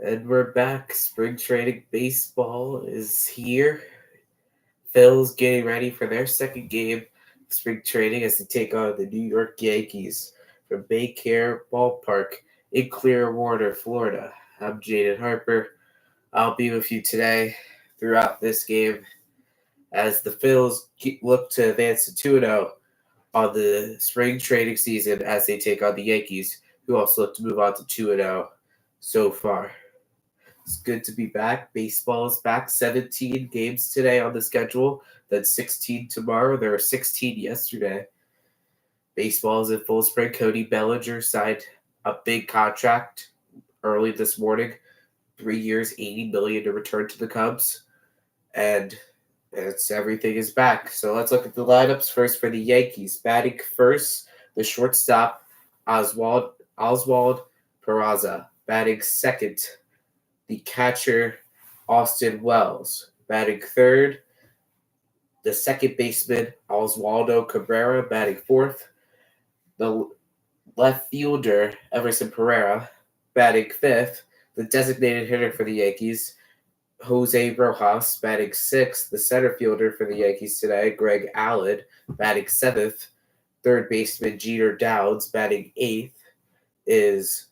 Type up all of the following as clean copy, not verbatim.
And we're back. Spring training baseball is here. Phil's getting ready for their second game of spring training as they take on the New York Yankees from Baycare Ballpark in Clearwater, Florida. I'm Jaden Harper. I'll be with you today throughout this game as the Phils look to advance to 2-0 on the spring training season as they take on the Yankees, who also look to move on to 2-0 so far. It's good to be back. Baseball is back. 17 games today on the schedule, then 16 tomorrow. There were 16 yesterday. Baseball is in full spring. Cody Bellinger signed a big contract early this morning. 3 years, $80 million to return to the Cubs. And everything is back. So let's look at the lineups first for the Yankees. Batting first, the shortstop, Oswald Peraza. Batting second, the catcher, Austin Wells. Batting third, the second baseman, Oswaldo Cabrera. Batting fourth, the left fielder, Everson Pereira. Batting fifth, the designated hitter for the Yankees, Jose Rojas. Batting sixth, the center fielder for the Yankees today, Greg Allen. Batting seventh, third baseman, Jeter Downs. Batting eighth is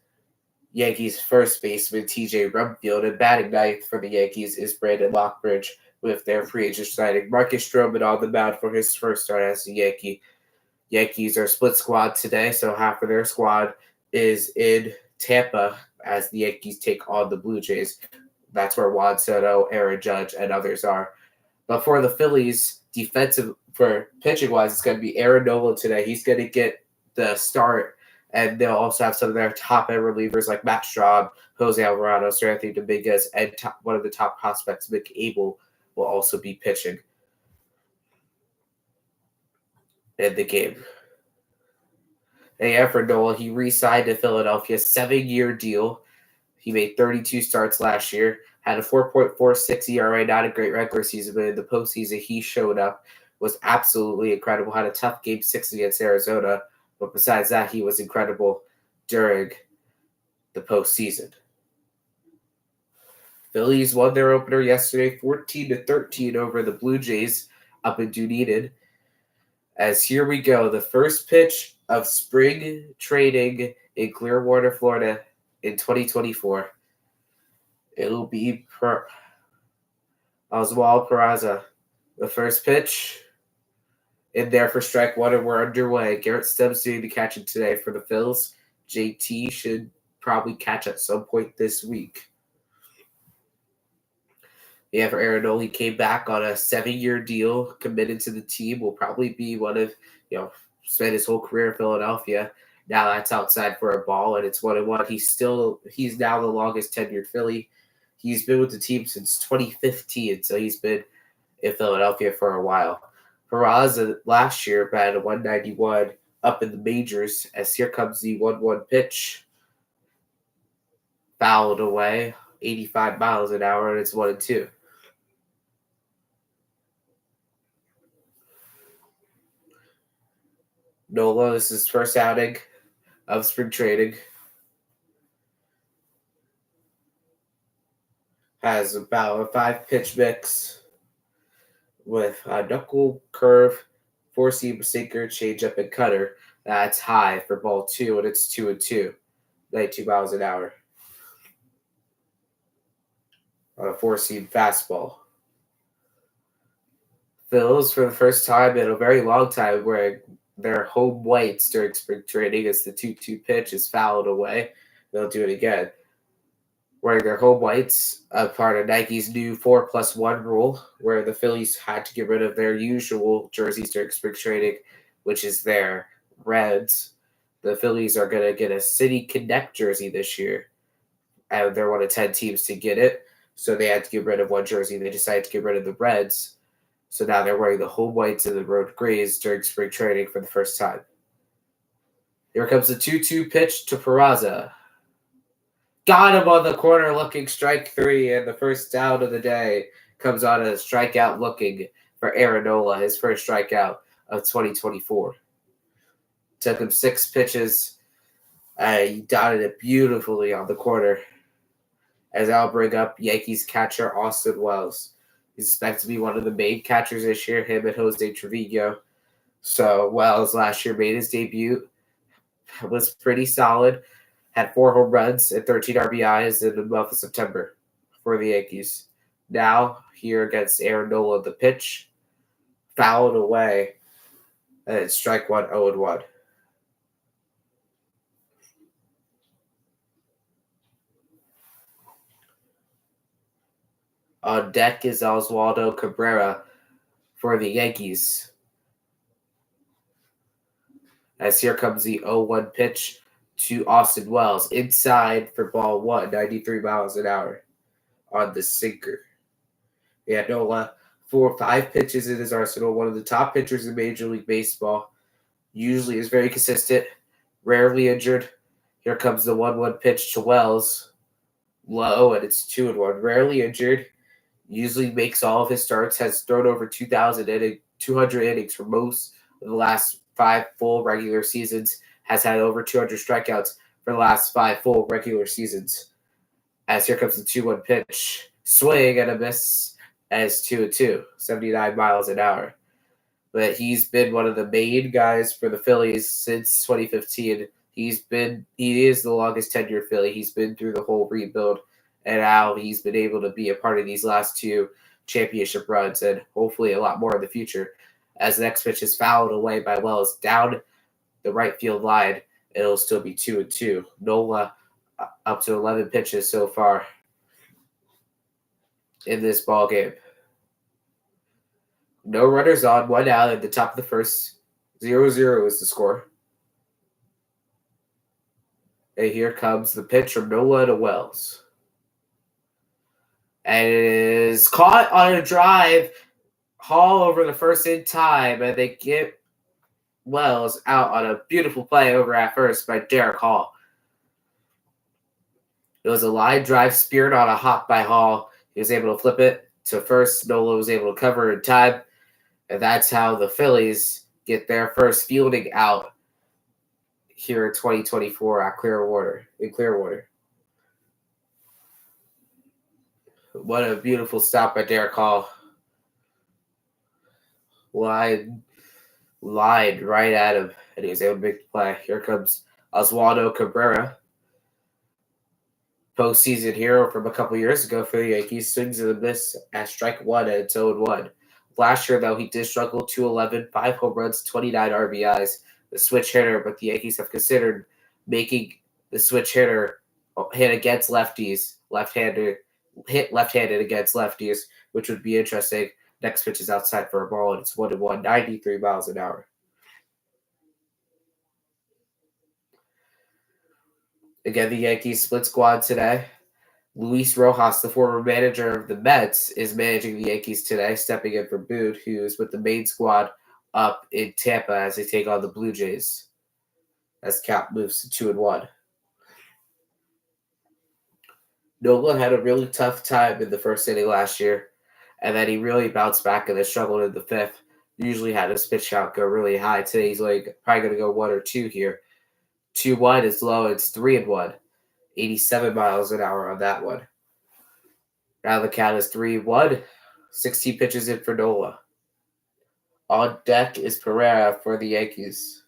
Yankees first baseman TJ Rumfield, and batting ninth for the Yankees is Brandon Lockbridge with their free agent signing Marcus Stroman on the mound for his first start as a Yankee. Yankees are split squad today, so half of their squad is in Tampa as the Yankees take on the Blue Jays. That's where Juan Soto, Aaron Judge, and others are. But for the Phillies, for pitching-wise, it's going to be Aaron Nola today. He's going to get the start. And they'll also have some of their top-end relievers like Matt Straub, Jose Alvarado, Sir Anthony Dominguez, and one of the top prospects, Mick Abel, will also be pitching in the game. And for Nola, he re-signed to Philadelphia, 7-year deal. He made 32 starts last year, had a 4.46 ERA, not a great regular season, but in the postseason he showed up, was absolutely incredible, had a tough Game 6 against Arizona. But besides that, he was incredible during the postseason. Phillies won their opener yesterday, 14-13 over the Blue Jays up in Dunedin. As here we go, the first pitch of spring training in Clearwater, Florida in 2024. It'll be Oswald Peraza. The first pitch in there for strike one, and we're underway. Garrett Stubbs doing the catching today for the Phils. JT should probably catch at some point this week. Yeah, for Aaron Nola, he came back on a 7-year deal, committed to the team. Will probably be one of, spent his whole career in Philadelphia. Now that's outside for a ball, and it's 1-1. He's now the longest tenured Philly. He's been with the team since 2015, so he's been in Philadelphia for a while. Peraza last year batted 191 up in the majors as here comes the 1-1 pitch. Fouled away, 85 miles an hour, and it's 1-2. Nola, this is his first outing of spring training. Has about a 5-pitch mix with a knuckle, curve, 4-seam sinker, changeup, and cutter. That's high for ball 2, and it's 2-2, 92 miles an hour on a 4-seam fastball. Phillies, for the first time in a very long time, wearing their home whites during spring training as the 2-2 pitch is fouled away. They'll do it again. Wearing their home whites, a part of Nike's new 4+1 rule, where the Phillies had to get rid of their usual jerseys during spring training, which is their reds. The Phillies are going to get a City Connect jersey this year, and they're one of 10 teams to get it, so they had to get rid of one jersey. They decided to get rid of the reds, so now they're wearing the home whites and the road grays during spring training for the first time. Here comes the 2-2 pitch to Peraza. Got him on the corner looking, strike 3, and the first out of the day comes on a strikeout looking for Aaron Nola, his first strikeout of 2024. Took him 6 pitches. He dotted it beautifully on the corner. As I'll bring up Yankees catcher Austin Wells. He's expected to be one of the main catchers this year, him and Jose Trevino. So Wells last year made his debut, was pretty solid, had 4 home runs and 13 RBIs in the month of September for the Yankees. Now, here against Aaron Nola, the pitch, fouled away, and it's strike 1, 0-1. On deck is Oswaldo Cabrera for the Yankees. As here comes the 0-1 pitch to Austin Wells. Inside for ball 1, 93 miles an hour on the sinker. Yeah, Nola, 4 or 5 pitches in his arsenal. One of the top pitchers in Major League Baseball. Usually is very consistent, rarely injured. Here comes the 1-1 pitch to Wells. Low, and it's 2-1. Rarely injured. Usually makes all of his starts. Has thrown over 200 innings for most of the last 5 full regular seasons. Has had over 200 strikeouts for the last 5 full regular seasons. As here comes the 2-1 pitch. Swing and a miss as 2-2. 79 miles an hour. But he's been one of the main guys for the Phillies since 2015. He is the longest tenured Philly. He's been through the whole rebuild, and now he's been able to be a part of these last 2 championship runs, and hopefully a lot more in the future. As the next pitch is fouled away by Wells down the right field line, it'll still be 2-2. Nola up to 11 pitches so far in this ball game. No runners on, 1 out at the top of the first. 0-0 is the score. And here comes the pitch from Nola to Wells. And it is caught on a drive. Hall over the first in time, and they get Wells out on a beautiful play over at first by Derek Hall. It was a line drive speared on a hop by Hall. He was able to flip it to first. Nola was able to cover in time. And that's how the Phillies get their first fielding out here in 2024 at Clearwater. What a beautiful stop by Derek Hall. Line right at him, and he was able to make the play. Here comes Oswaldo Cabrera, postseason hero from a couple years ago for the Yankees. Swings and a miss at strike 1 and 0-1. Last year, though, he did struggle. 211, 5 home runs, 29 RBIs. The switch hitter, but the Yankees have considered making the switch hitter hit against lefties, left-handed against lefties, which would be interesting. Next pitch is outside for a ball, and it's 1-1, 93 miles an hour. Again, the Yankees split squad today. Luis Rojas, the former manager of the Mets, is managing the Yankees today, stepping in for Boone, who is with the main squad up in Tampa as they take on the Blue Jays. As Cap moves to 2-1. Nolan had a really tough time in the first inning last year, and then he really bounced back and then struggled in the 5th. Usually had his pitch count go really high. Today he's probably going to go 1 or 2 here. 2-1 is low. It's 3-1. 87 miles an hour on that one. Now the count is 3-1. 16 pitches in for Nola. On deck is Pereira for the Yankees.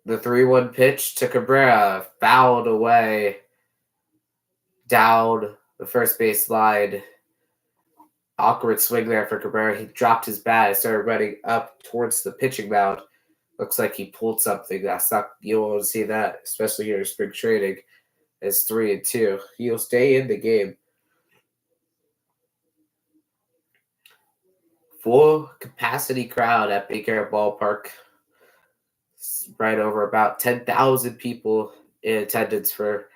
The 3-1 pitch to Cabrera, fouled away down the first base line. Awkward swing there for Cabrera. He dropped his bat and started running up towards the pitching mound. Looks like he pulled something. You don't want to see that, especially here in spring training. It's 3-2. He'll stay in the game. Full capacity crowd at Big Air Ballpark. Right over about 10,000 people in attendance for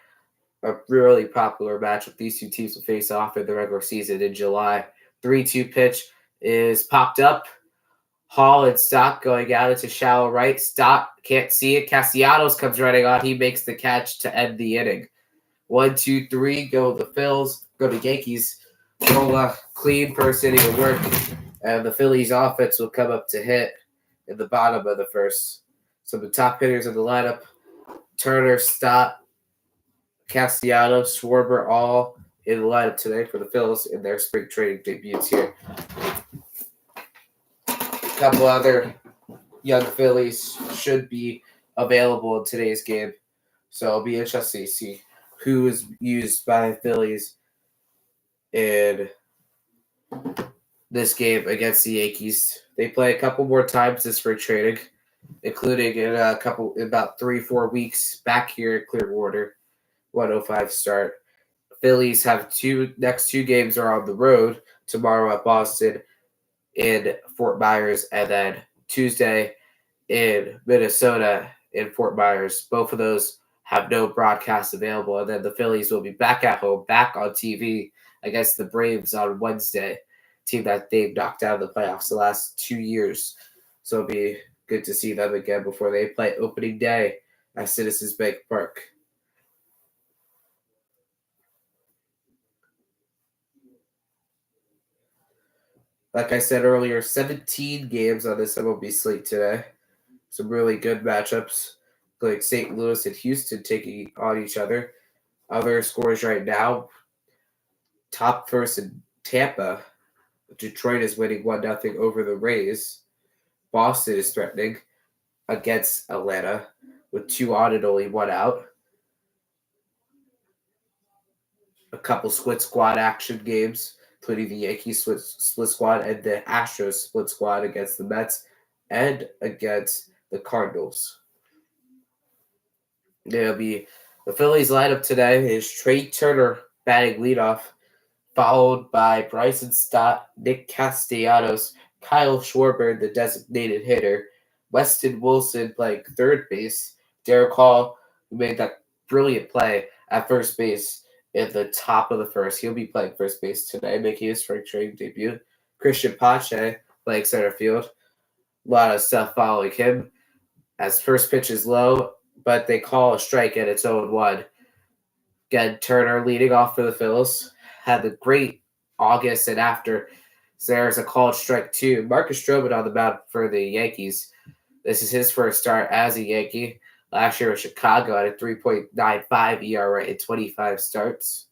a really popular match with these 2 teams will face off in the regular season in July. 3-2 pitch is popped up. Hall and Stock going out into shallow right. Stock can't see it. Castellanos comes running on. He makes the catch to end the inning. 1, 2, 3 go the Phils. Go to Yankees. Nola clean first inning of work. and the Phillies offense will come up to hit in the bottom of the first. So the top hitters in the lineup: Turner, Stott, Castellanos, Schwarber, all in the lineup today for the Phillies in their spring training debuts here. A couple other young Phillies should be available in today's game, so it'll be interesting to see who is used by the Phillies in this game against the Yankees. They play a couple more times this spring training, including in about 3-4 weeks back here in Clearwater. 105 start. Phillies have next two games are on the road. Tomorrow at Boston, in Fort Myers, and then Tuesday in Minnesota in Fort Myers. Both of those have no broadcast available, and then the Phillies will be back at home, back on TV against the Braves on Wednesday, team that they've knocked out of the playoffs the last 2 years. So it'll be good to see them again before they play opening day at Citizens Bank Park. Like I said earlier, 17 games on this MLB slate today. Some really good matchups, like St. Louis and Houston taking on each other. Other scores right now: top first in Tampa. Detroit is winning 1-0 over the Rays. Boston is threatening against Atlanta with 2 on and only 1 out. A couple split squad action games, including the Yankees split squad and the Astros split squad against the Mets and against the Cardinals. There'll be the Phillies lineup today is Trey Turner batting leadoff, followed by Bryson Stott, Nick Castellanos, Kyle Schwarber, the designated hitter, Weston Wilson playing third base, Derek Hall, who made that brilliant play at first base in the top of the first. He'll be playing first base today, making his spring training debut. Christian Pache playing center field. A lot of stuff following him as first pitch is low, but they call a strike at its own 1. Again, Turner leading off for the Phillies. Had the great August, and after there's a called strike 2. Marcus Stroman on the mound for the Yankees. This is his first start as a Yankee. Last year with Chicago at a 3.95 ERA in 25 starts.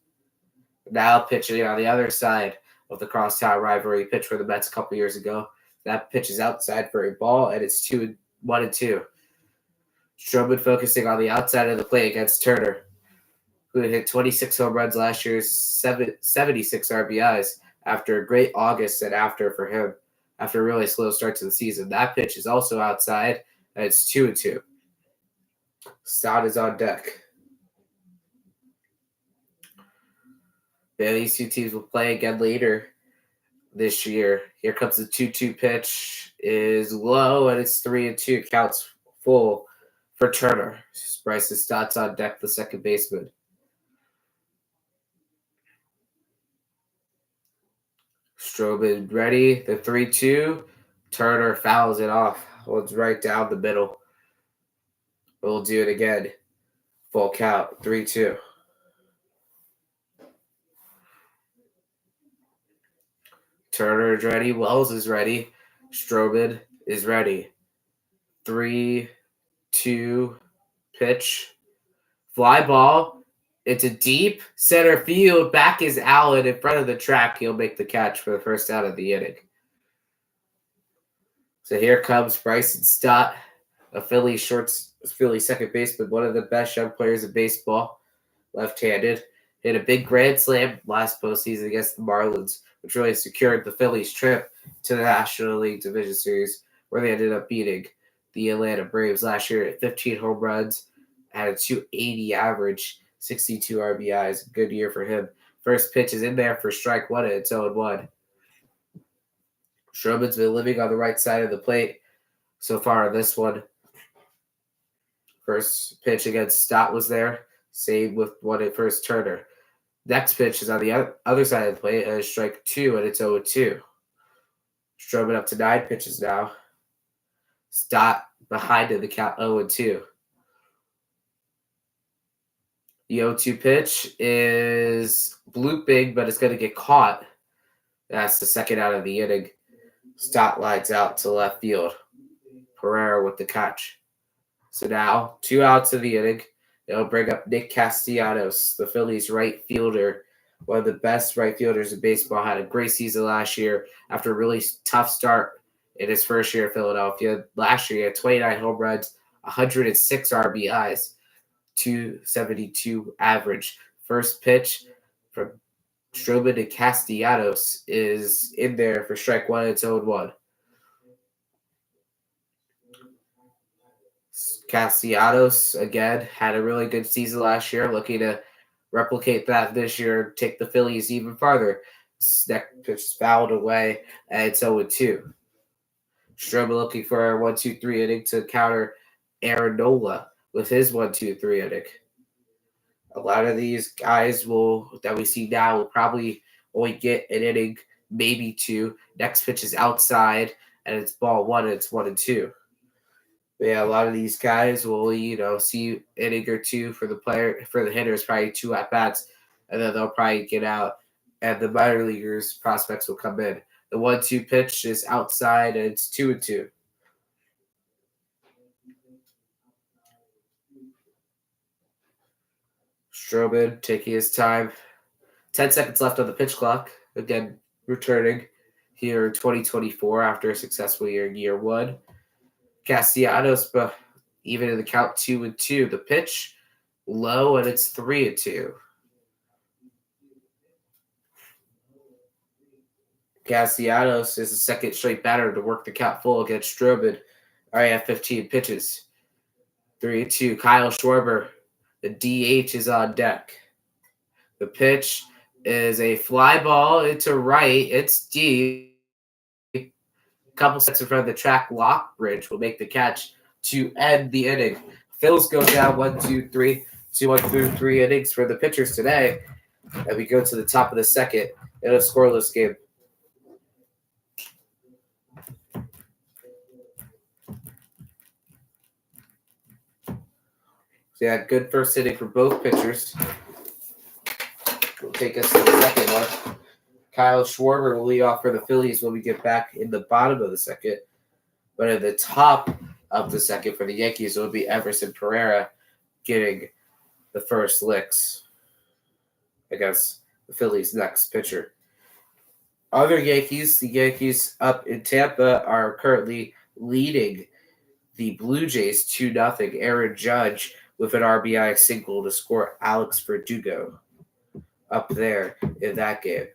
Now pitching on the other side of the crosstown rivalry, pitched for the Mets a couple years ago. That pitch is outside for a ball, and it's 1-2. Stroman focusing on the outside of the plate against Turner, who hit 26 home runs last year's 76 RBIs after a great August and after a really slow start to the season. That pitch is also outside, and it's 2-2. Stott is on deck. These two teams will play again later this year. Here comes the 2-2 pitch. Is low, and it's 3-2. Counts full for Turner. Bryson Stott's on deck, the second baseman. Stroman ready. The 3-2. Turner fouls it off. Holds right down the middle. We'll do it again. Full count. 3-2. Turner is ready. Wells is ready. Stroman is ready. 3-2 pitch. Fly ball. It's a deep center field. Back is Allen in front of the track. He'll make the catch for the first out of the inning. So here comes Bryson Stott, a Philly second baseman, one of the best young players in baseball, left-handed. Hit a big grand slam last postseason against the Marlins, which really secured the Phillies' trip to the National League Division Series, where they ended up beating the Atlanta Braves last year at 15 home runs, had a 280 average, 62 RBIs. Good year for him. First pitch is in there for strike 1, and it's 0-1. Stroman's been living on the right side of the plate so far on this one. First pitch against Stott was there. Same with one at first Turner. Next pitch is on the other side of the plate, and it's strike 2, and it's 0-2. Stroman up to 9 pitches now. Stott behind in the count, 0-2. The 0-2 pitch is blooping, but it's going to get caught. That's the second out of the inning. Stott lines out to left field. Pereira with the catch. So now, 2 outs in the inning. It'll bring up Nick Castellanos, the Phillies right fielder, one of the best right fielders in baseball. Had a great season last year after a really tough start in his first year in Philadelphia. Last year, he had 29 home runs, 106 RBIs, 272 average. First pitch from Stroman to Castellanos is in there for strike one. It's 0-1. Castellanos, again, had a really good season last year, looking to replicate that this year, take the Phillies even farther. Next pitch is fouled away, and it's 0-2. Stroman looking for a 1-2-3 inning to counter Aaron Nola with his 1-2-3 inning. A lot of these guys that we see now will probably only get an inning, maybe two. Next pitch is outside, and it's ball one, and it's 1-2. Yeah, a lot of these guys will, see inning or two for the hitters, probably two at bats, and then they'll probably get out, and the minor leaguers prospects will come in. The 1-2 pitch is outside, and it's 2-2. Stroman taking his time. 10 seconds left on the pitch clock. Again, returning here in 2024 after a successful year in year one. Castellanos, but even in the count 2-2. The pitch low, and it's 3-2. Castellanos is the second straight batter to work the count full against Stroman. Already have 15 pitches. 3-2. Kyle Schwarber, the DH, is on deck. The pitch is a fly ball into right. It's deep. A couple steps in front of the track. Lockbridge will make the catch to end the inning. Phil's go down 1-2-3. 2-1-3 innings for the pitchers today. And we go to the top of the second in a scoreless game. So yeah, good first inning for both pitchers. Will take us to the second one. Kyle Schwarber will lead off for the Phillies when we get back in the bottom of the second. But at the top of the second for the Yankees, it will be Everson Pereira getting the first licks against the Phillies' next pitcher. Other Yankees, the Yankees up in Tampa are currently leading the Blue Jays 2-0. Aaron Judge with an RBI single to score Alex Verdugo up there in that game.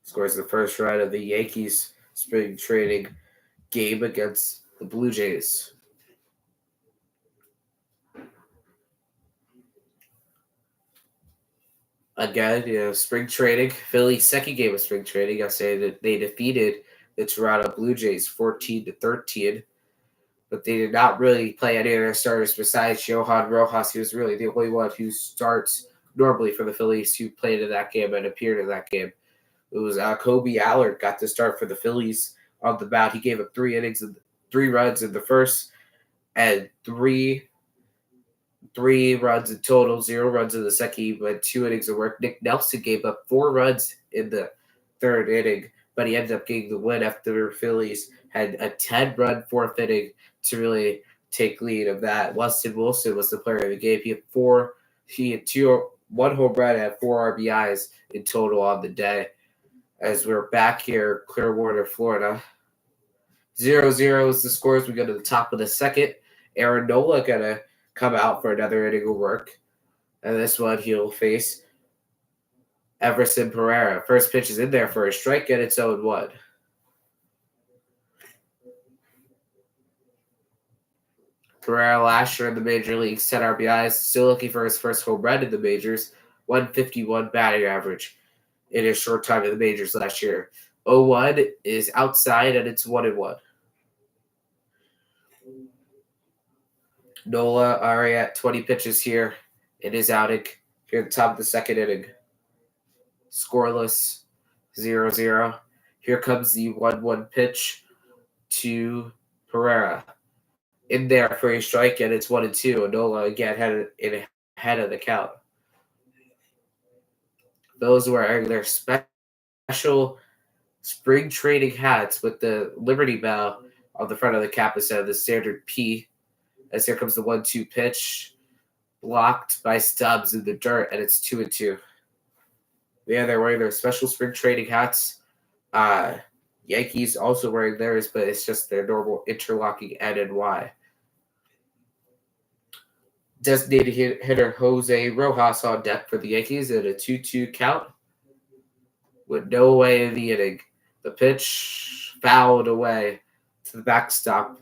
Scores the first run of the Yankees spring training game against the Blue Jays. Again, spring training. Philly's second game of spring training. I say that they defeated the Toronto Blue Jays 14-13, but they did not really play any of their starters besides Johan Rojas. He was really the only one who starts normally for the Phillies who played in that game and appeared in that game. It was Kobe Allard got to start for the Phillies on the mound. He gave up 3 innings and 3 runs in the first, and three runs in total, 0 runs in the second. He went 2 innings of work. Nick Nelson gave up 4 runs in the third inning, but he ended up getting the win after the Phillies had a 10-run fourth inning to really take lead of that. Weston Wilson was the player of the game. He had 1 home run and 4 RBIs in total on the day. As we're back here, Clearwater, Florida. 0-0 is the score as we go to the top of the second. Aaron Nola going to come out for another inning of work. And this one he'll face Everson Pereira. First pitch is in there for a strike, and it's 0-1. Pereira last year in the major leagues, 10 RBIs, still looking for his first home run in the majors, 151 batting average in his short time in the majors last year. 0-1 is outside, and it's 1-1. Nola already at 20 pitches here in his outing here at the top of the second inning. Scoreless, 0-0. Here comes the 1-1 pitch to Pereira. In there for a strike, and it's 1-2. And Nola again had ahead of the count. Those wearing their special spring training hats with the Liberty Bell on the front of the cap instead of the standard P. As here comes the 1-2 pitch, blocked by Stubbs in the dirt, and it's 2-2. Yeah, they're wearing their special spring training hats. Yankees also wearing theirs, but it's just their normal interlocking N and Y. Designated hitter Jose Rojas on deck for the Yankees at a 2-2 count with no away in the inning. The pitch fouled away to the backstop,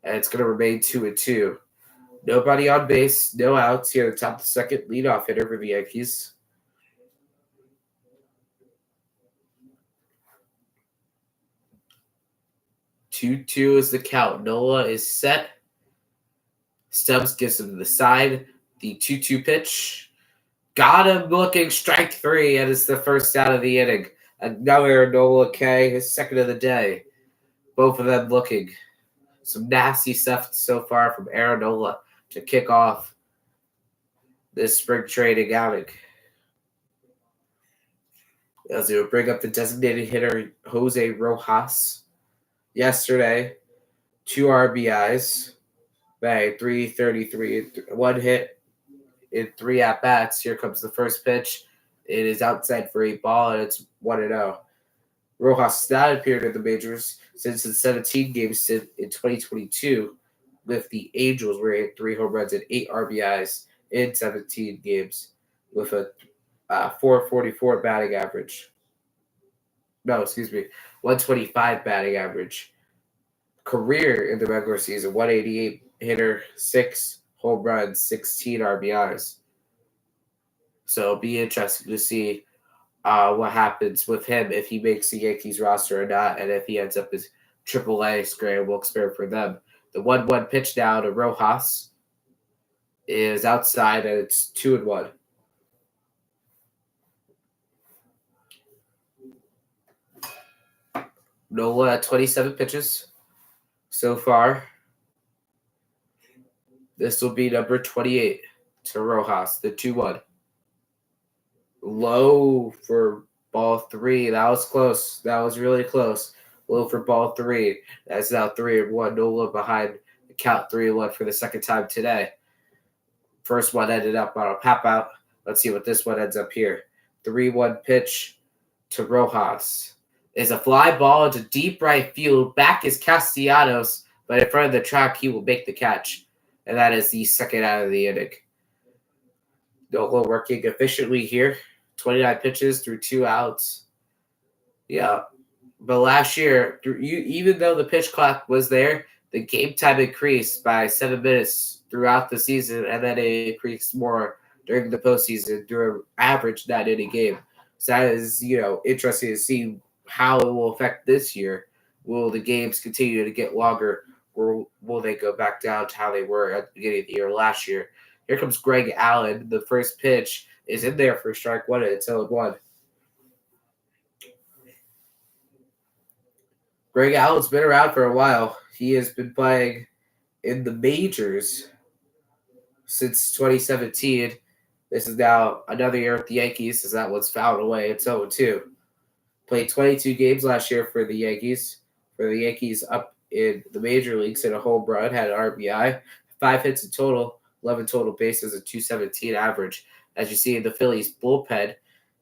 and it's going to remain 2-2. Nobody on base, no outs here at the top of the second. Leadoff hitter for the Yankees. Two is the count. Nola is set. Stubbs gives him the side. The 2-2 pitch. Got him looking. Strike three, and it's the first out of the inning. Another Nola K, his second of the day. Both of them looking. Some nasty stuff so far from Aaron Nola to kick off this spring training outing. As we would bring up the designated hitter Jose Rojas. Yesterday, 2 RBIs, bang, 333, 1 hit in 3 at-bats. Here comes the first pitch. It is outside for a ball, and it's 1-0. Rojas has not appeared in the majors since his 17 games stint in 2022 with the Angels, where he had 3 home runs and 8 RBIs in 17 games with a 444 batting average. No, excuse me, 125 batting average. Career in the regular season, 188 hitter, 6 home runs, 16 RBIs. So it'll be interesting to see what happens with him if he makes the Yankees roster or not, and if he ends up as AAA scramble experiment for them. The 1-1 pitch now to Rojas is outside, and it's 2-1. Nola at 27 pitches so far. This will be number 28 to Rojas, the 2-1. Low for ball 3. That was close. That was really close. Low for ball 3. That's now 3-1. Nola behind the count 3-1 for the second time today. First one ended up on a pop out. Let's see what this one ends up here. 3-1 pitch to Rojas. Is a fly ball into deep right field. Back is Castellanos, but in front of the track, he will make the catch. And that is the second out of the inning. Nola working efficiently here. 29 pitches through 2 outs. Yeah. But last year, even though the pitch clock was there, the game time increased by 7 minutes throughout the season, and then it increased more during the postseason through an average 9-inning game. So that is, interesting to see how it will affect this year. Will the games continue to get longer, or will they go back down to how they were at the beginning of the year last year? Here comes Greg Allen. The first pitch is in there for strike 1, and it's 0-1. Greg Allen's been around for a while. He has been playing in the majors since 2017. This is now another year with the Yankees, as that one's fouled away. It's 0-2. Played 22 games last year for the Yankees. For the Yankees up in the major leagues, hit a home run, had an RBI, 5 hits in total, 11 total bases, a 217 average. As you see in the Phillies bullpen,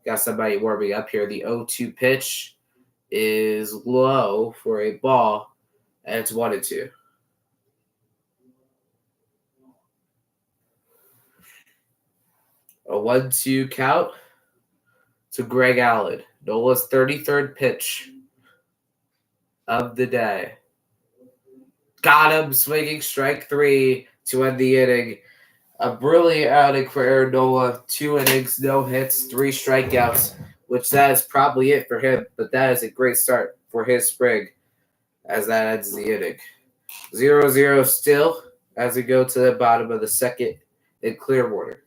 got somebody warming up here. The 0-2 pitch is low for a ball, and it's 1-2. A 1-2 count to Greg Allen. Nola's 33rd pitch of the day. Got him swinging strike 3 to end the inning. A brilliant outing for Aaron Nola. 2 innings, no hits, 3 strikeouts, which that is probably it for him, but that is a great start for his spring as that ends the inning. 0-0 still as we go to the bottom of the second in Clearwater.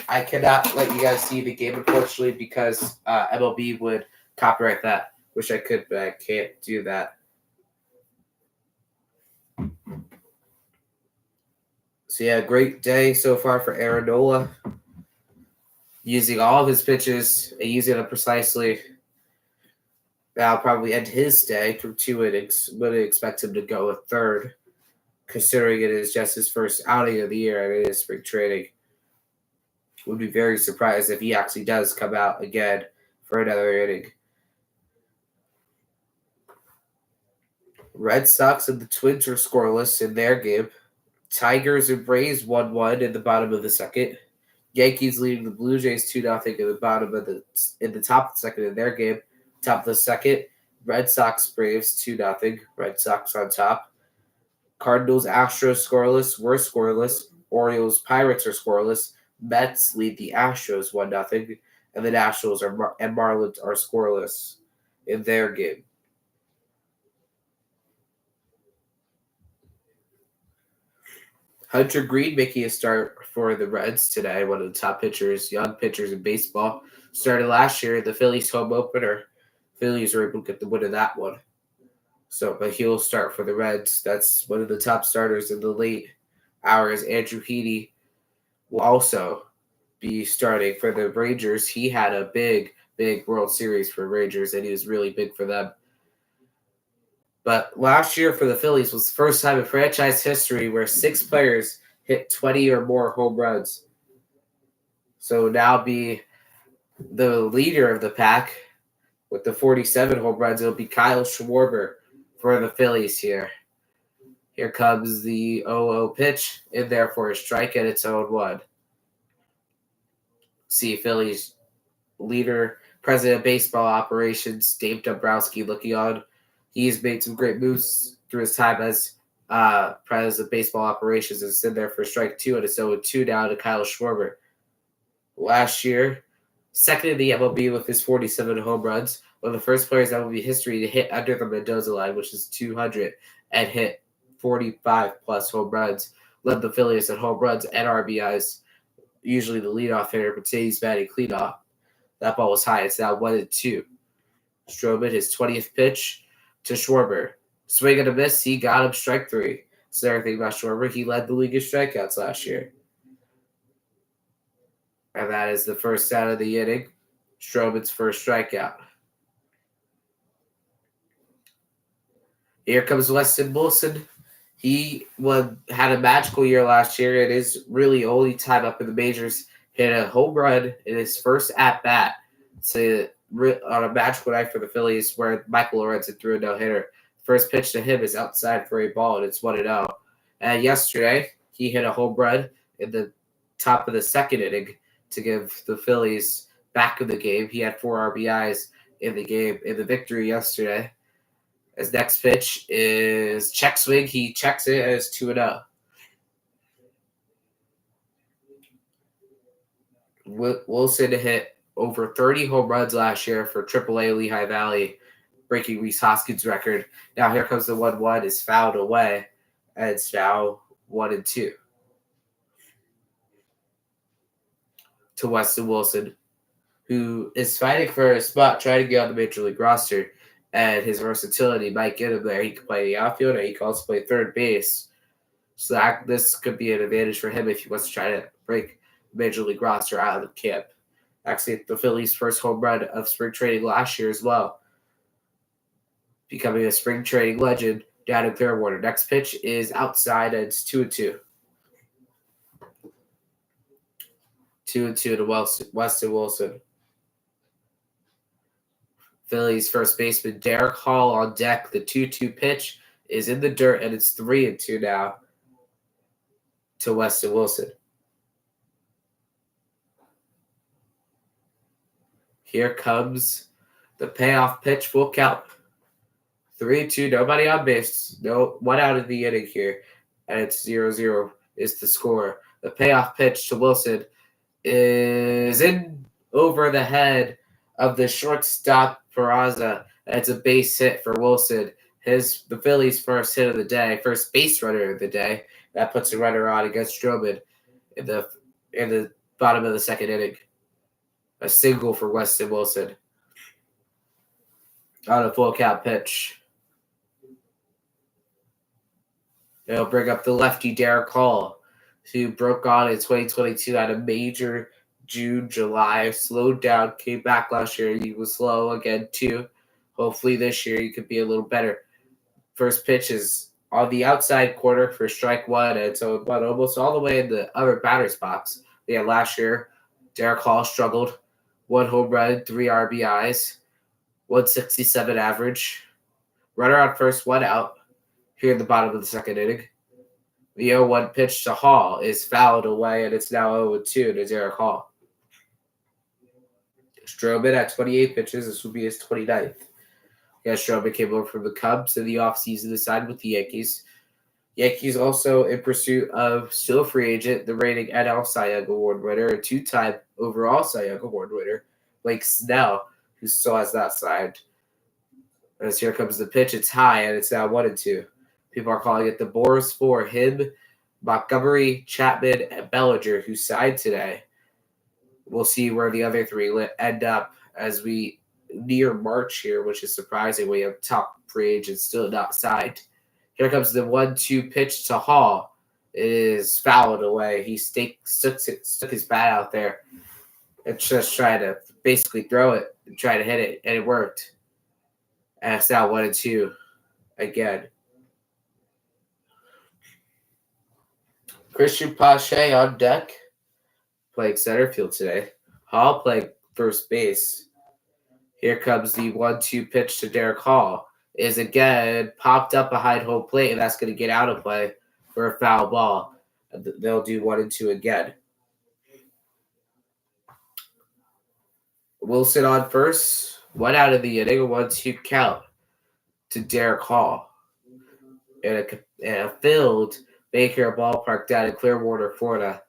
I cannot let you guys see the game, unfortunately, because MLB would copyright that. Wish I could, but I can't do that. So yeah, great day so far for Aaron Nola. Using all of his pitches and using them precisely. That'll probably end his day through 2 innings. Wouldn't expect him to go a third, considering it is just his first outing of the year and it is spring training. Would be very surprised if he actually does come out again for another inning. Red Sox and the Twins are scoreless in their game. Tigers and Braves 1-1 in the bottom of the second. Yankees leading the Blue Jays 2-0 in the top of the second in their game. Top of the second, Red Sox Braves 2-0. Red Sox on top. Cardinals Astros scoreless. We're scoreless. Orioles Pirates are scoreless. Mets lead the Astros 1-0, and the Nationals and Marlins are scoreless in their game. Hunter Green making a start for the Reds today, one of the top pitchers, young pitchers in baseball. Started last year, the Phillies home opener. Phillies were able to get the win of that one. But he'll start for the Reds. That's one of the top starters in the late hours. Andrew Heaney will also be starting for the Rangers. He had a big World Series for Rangers, and he was really big for them. But last year for the Phillies was the first time in franchise history where 6 players hit 20 or more home runs. So now be the leader of the pack with the 47 home runs. It'll be Kyle Schwarber for the Phillies here. Here comes the 0-0 pitch in there for a strike, and it's 0-1. See Phillies leader, president of baseball operations, Dave Dombrowski looking on. He's made some great moves through his time as president of baseball operations and sitting there for strike 2, and it's 0-2 down to Kyle Schwarber. Last year, second in the MLB with his 47 home runs, one of the first players in MLB history to hit under the Mendoza line, which is 200, and hit 45-plus home runs. Led the Phillies at home runs and RBIs, usually the leadoff hitter, but today he's batting cleanup. That ball was high. It's now 1-2. Stroman, his 20th pitch to Schwarber. Swing and a miss. He got him strike 3. So everything about Schwarber, he led the league in strikeouts last year. And that is the first out of the inning. Stroman's first strikeout. Here comes Weston Wilson. He had a magical year last year. It is really only time up in the majors. Hit a home run in his first at-bat on a magical night for the Phillies where Michael Lorenzen threw a no-hitter. First pitch to him is outside for a ball, and it's 1-0. And yesterday, he hit a home run in the top of the second inning to give the Phillies back in the game. He had 4 RBIs in the game, in the victory yesterday. His next pitch is check swing. He checks it as 2-0. Wilson hit over 30 home runs last year for AAA Lehigh Valley, breaking Reese Hoskins' record. Now here comes the 1-1. Is fouled away, and it's foul 1-2 to Weston Wilson, who is fighting for a spot, trying to get on the major league roster, and his versatility might get him there. He can play the outfield, or he can also play third base. So this could be an advantage for him if he wants to try to break the major league roster out of the camp. Actually, the Phillies' first home run of spring training last year as well, becoming a spring training legend down in Clearwater. Next pitch is outside, and it's 2-2. 2-2 to Weston Wilson. Phillies first baseman Derek Hall on deck. The 2-2 pitch is in the dirt, and it's 3-2 now to Weston Wilson. Here comes the payoff pitch, full count. 3-2, nobody on base. No, 1 out of the inning here, and it's 0-0 is the score. The payoff pitch to Wilson is in over the head of the shortstop Peraza. It's a base hit for Wilson. The Phillies' first hit of the day, first base runner of the day. That puts a runner on against Stroman in the bottom of the second inning. A single for Weston Wilson on a full count pitch. They'll bring up the lefty Derek Hall. who broke on in 2022, had a major June, July, slowed down, came back last year. He was slow again, too. Hopefully this year he could be a little better. First pitch is on the outside corner for strike one, and so it went almost all the way in the other batter's box. Yeah, last year, Derek Hall struggled. 1 home run, 3 RBIs, 167 average. Runner on first, 1 out. Here in the bottom of the second inning. The 0-1 pitch to Hall is fouled away, and it's now 0-2 to Derek Hall. Stroman at 28 pitches. This will be his 29th. Yeah, Stroman came over from the Cubs in the offseason to sign with the Yankees. Yankees also in pursuit of still free agent, the reigning NL Cy Young Award winner, a 2-time overall Cy Young Award winner, Blake Snell, who still has not signed. As here comes the pitch, it's high, and it's now 1-2. People are calling it the Boris for him, Montgomery, Chapman, and Bellinger, who signed today. We'll see where the other three end up as we near March here, which is surprising. We have top free agents still not signed. Here comes the 1-2 pitch to Hall. It is fouled away. He stuck his bat out there and just tried to basically throw it and try to hit it, and it worked. And it's now 1-2 again. Christian Pache on deck, playing center field today. Hall playing first base. Here comes the 1-2 pitch to Derek Hall. Is again popped up behind home plate, and that's going to get out of play for a foul ball. They'll do 1-2 again. Wilson on first. 1 out of the inning, a 1-2 count to Derek Hall. In a filled Baker Ballpark down in Clearwater, Florida.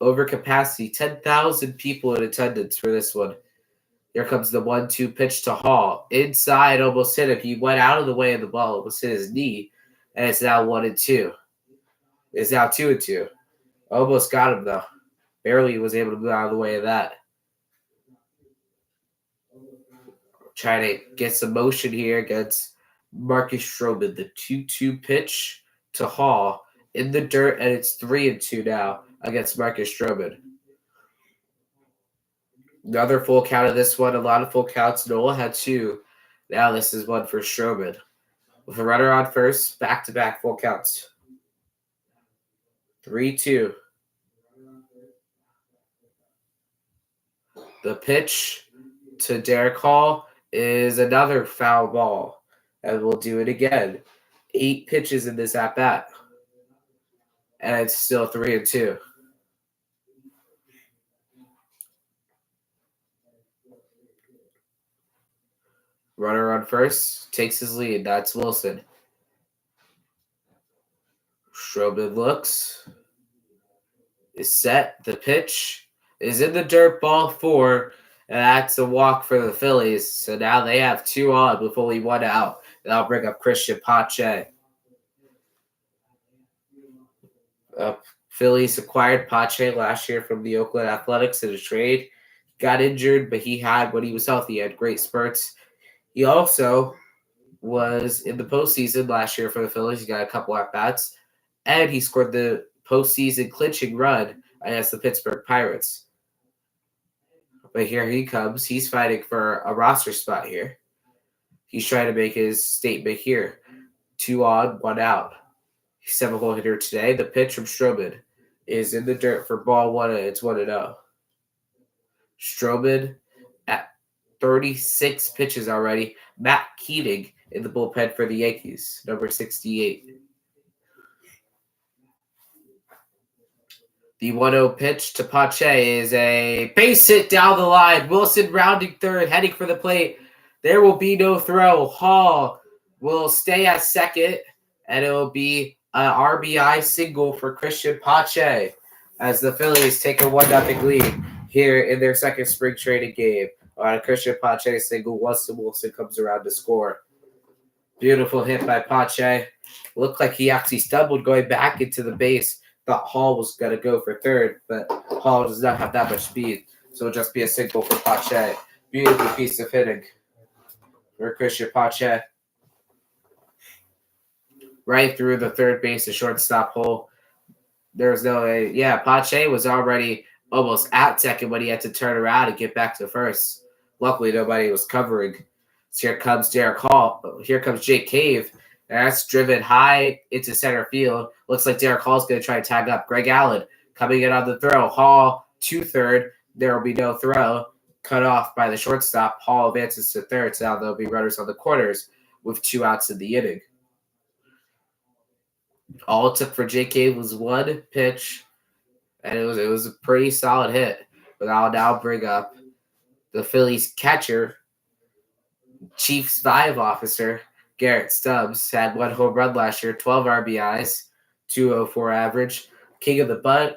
Over capacity, 10,000 people in attendance for this one. Here comes the 1-2 pitch to Hall. Inside, almost hit him. He went out of the way of the ball, almost hit his knee, and it's now 1-2. It's now 2-2. Almost got him, though. Barely was able to move out of the way of that. Trying to get some motion here against Marcus Stroman. The 2-2 pitch to Hall in the dirt, and it's 3-2 now against Marcus Stroman. Another full count of this one. A lot of full counts. Nola had 2. Now this is 1 for Stroman. With a runner on first, back-to-back full counts. 3-2. The pitch to Derek Hall is another foul ball. And we'll do it again. 8 pitches in this at-bat. And it's still 3-2. Runner on first, takes his lead. That's Wilson. Stroman looks. Is set. The pitch is in the dirt, ball 4. And that's a walk for the Phillies. So now they have 2 on with only 1 out. And I'll bring up Christian Pache. Phillies acquired Pache last year from the Oakland Athletics in a trade. He got injured, but when he was healthy, he had great spurts. He also was in the postseason last year for the Phillies. He got a couple at-bats. And he scored the postseason clinching run against the Pittsburgh Pirates. But here he comes. He's fighting for a roster spot here. He's trying to make his statement here. 2 on, 1 out. He's 7-hole hitter today. The pitch from Stroman is in the dirt for ball 1, and it's 1-0. Stroman at 36 pitches already. Matt Keating in the bullpen for the Yankees, number 68. The 1-0 pitch to Pache is a base hit down the line. Wilson rounding third, heading for the plate. There will be no throw. Hall will stay at second, and it will be an RBI single for Christian Pache as the Phillies take a 1-0 lead here in their second spring training game. On a Christian Pache single, Wilson comes around to score. Beautiful hit by Pache. Looked like he actually stumbled going back into the base. Thought Hall was going to go for third, but Hall does not have that much speed, so it'll just be a single for Pache. Beautiful piece of hitting for Christian Pache. Right through the third base to shortstop hole. There was no way. Yeah, Pache was already almost at second when he had to turn around and get back to first. Luckily, nobody was covering. So here comes Derek Hall. Here comes Jake Cave. And that's driven high into center field. Looks like Derek Hall's going to try to tag up. Greg Allen coming in on the throw. Hall to third. There will be no throw. Cut off by the shortstop. Hall advances to third. So now there'll be runners on the corners with 2 outs in the inning. All it took for Jake Cave was one pitch, and it was a pretty solid hit. But I'll now bring up the Phillies catcher, Chiefs Vive officer, Garrett Stubbs, had 1 home run last year, 12 RBIs, 204 average, king of the bunt,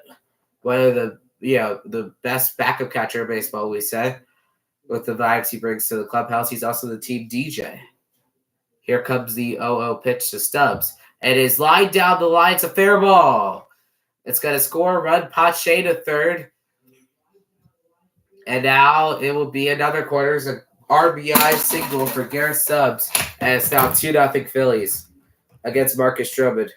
one of the best backup catcher in baseball, we said, with the vibes he brings to the clubhouse. He's also the team DJ. Here comes the 0-0 pitch to Stubbs. And his line down the line. It's a fair ball. It's going to score a run. Pache to third. And now it will be another corner. It's an RBI single for Garrett Stubbs. And it's now 2-0 Phillies against Marcus Stroman.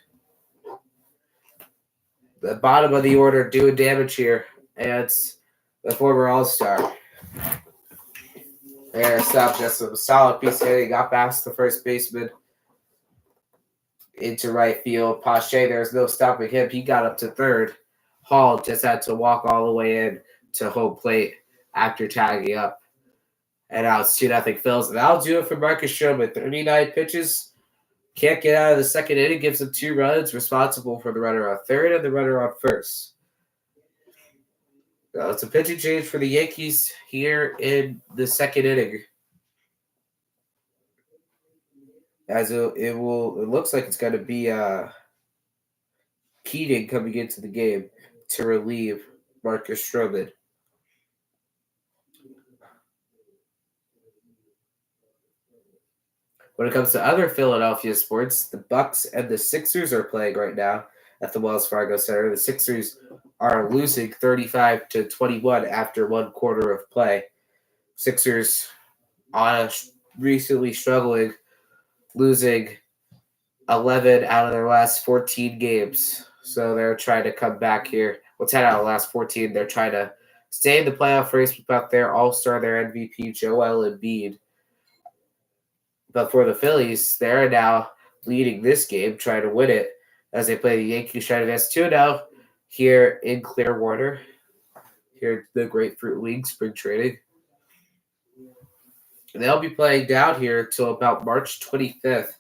The bottom of the order doing damage here. And it's the former All-Star. Garrett Stubbs just a solid piece of hitting. Got past the first baseman into right field. Pache, there's no stopping him. He got up to third. Hall just had to walk all the way in to home plate after tagging up. And now it's 2-0 Phillies. And that'll do it for Marcus Stroman. 39 pitches. Can't get out of the second inning. Gives him 2 runs. Responsible for the runner on third and the runner on first. Now it's a pitching change for the Yankees here in the second inning. As it looks like it's going to be Keating coming into the game to relieve Marcus Stroman. When it comes to other Philadelphia sports, the Bucks and the Sixers are playing right now at the Wells Fargo Center. The Sixers are losing 35-21 after 1 quarter of play. Sixers are recently struggling, losing 11 out of their last 14 games. So they're trying to come back here. Well, 10 out of the last 14. They're trying to stay in the playoff race without their all-star, their MVP, Joel Embiid. But for the Phillies, they're now leading this game, trying to win it as they play the Yankees, trying to advance 2-0 here in Clearwater, here at the Grapefruit League spring training. They'll be playing down here till about March 25th.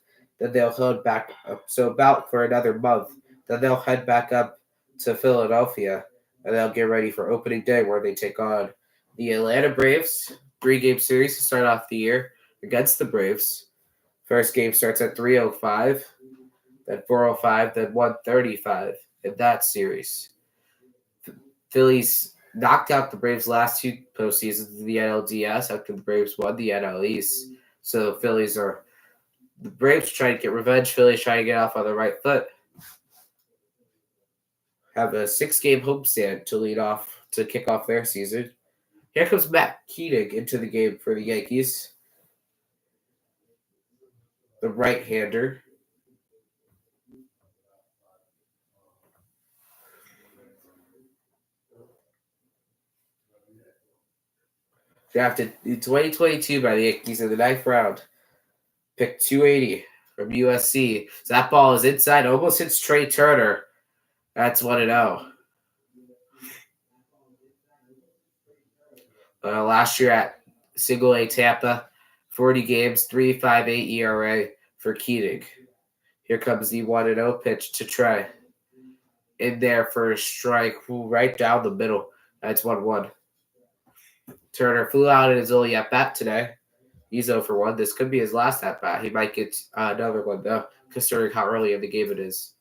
Then they'll head back up. So about for another month. Then they'll head back up to Philadelphia, and they'll get ready for opening day where they take on the Atlanta Braves. 3-game series to start off the year against the Braves. First game starts at 3:05, then 4:05, then 1:35 in that series. Phillies knocked out the Braves last 2 postseasons in the NLDS after the Braves won the NL East. So the Braves trying to get revenge. Phillies trying to get off on the right foot. Have a 6-game homestand to kick off their season. Here comes Matt Keating into the game for the Yankees. The right-hander. Drafted in 2022 by the Yankees in the 9th round. Pick 280 from USC. So that ball is inside. Almost hits Trey Turner. That's 1-0. Last year at Single A Tampa, 40 games, 3.58 ERA for Keating. Here comes the 1-0 pitch to Trey. In there for a strike, right down the middle. That's 1-1. Turner flew out in his only at-bat today. He's 0 for 1. This could be his last at-bat. He might get another one, though, considering how early in the game it is.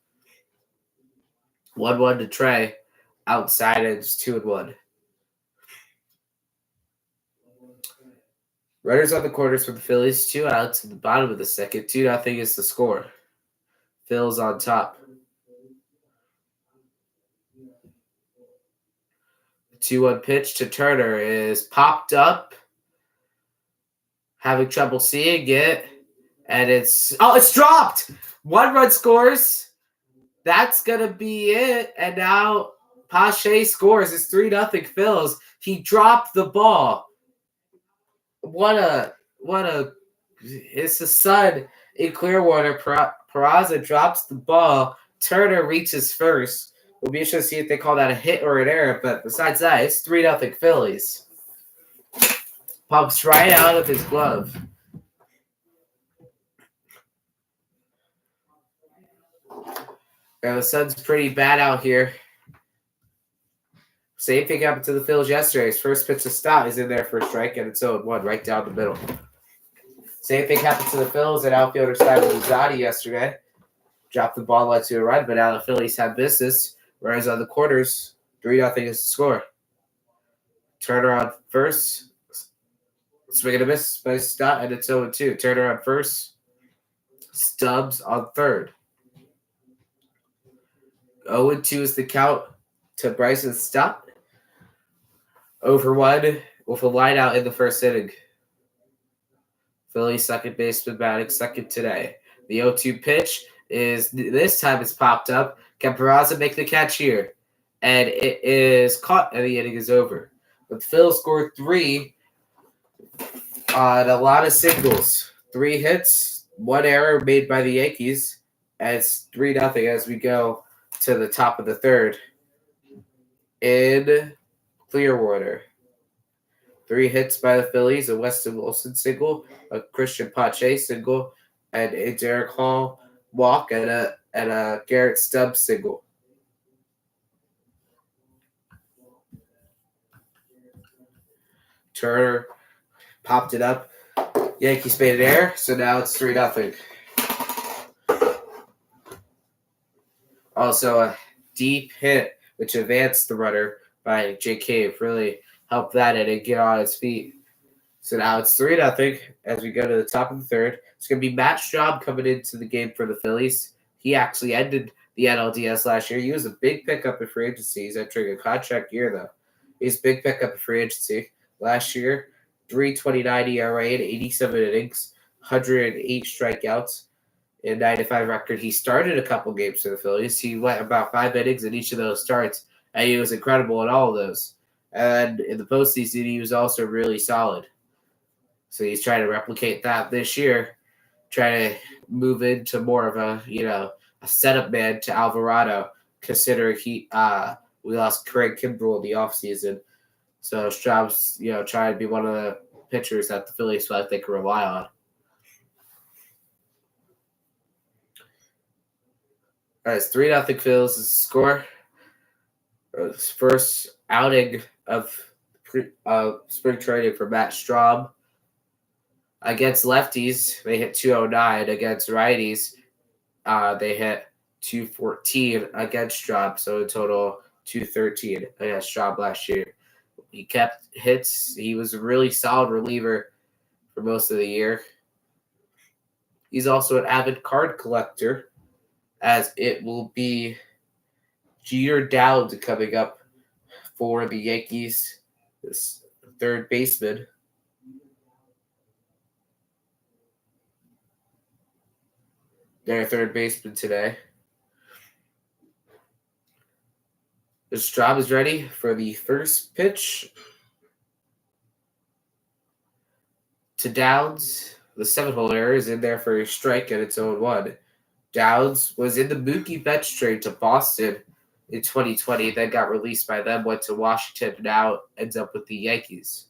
1-1 to Trey. Outside, it's 2-1. Runners on the corners for the Phillies. 2 outs at the bottom of the second. 2-0 is the score. Phil's on top. 2-1 pitch to Turner is popped up. Having trouble seeing it. And it's dropped. 1 run scores. that's going to be it. And now Pache scores. It's 3-0 Phils. He dropped the ball. What a it's the sun in Clearwater. Peraza drops the ball. Turner reaches first. We'll be interested to see if they call that a hit or an error. But besides that, it's 3-0 Phillies. Pumps right out of his glove. The sun's pretty bad out here. Same thing happened to the Phillies yesterday. His first pitch to Stott is in there for a strike, and it's 0-1 right down the middle. Same thing happened to the Phillies at outfielder Simon Luzzati yesterday. Dropped the ball, led to a run, but now the Phillies have business. Whereas on the quarters, 3-0 is the score. Turner on first. Swing and a miss by Stott, and it's 0-2. Turner on first. Stubbs on third. 0-2 is the count to Bryson Stott. Over 1 with a line out in the first inning. Phillies second baseman batting second today. The 0-2 pitch is this time it's popped up. Can Peraza make the catch here? And it is caught, and the inning is over. But the Phillies scored 3 on a lot of singles. 3 hits, 1 error made by the Yankees. And it's 3-0 as we go to the top of the third in Clearwater. 3 hits by the Phillies, a Weston Wilson single, a Christian Pache single, and a Derek Hall walk, and a Garrett Stubbs single. Turner popped it up. Yankees made an error, so now it's 3-0. Also, a deep hit, which advanced the runner by J. Cave. Really helped that inning get on his feet. So now it's 3-0 as we go to the top of the third. It's going to be Matt Straub coming into the game for the Phillies. He actually ended the NLDS last year. He was a big pickup in free agency. He's entering a contract year, though. He's a big pickup in free agency. Last year, 3.29 ERA in 87 innings, 108 strikeouts, and 95 record. He started a couple games for the Phillies. He went about 5 innings in each of those starts, and he was incredible in all of those. And in the postseason, he was also really solid. So he's trying to replicate that this year, trying to move into more of a setup man to Alvarado, considering we lost Craig Kimbrell in the offseason. So Straub's, trying to be one of the pitchers that the Phillies feel like they can rely on. All right, it's 3-0 Phillies is the score. His first outing of spring training for Matt Straub. Against lefties, they hit 209. Against righties, they hit 214 against Straub. So in total, 213 against Straub last year. He kept hits. He was a really solid reliever for most of the year. He's also an avid card collector, as it will be Jeter Downs coming up for the Yankees, this third baseman. Their third baseman today. The Straub is ready for the first pitch to Downs. The 7-hole error is in there for a strike, and it's 0-1. Downs was in the Mookie Betts trade to Boston in 2020, then got released by them, went to Washington, now ends up with the Yankees.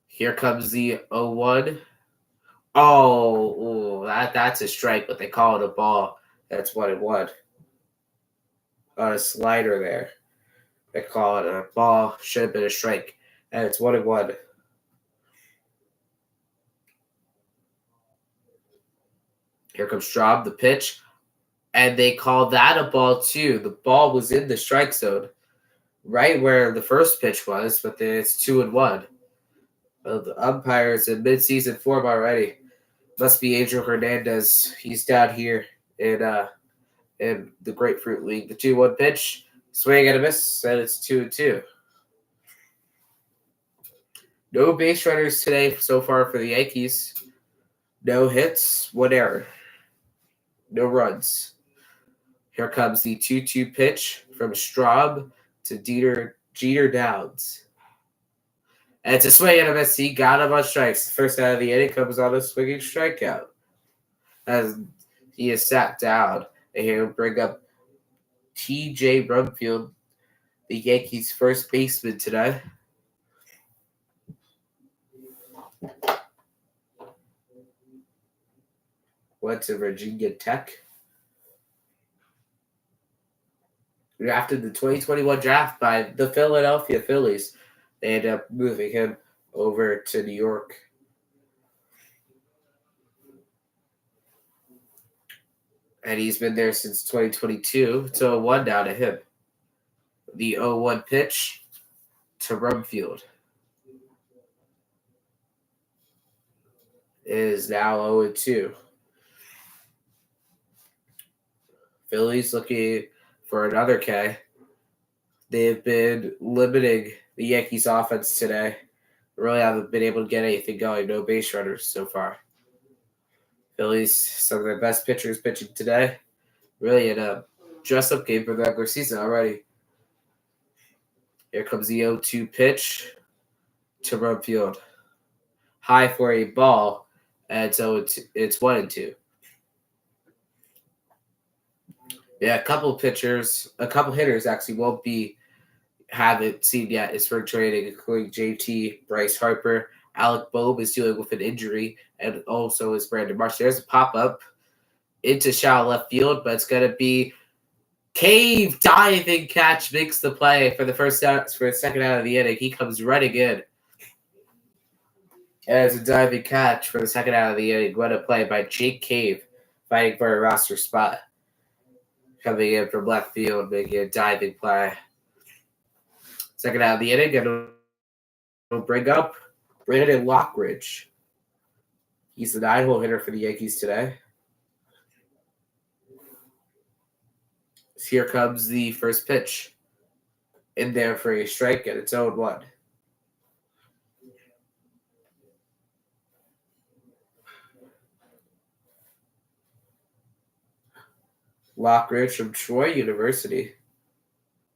Here comes the 0-1. That's a strike, but they call it a ball. That's 1-1. On a slider there. They call it a ball. Should have been a strike. And it's 1-1. Here comes Straub, the pitch. And they call that a ball too. The ball was in the strike zone, right where the first pitch was, but then it's 2-1. Well, the umpire's in midseason form already. Must be Angel Hernandez. He's down here in the Grapefruit League. The 2-1 pitch, swing and a miss, and it's 2-2. No base runners today so far for the Yankees. No hits, 1 error. no runs. Here comes the 2-2 pitch from Straub to Jeter Downs. And it's a swing and a miss. He got him on strikes. First out of the inning comes on a swinging strikeout. As he is sat down, and he'll bring up T.J. Brumfield, the Yankees' first baseman today. Went to Virginia Tech. After the 2021 draft by the Philadelphia Phillies, they end up moving him over to New York. And he's been there since 2022. It's 0-1 down to him. The 0-1 pitch to Brumfield is now 0-2. Phillies looking for another K. They've been limiting the Yankees' offense today. Really haven't been able to get anything going. No base runners so far. Phillies, some of their best pitchers pitching today. Really in a dress-up game for the regular season already. Here comes the 0-2 pitch to Brumfield. High for a ball, and so it's 1-2. Yeah, a couple hitters actually haven't seen yet in spring training, including JT, Bryce Harper. Alec Boehm is dealing with an injury, and also is Brandon Marsh. There's a pop-up into shallow left field, but it's going to be Cave diving catch makes the play for the second out of the inning. He comes running in. As a diving catch for the second out of the inning. What a play by Jake Cave, fighting for a roster spot. Coming in from left field, making a diving play. Second out of the inning, and we'll bring up Brandon Lockridge. He's the 9-hole hitter for the Yankees today. Here comes the first pitch. In there for a strike, and it's 0-1. Lockridge from Troy University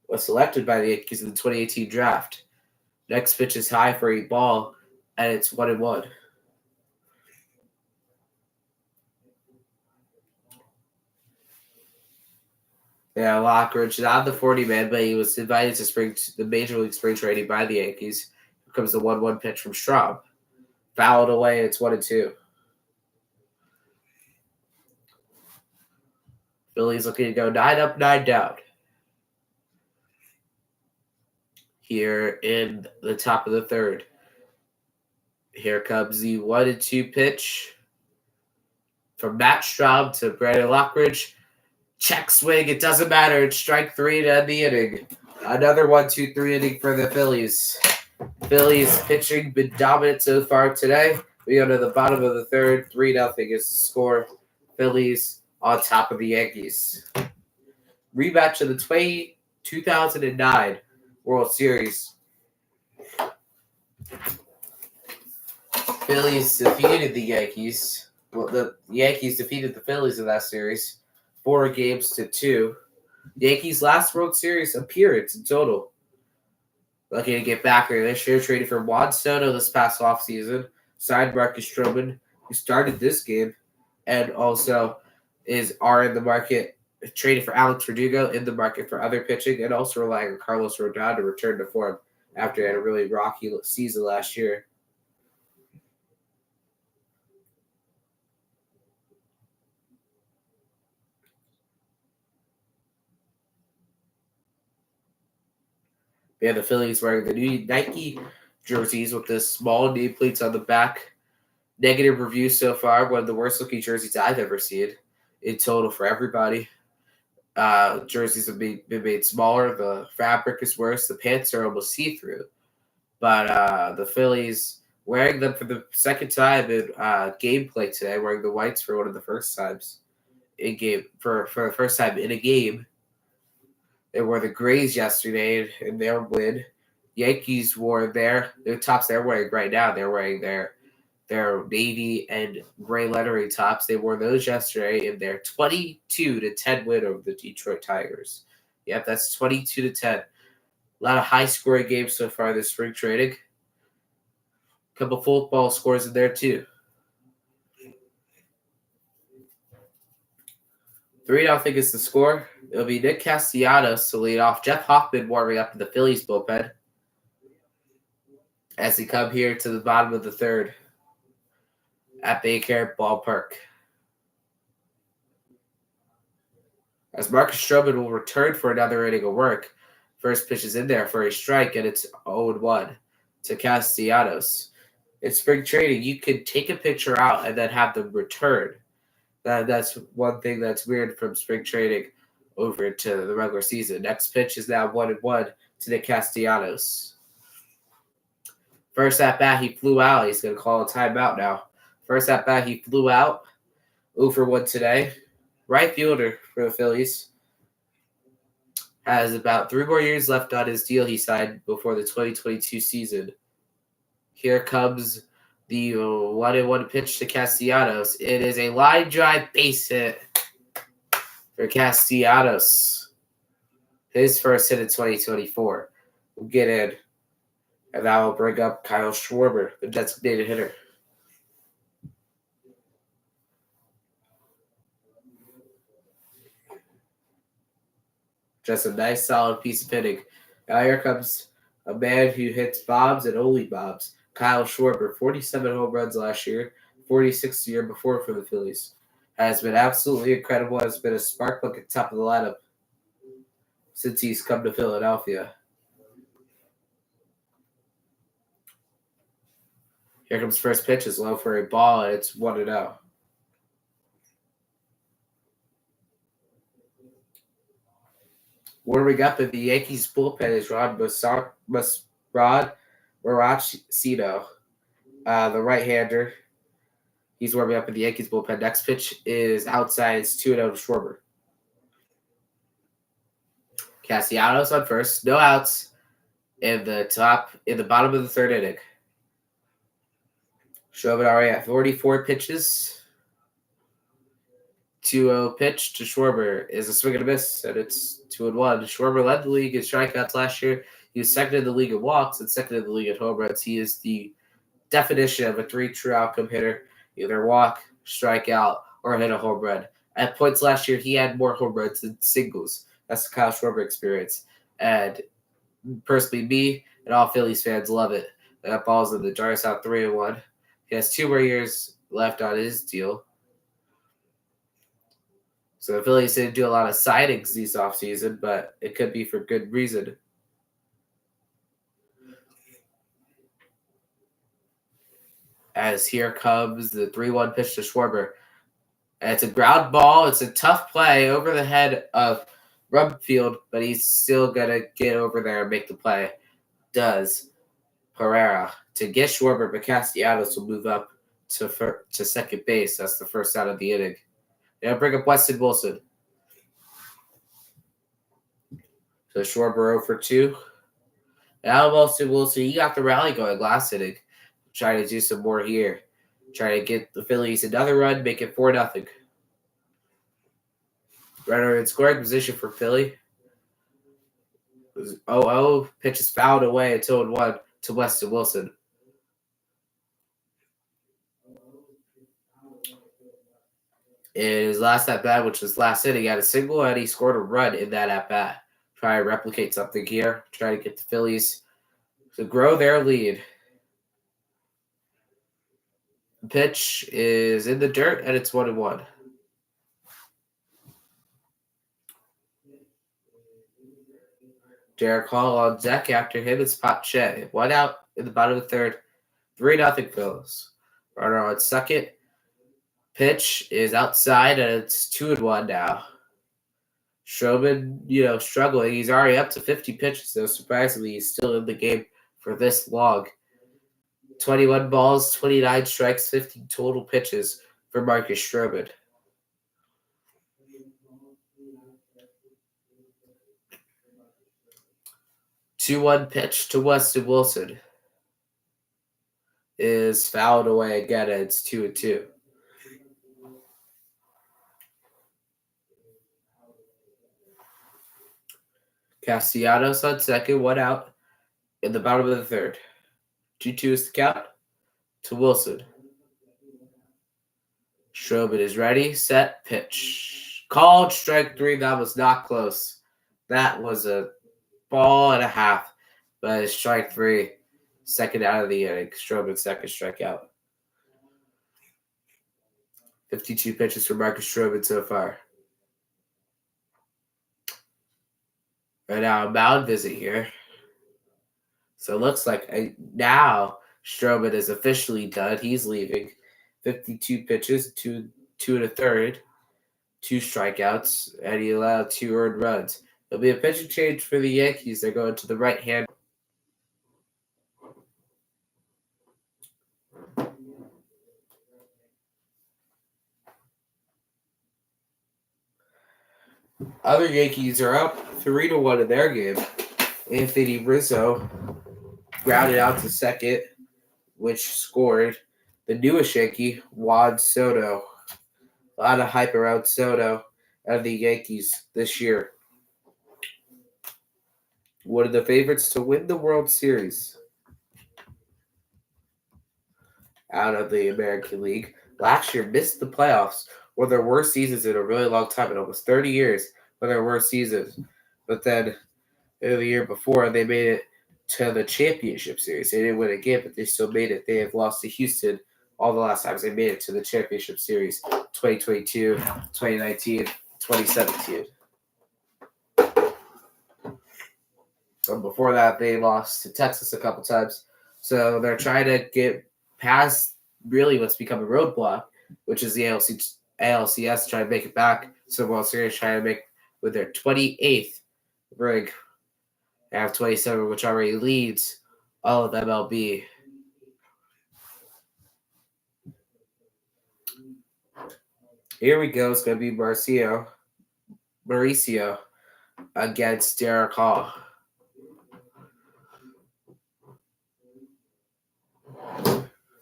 was selected by the Yankees in the 2018 draft. Next pitch is high for a ball, and it's 1-1. Yeah, Lockridge is not the 40-man, but he was invited to the Major League Spring Training by the Yankees. Here comes the 1-1 pitch from Straub. Fouled away, it's 1-2. Phillies looking to go 9 up, 9 down. Here in the top of the third. Here comes the 1-2 pitch from Matt Straub to Brandon Lockridge. Check swing. It doesn't matter. It's strike 3 to end the inning. Another 1-2-3 inning for the Phillies. Phillies pitching been dominant so far today. We go to the bottom of the third. 3-0 is the score. Phillies on top of the Yankees. Rematch of the 2009 World Series. Phillies defeated the Yankees. Well, the Yankees defeated the Phillies in that series. 4-2. The Yankees' last World Series appearance in total. Lucky to get back there this year. Traded for Juan Soto this past offseason. Signed Marcus Stroman, who started this game, and also are in the market. Traded for Alex Verdugo, in the market for other pitching, and also relying on Carlos Rodon to return to form after he had a really rocky season last year. We have the Phillies wearing the new Nike jerseys with the small nameplates on the back. Negative reviews so far. One of the worst looking jerseys I've ever seen in total for everybody. Jerseys have been made smaller. The fabric is worse. The pants are almost see-through. But the Phillies wearing them for the second time in gameplay today, wearing the whites for one of the first times in game for the first time in a game. They wore the grays yesterday in their win. Yankees wore their tops they're wearing right now. They're wearing their their navy and gray lettering tops. They wore those yesterday in their 22-10 win over the Detroit Tigers. Yep, that's 22-10. A lot of high-scoring games so far this spring training. A couple football scores in there too. 3-0 is the score. It'll be Nick Castellanos to lead off. Jeff Hoffman warming up in the Phillies bullpen as he come here to the bottom of the third at Baycare Ballpark. As Marcus Stroman will return for another inning of work. First pitch is in there for a strike, and it's 0-1 to Castellanos. In spring training, you could take a pitcher out and then have them return. That's one thing that's weird from spring training over to the regular season. Next pitch is now 1-1 to Nick Castellanos. First at bat, he flew out. He's going to call a timeout now. First at bat, he flew out. 0-1 today. Right fielder for the Phillies. Has about 3 more years left on his deal he signed before the 2022 season. Here comes the 1-1 pitch to Castellanos. It is a line drive base hit for Castellanos. His first hit in 2024. We'll get in. And that will bring up Kyle Schwarber, the designated hitter. Just a nice, solid piece of hitting. Now here comes a man who hits bombs and only bombs. Kyle Schwarber, 47 home runs last year, 46 the year before for the Phillies. Has been absolutely incredible. Has been a spark plug at the top of the lineup since he's come to Philadelphia. Here comes first pitch. Is low for a ball, and it's 1-0. Warming up in the Yankees bullpen is Rod Maracino, the right-hander. He's warming up in the Yankees bullpen. Next pitch is outside. It's 2-0 to Schwarber. Castellanos on first. No outs in the bottom of the third inning. Schwarber already at 44 pitches. 2-0 pitch to Schwarber is a swing and a miss, and it's 2-1. Schwarber led the league in strikeouts last year. He was second in the league in walks and second in the league in home runs. He is the definition of a 3 true outcome hitter. Either walk, strike out, or hit a home run. At points last year, he had more home runs than singles. That's the Kyle Schwarber experience. And personally, me and all Phillies fans love it. That ball's in the jar. Out 3-1. He has 2 more years left on his deal. So the Phillies didn't do a lot of signings this offseason, but it could be for good reason. As here comes the 3-1 pitch to Schwarber. And it's a ground ball. It's a tough play over the head of Rumfield, but he's still going to get over there and make the play. Does Pereira to get Schwarber, but Castellanos will move up to second base. That's the first out of the inning. They'll bring up Weston Wilson. So Schwarber 0 for 2. Now Weston Wilson, he got the rally going last inning. Trying to do some more here. Trying to get the Phillies another run, make it 4-0. Runner in scoring position for Philly. 0-0. Pitch is fouled away at 2-1 to Weston Wilson. In his last at-bat, which was last inning, he had a single, and he scored a run in that at-bat. Try to replicate something here. Try to get the Phillies to grow their lead. The pitch is in the dirt, and it's 1-1. Derek Hall on deck after him. It's Pop Chet. 1 out in the bottom of the third. 3-0 Phillies. Runner on second. Pitch is outside, and it's 2-1 now. Stroman, struggling. He's already up to 50 pitches, though. Surprisingly, he's still in the game for this long. 21 balls, 29 strikes, 50 total pitches for Marcus Stroman. Two-one pitch to Weston Wilson. is fouled away again, and it's 2-2. Castellanos on second, one out in the bottom of the third. 2-2 is the count to Wilson. Strobin is ready, set, pitch. Called strike three. That was not close. That was a ball and a half, but it's strike three. Second out of the inning. Strobin's second strikeout. 52 pitches for Marcus Strobin so far. Right now, a mound visit here. So it looks like now Strobin is officially done. He's leaving. 52 pitches, two and a third, 2 strikeouts, and he allowed 2 earned runs. There'll be a pitching change for the Yankees. They're going to the right hand. Other Yankees are up 3-1 in their game. Anthony Rizzo grounded out to second, which scored the newest Yankee, Juan Soto. A lot of hype around Soto and the Yankees this year. One of the favorites to win the World Series out of the American League. Last year missed the playoffs, one of their worst seasons in a really long time, in almost 30 years, one of their worst seasons. But then the year before, they made it to the championship series. They didn't win a game, but they still made it. They have lost to Houston all the last times they made it to the championship series, 2022, 2019, 2017. And before that, they lost to Texas a couple times. So they're trying to get past really what's become a roadblock, which is the ALCS, trying to make it back to the World Series, trying to make with their 28th ring. They have 27, which already leads all of MLB. Here we go. It's going to be Mauricio against Derek Hall.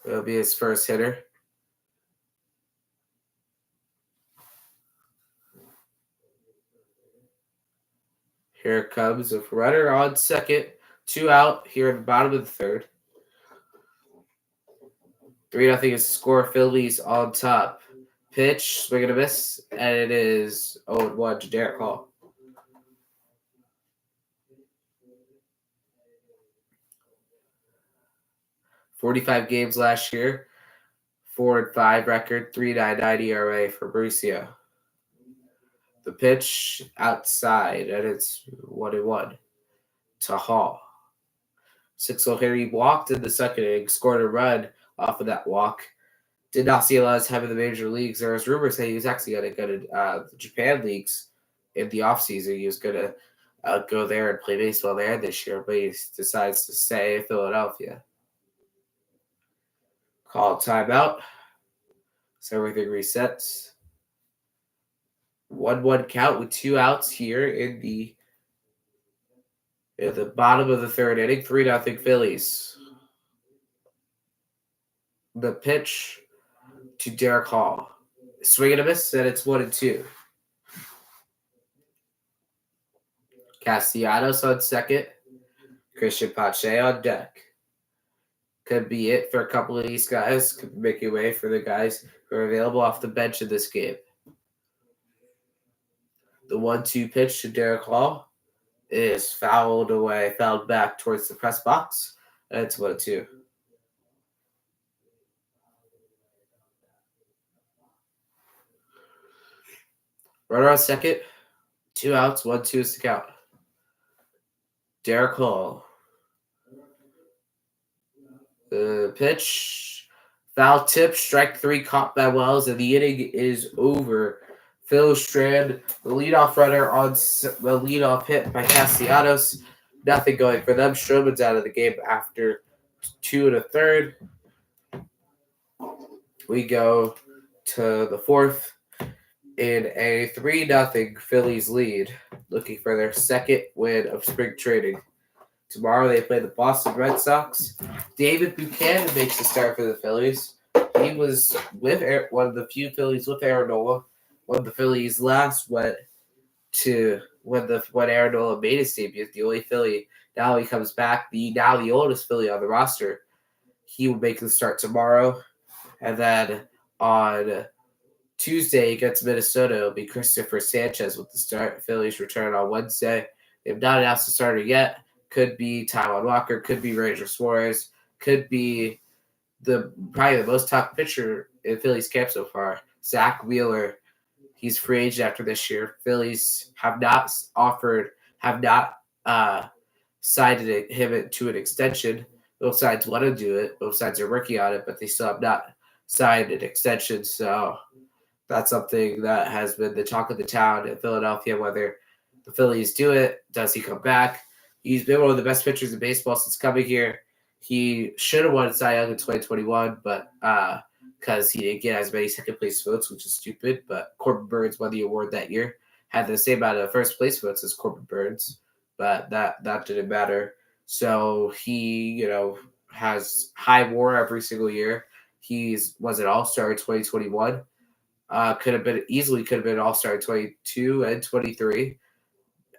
It'll be his first hitter. Here comes a runner on second. 2 out here in the bottom of the third. 3-0 is the score. Phillies on top. Pitch, swing and a miss, and it is 0-1 to Derek Hall. .45 games last year, 4-5 record, 3.99 ERA for Mauricio. The pitch outside, and it's 1-1 to Hall. 6-0 hitter. He walked in the second inning, scored a run off of that walk. Did not see a lot of time in the major leagues. There was rumors that he was actually going to go to the Japan leagues in the offseason. He was going to go there and play baseball there this year, but he decides to stay in Philadelphia. Call timeout. So everything resets. 1-1 count with 2 outs here in the bottom of the third inning. 3-0 Phillies. The pitch to Derek Hall. Swing and a miss, and it's 1-2. Castellanos on second. Christian Pache on deck. Could be it for a couple of these guys. Could make a way for the guys who are available off the bench in this game. The 1-2 pitch to Derek Hall is fouled back towards the press box, and it's 1-2. Runner on second, 2 outs, 1-2 is the count. Derek Hall. The pitch, foul tip, strike 3, caught by Wells, and the inning is over. Phil Strand, the leadoff runner on the leadoff hit by Castellanos. Nothing going for them. Strowman's out of the game after 2 1/3. We go to the fourth in a 3-0 Phillies lead, looking for their second win of spring training. Tomorrow they play the Boston Red Sox. David Buchanan makes a start for the Phillies. He was with one of the few Phillies with Aaron Nola when the Phillies last went to when Aaron Nola made his debut. The only Philly. Now he comes back. The oldest Philly on the roster. He will make the start tomorrow, and then on Tuesday against Minnesota, it'll be Christopher Sanchez with the start. Phillies return on Wednesday. They have not announced the starter yet. Could be Taijuan Walker. Could be Ranger Suarez. Could be probably the most top pitcher in Phillies camp so far, Zach Wheeler. He's free agent after this year. Phillies have not signed him to an extension. Both sides want to do it. Both sides are working on it, but they still have not signed an extension. So that's something that has been the talk of the town in Philadelphia, whether the Phillies do it. Does he come back? He's been one of the best pitchers in baseball since coming here. He should have won Cy Young in 2021, but because he didn't get as many second place votes, which is stupid. But Corbin Burns won the award that year. Had the same amount of first place votes as Corbin Burns, but that didn't matter. So he, has high WAR every single year. Was an All-Star in 2021. Could have been an All-Star in 22 and 23,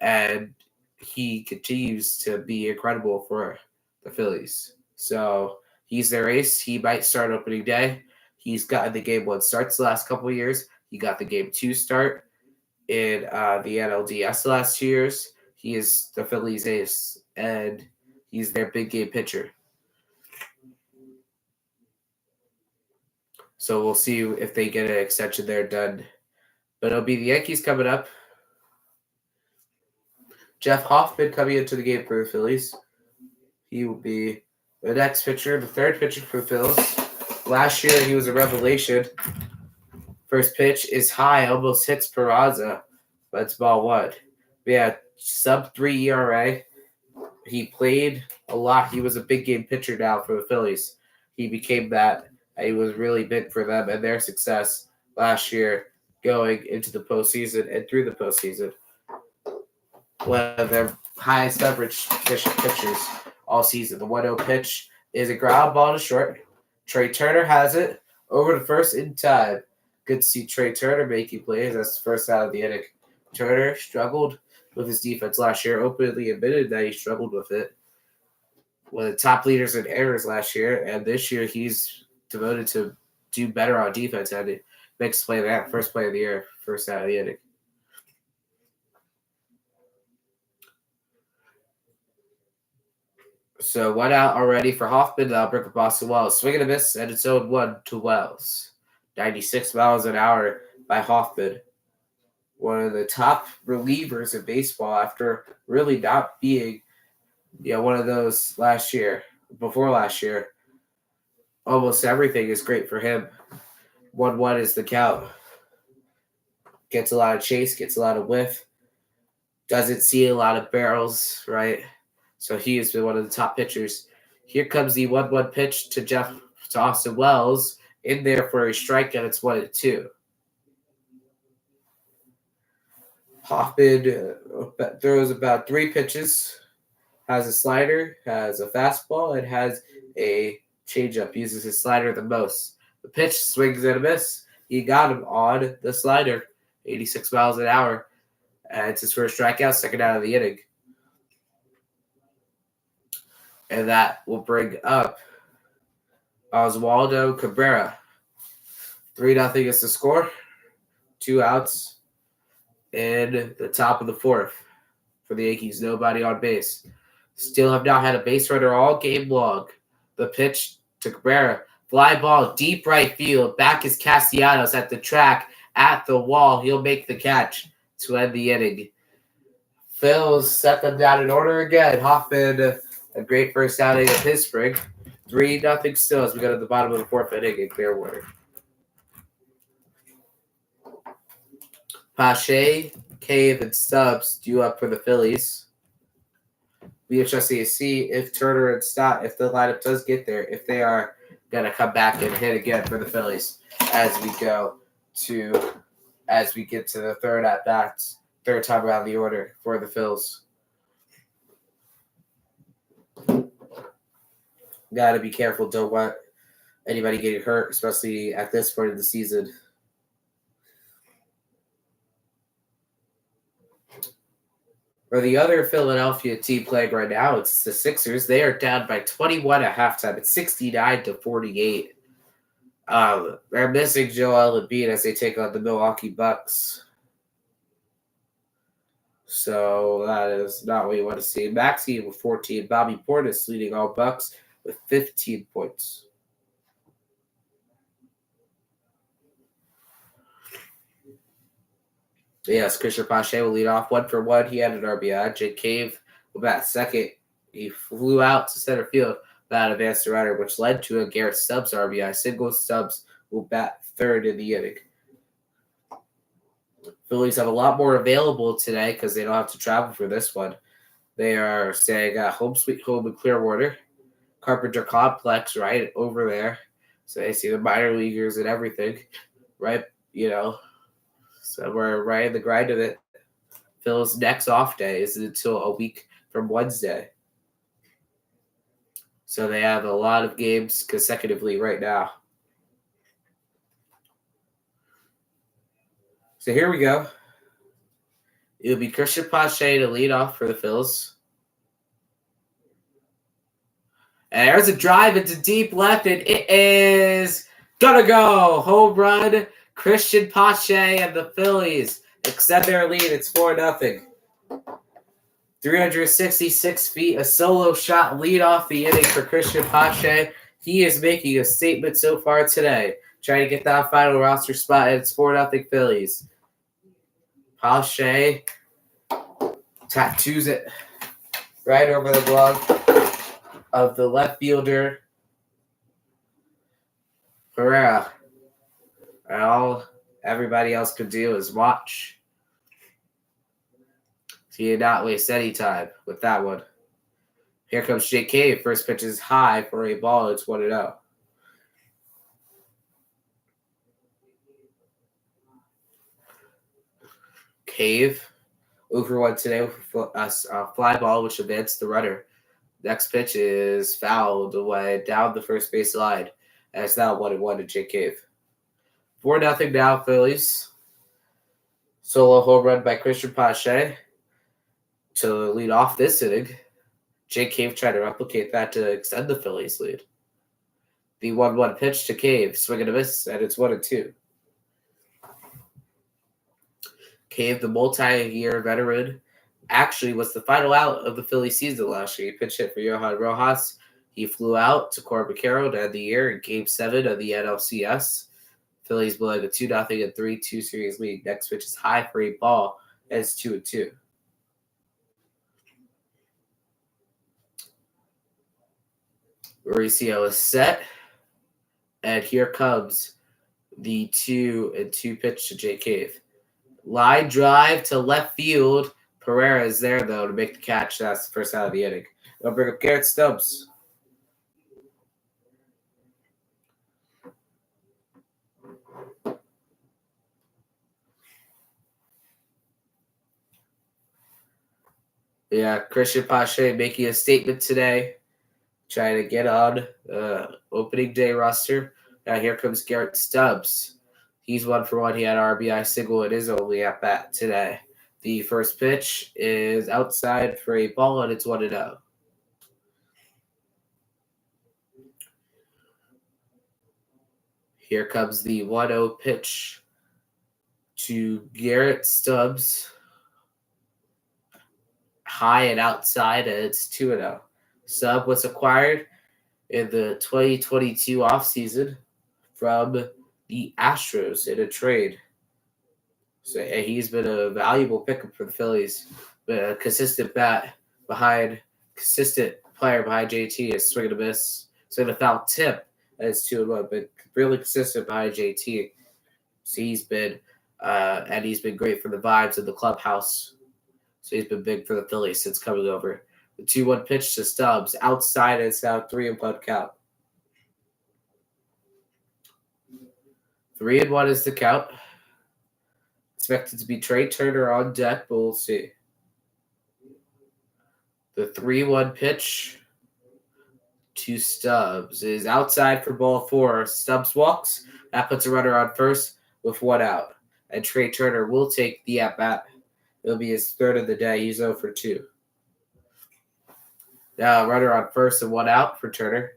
and he continues to be incredible for the Phillies. So he's their ace. He might start opening day. He's gotten the game 1 starts the last couple of years. He got the game 2 start in the NLDS the last 2 years. He is the Phillies ace, and he's their big game pitcher. So we'll see if they get an extension there done. But it'll be the Yankees coming up. Jeff Hoffman coming into the game for the Phillies. He will be the next pitcher, the third pitcher for the Phillies. Last year, he was a revelation. First pitch is high, almost hits Peraza, but it's ball 1. Yeah, sub-3 ERA. He played a lot. He was a big game pitcher now for the Phillies. He became that. He was really big for them and their success last year going into the postseason and through the postseason. One of their highest average pitchers all season. The 1-0 pitch is a ground ball to short. Trey Turner has it over to first in time. Good to see Trey Turner making plays. That's the first out of the inning. Turner struggled with his defense last year, openly admitted that he struggled with it. One of the top leaders in errors last year, and this year he's devoted to do better on defense, and it makes play that first play of the year, first out of the inning. So 1 out already for Hoffman. That'll bring up Boston Wells. Swing and a miss, and it's 0-1 to Wells. 96 miles an hour by Hoffman. One of the top relievers in baseball after really not being one of those before last year. Almost everything is great for him. 1-1 is the count. Gets a lot of chase, gets a lot of whiff. Doesn't see a lot of barrels, right? So he has been one of the top pitchers. Here comes the 1-1 pitch to Austin Wells. In there for a strikeout, it's 1-2. Hoffman throws about 3 pitches. Has a slider, has a fastball, and has a changeup. Uses his slider the most. The pitch swings and a miss. He got him on the slider. 86 miles an hour. And it's his first strikeout, second out of the inning. And that will bring up Oswaldo Cabrera. 3-0 is the score. 2 outs in the top of the 4th for the Yankees. Nobody on base. Still have not had a base runner all game long. The pitch to Cabrera. Fly ball, deep right field. Back is Castellanos at the track, at the wall. He'll make the catch to end the inning. Phil's set them down in order again. Hoffman, a great first outing of his spring. 3-0 still as we go to the bottom of the 4th inning in Clearwater. Pache, Cave, and Stubbs due up for the Phillies. Be interesting to see if Turner and Stott, if the lineup does get there, if they are going to come back and hit again for the Phillies as we get to the third at bats, third time around the order for the Phils. Got to be careful. Don't want anybody getting hurt, especially at this point of the season. For the other Philadelphia team playing right now, it's the Sixers. They are down by 21 at halftime. It's 69-48. They're missing Joel Embiid as they take on the Milwaukee Bucks. So that is not what you want to see. Maxey with 14. Bobby Portis leading all Bucks with 15 points. Yes, Christian Pache will lead off 1-for-1. He had an RBI. Jake Cave will bat second. He flew out to center field without advanced to runner, which led to a Garrett Stubbs RBI. Single Stubbs will bat third in the inning. Phillies have a lot more available today because they don't have to travel for this one. They are staying at home sweet home in Clearwater, Carpenter Complex right over there. So they see the minor leaguers and everything, right? So we're right in the grind of it. Phil's next off day is until a week from Wednesday. So they have a lot of games consecutively right now. So here we go. It'll be Christian Pache to lead off for the Phils. And there's a drive into deep left, and it is gonna go. Home run, Christian Pache and the Phillies extend their lead. It's 4-0. 366 feet, a solo shot lead off the inning for Christian Pache. He is making a statement so far today, trying to get that final roster spot, and it's 4-0 Phillies. Pache tattoos it right over the glove of the left fielder, Pereira. And all everybody else could do is watch. He did not waste any time with that one. Here comes Jake Cave. First pitch is high for a ball. It's 1-0. Cave, 0-for-1 today with a fly ball, which advanced the runner. Next pitch is fouled away down the first base line. And it's now 1-1 to Jake Cave. 4-0 now, Phillies. Solo home run by Christian Pache to lead off this inning. Jake Cave tried to replicate that to extend the Phillies' lead. The 1-1 pitch to Cave, swing and a miss, and it's 1-2. Cave, the multi-year veteran, actually was the final out of the Phillies season last year. He pitched hit for Johan Rojas. He flew out to Corbin Carroll to end the year in Game 7 of the NLCS. Phillies blowing a 2-0 and 3-2 series lead. Next pitch is high for a ball, and it's 2-2. Mauricio is set, and here comes the 2-2 pitch to Jake Cave. Line drive to left field. Pereira is there, though, to make the catch. That's the first out of the inning. They'll bring up Garrett Stubbs. Yeah, Christian Pache making a statement today, trying to get on opening day roster. Now here comes Garrett Stubbs. He's 1-for-1. He had an RBI single in his only at bat today. The first pitch is outside for a ball, and it's 1-0. Here comes the 1-0 pitch to Garrett Stubbs. High and outside, and it's 2-0. Sub was acquired in the 2022 offseason from the Astros in a trade. So he's been a valuable pickup for the Phillies. But a consistent player behind JT. Is swing and a miss. Swing and a foul tip. And it's 2-1. But really consistent behind JT. So he's been great for the vibes of the clubhouse. So he's been big for the Phillies since coming over. The 2-1 pitch to Stubbs. Outside, it's now 3-1 count. 3-1 is the count. Expected to be Trey Turner on deck, but we'll see. The 3-1 pitch to Stubbs. It is outside for ball 4. Stubbs walks. That puts a runner on first with 1 out. And Trey Turner will take the at-bat. It'll be his third of the day. He's 0 for 2. Now, runner on first and 1 out for Turner.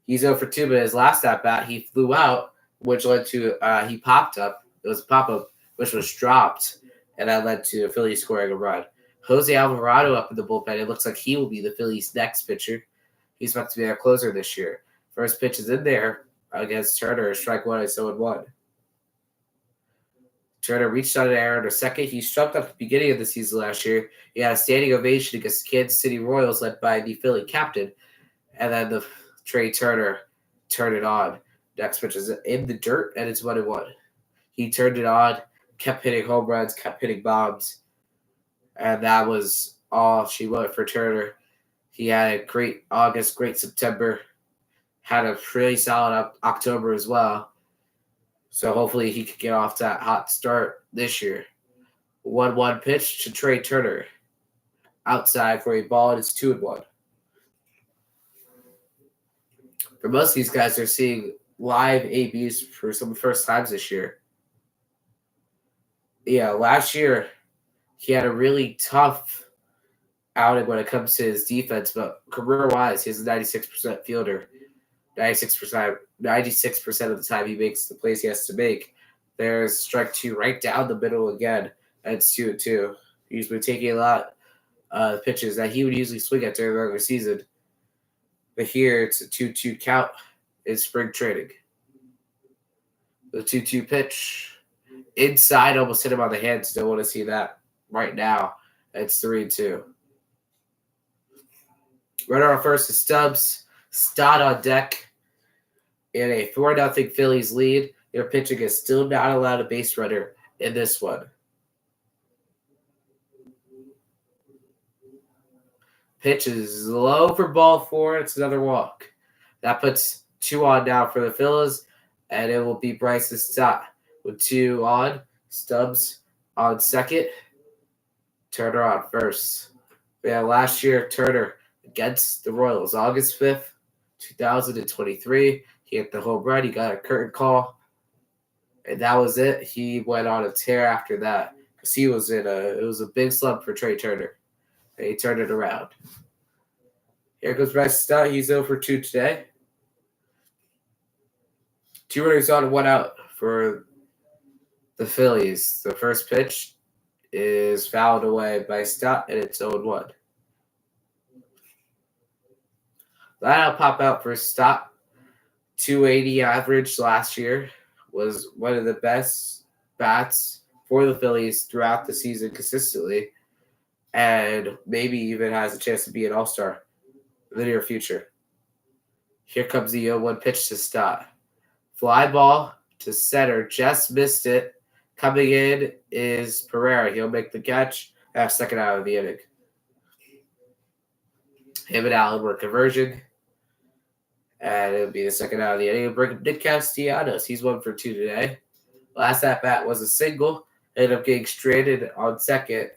He's 0 for 2, but his last at-bat, he flew out, which led to he popped up. It was a pop-up, which was dropped, and that led to the Phillies scoring a run. Jose Alvarado up in the bullpen. It looks like he will be the Phillies' next pitcher. He's about to be their closer this year. First pitch is in there against Turner. Strike 1 is 0-1. Turner reached on an error to second. He struck up at the beginning of the season last year. He had a standing ovation against the Kansas City Royals led by the Philly captain. And then the Trey Turner turned it on. Next pitch is in the dirt, and it's 1-1. He turned it on, kept hitting home runs, kept hitting bombs. And that was all she wrote for Turner. He had a great August, great September. Had a really solid October as well. So hopefully he could get off that hot start this year. 1-1 pitch to Trey Turner. Outside for a ball, and it's 2-1. For most of these guys, they're seeing live ABs for some of the first times this year. Yeah, last year he had a really tough outing when it comes to his defense, but career-wise, he's a 96% fielder. 96% of the time he makes the plays he has to make. There's strike 2 right down the middle again, and it's 2-2. He's been taking a lot of pitches that he would usually swing at during the regular season. But here, it's a 2-2 count in spring training. The 2-2 pitch. Inside, almost hit him on the hands. Don't want to see that right now. It's 3-2. Runner on first is Stubbs. Stott on deck. In a 4-0 Phillies lead, their pitching is still not allowed a base runner in this one. Pitch is low for ball 4. It's another walk. That puts 2 on now for the Phillies, and it will be Bryce's Stott with 2 on. Stubbs on second. Turner on first. Yeah, last year, Turner against the Royals, August 5th, 2023. He hit the home run. He got a curtain call. And that was it. He went on a tear after that because he was it was a big slump for Trey Turner. And he turned it around. Here goes Bryce Stott. He's 0 for 2 today. 2 runners on and 1 out for the Phillies. The first pitch is fouled away by Stott, and it's 0-1. That'll pop out for Stott. 280 average last year, was one of the best bats for the Phillies throughout the season consistently, and maybe even has a chance to be an all-star in the near future. Here comes the 0-1 pitch to Stott. Fly ball to center, just missed it. Coming in is Pereira. He'll make the catch. Have second out of the inning. Him and Allen were conversion. And it'll be the second out of the inning. It'll bring Nick Castellanos. He's 1 for 2 today. Last at-bat was a single. Ended up getting stranded on second.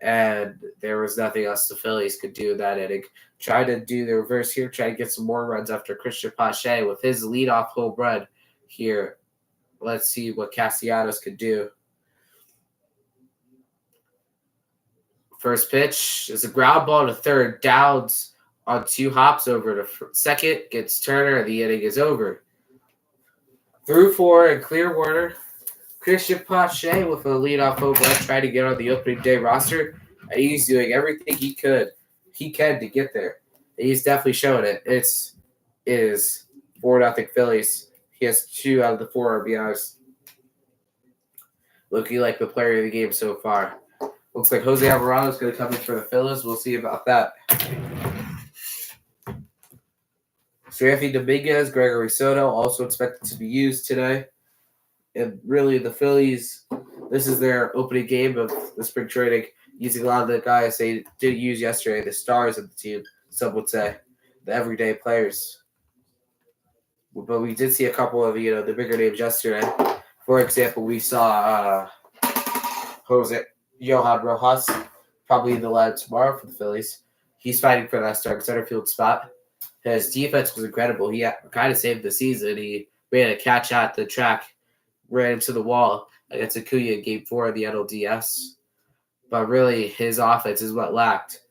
And there was nothing else the Phillies could do in that inning. Trying to do the reverse here. Trying to get some more runs after Christian Pache with his leadoff home run here. Let's see what Castellanos could do. First pitch is a ground ball to third. Downs on 2 hops over to second, gets Turner, and the inning is over. Through 4 in Clearwater. Christian Pache with a leadoff home run, trying to get on the opening day roster, and he's doing everything he can to get there. And he's definitely showing it. It is 4-0 Phillies. He has 2 out of the 4 RBIs. Looking like the player of the game so far. Looks like Jose Alvarado is going to come in for the Phillies. We'll see about that. Rafi Dominguez, Gregory Soto also expected to be used today. And really, the Phillies, this is their opening game of the spring training, using a lot of the guys they did use yesterday, the stars of the team, some would say, the everyday players. But we did see a couple of, the bigger names yesterday. For example, we saw Johan Rojas, probably the lad tomorrow for the Phillies. He's fighting for that starting center field spot. His defense was incredible. He kind of saved the season. He ran a catch out the track, ran into the wall against Akuya in Game 4 of the NLDS. But really, his offense is what lacked.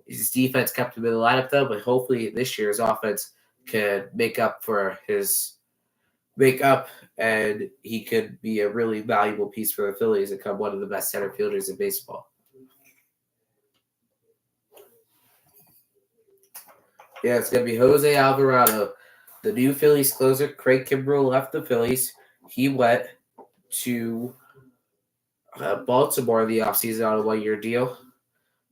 His defense kept him in the lineup, though, but hopefully this year's offense can make up and he could be a really valuable piece for the Phillies and become one of the best center fielders in baseball. Yeah, it's going to be Jose Alvarado. The new Phillies closer, Craig Kimbrell, left the Phillies. He went to Baltimore in the offseason on a one-year deal.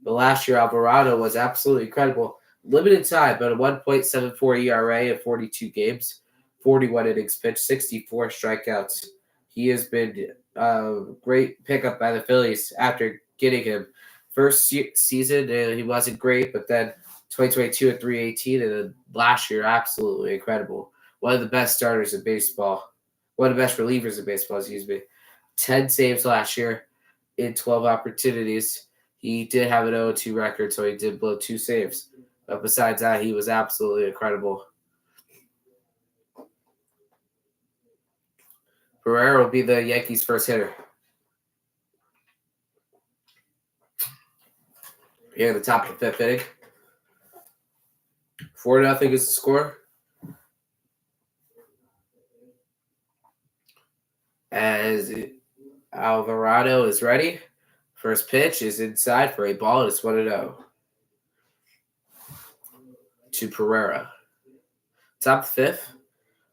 But last year, Alvarado was absolutely incredible. Limited time, but a 1.74 ERA in 42 games, 41 innings pitched, 64 strikeouts. He has been a great pickup by the Phillies after getting him. First season, he wasn't great, but then 2022 at 318, and then last year, absolutely incredible. One of the best starters in baseball. One of the best relievers in baseball, excuse me. 10 saves last year in 12 opportunities. He did have an 0-2 record, so he did blow 2 saves. But besides that, he was absolutely incredible. Pereira will be the Yankees' first hitter. Here at the top of the fifth inning. 4-0 is the score. As Alvarado is ready. First pitch is inside for a ball, and it's 1-0 to Pereira. Top of the fifth.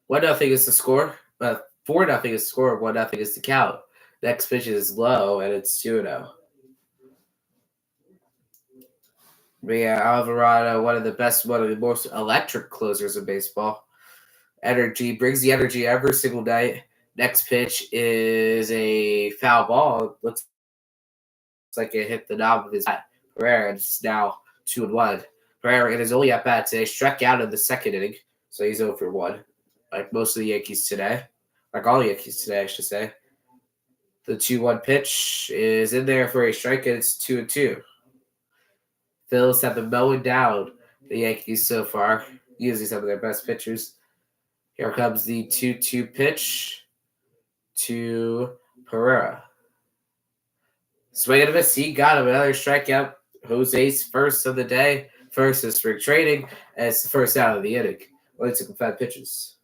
1-0 is the score. 4-0 is the score. 1-0 is the count. Next pitch is low, and it's 2-0. Yeah, Alvarado, one of the most electric closers in baseball. Brings the energy every single night. Next pitch is a foul ball. Looks like it hit the knob of his hat. Pereira is now 2-1. Pereira in his only at bat today struck out in the second inning, so he's 0-1. Like most of the Yankees today. Like all Yankees today, I should say. The 2-1 pitch is in there for a strike, and it's 2-2. Phillies have been mowing down the Yankees so far, usually some of their best pitchers. Here comes the 2-2 pitch to Pereira. Swing and a miss. He got him. Another strikeout. Jose's first of the day. First is spring training. And it's the first out of the inning. Only took him 5 pitches.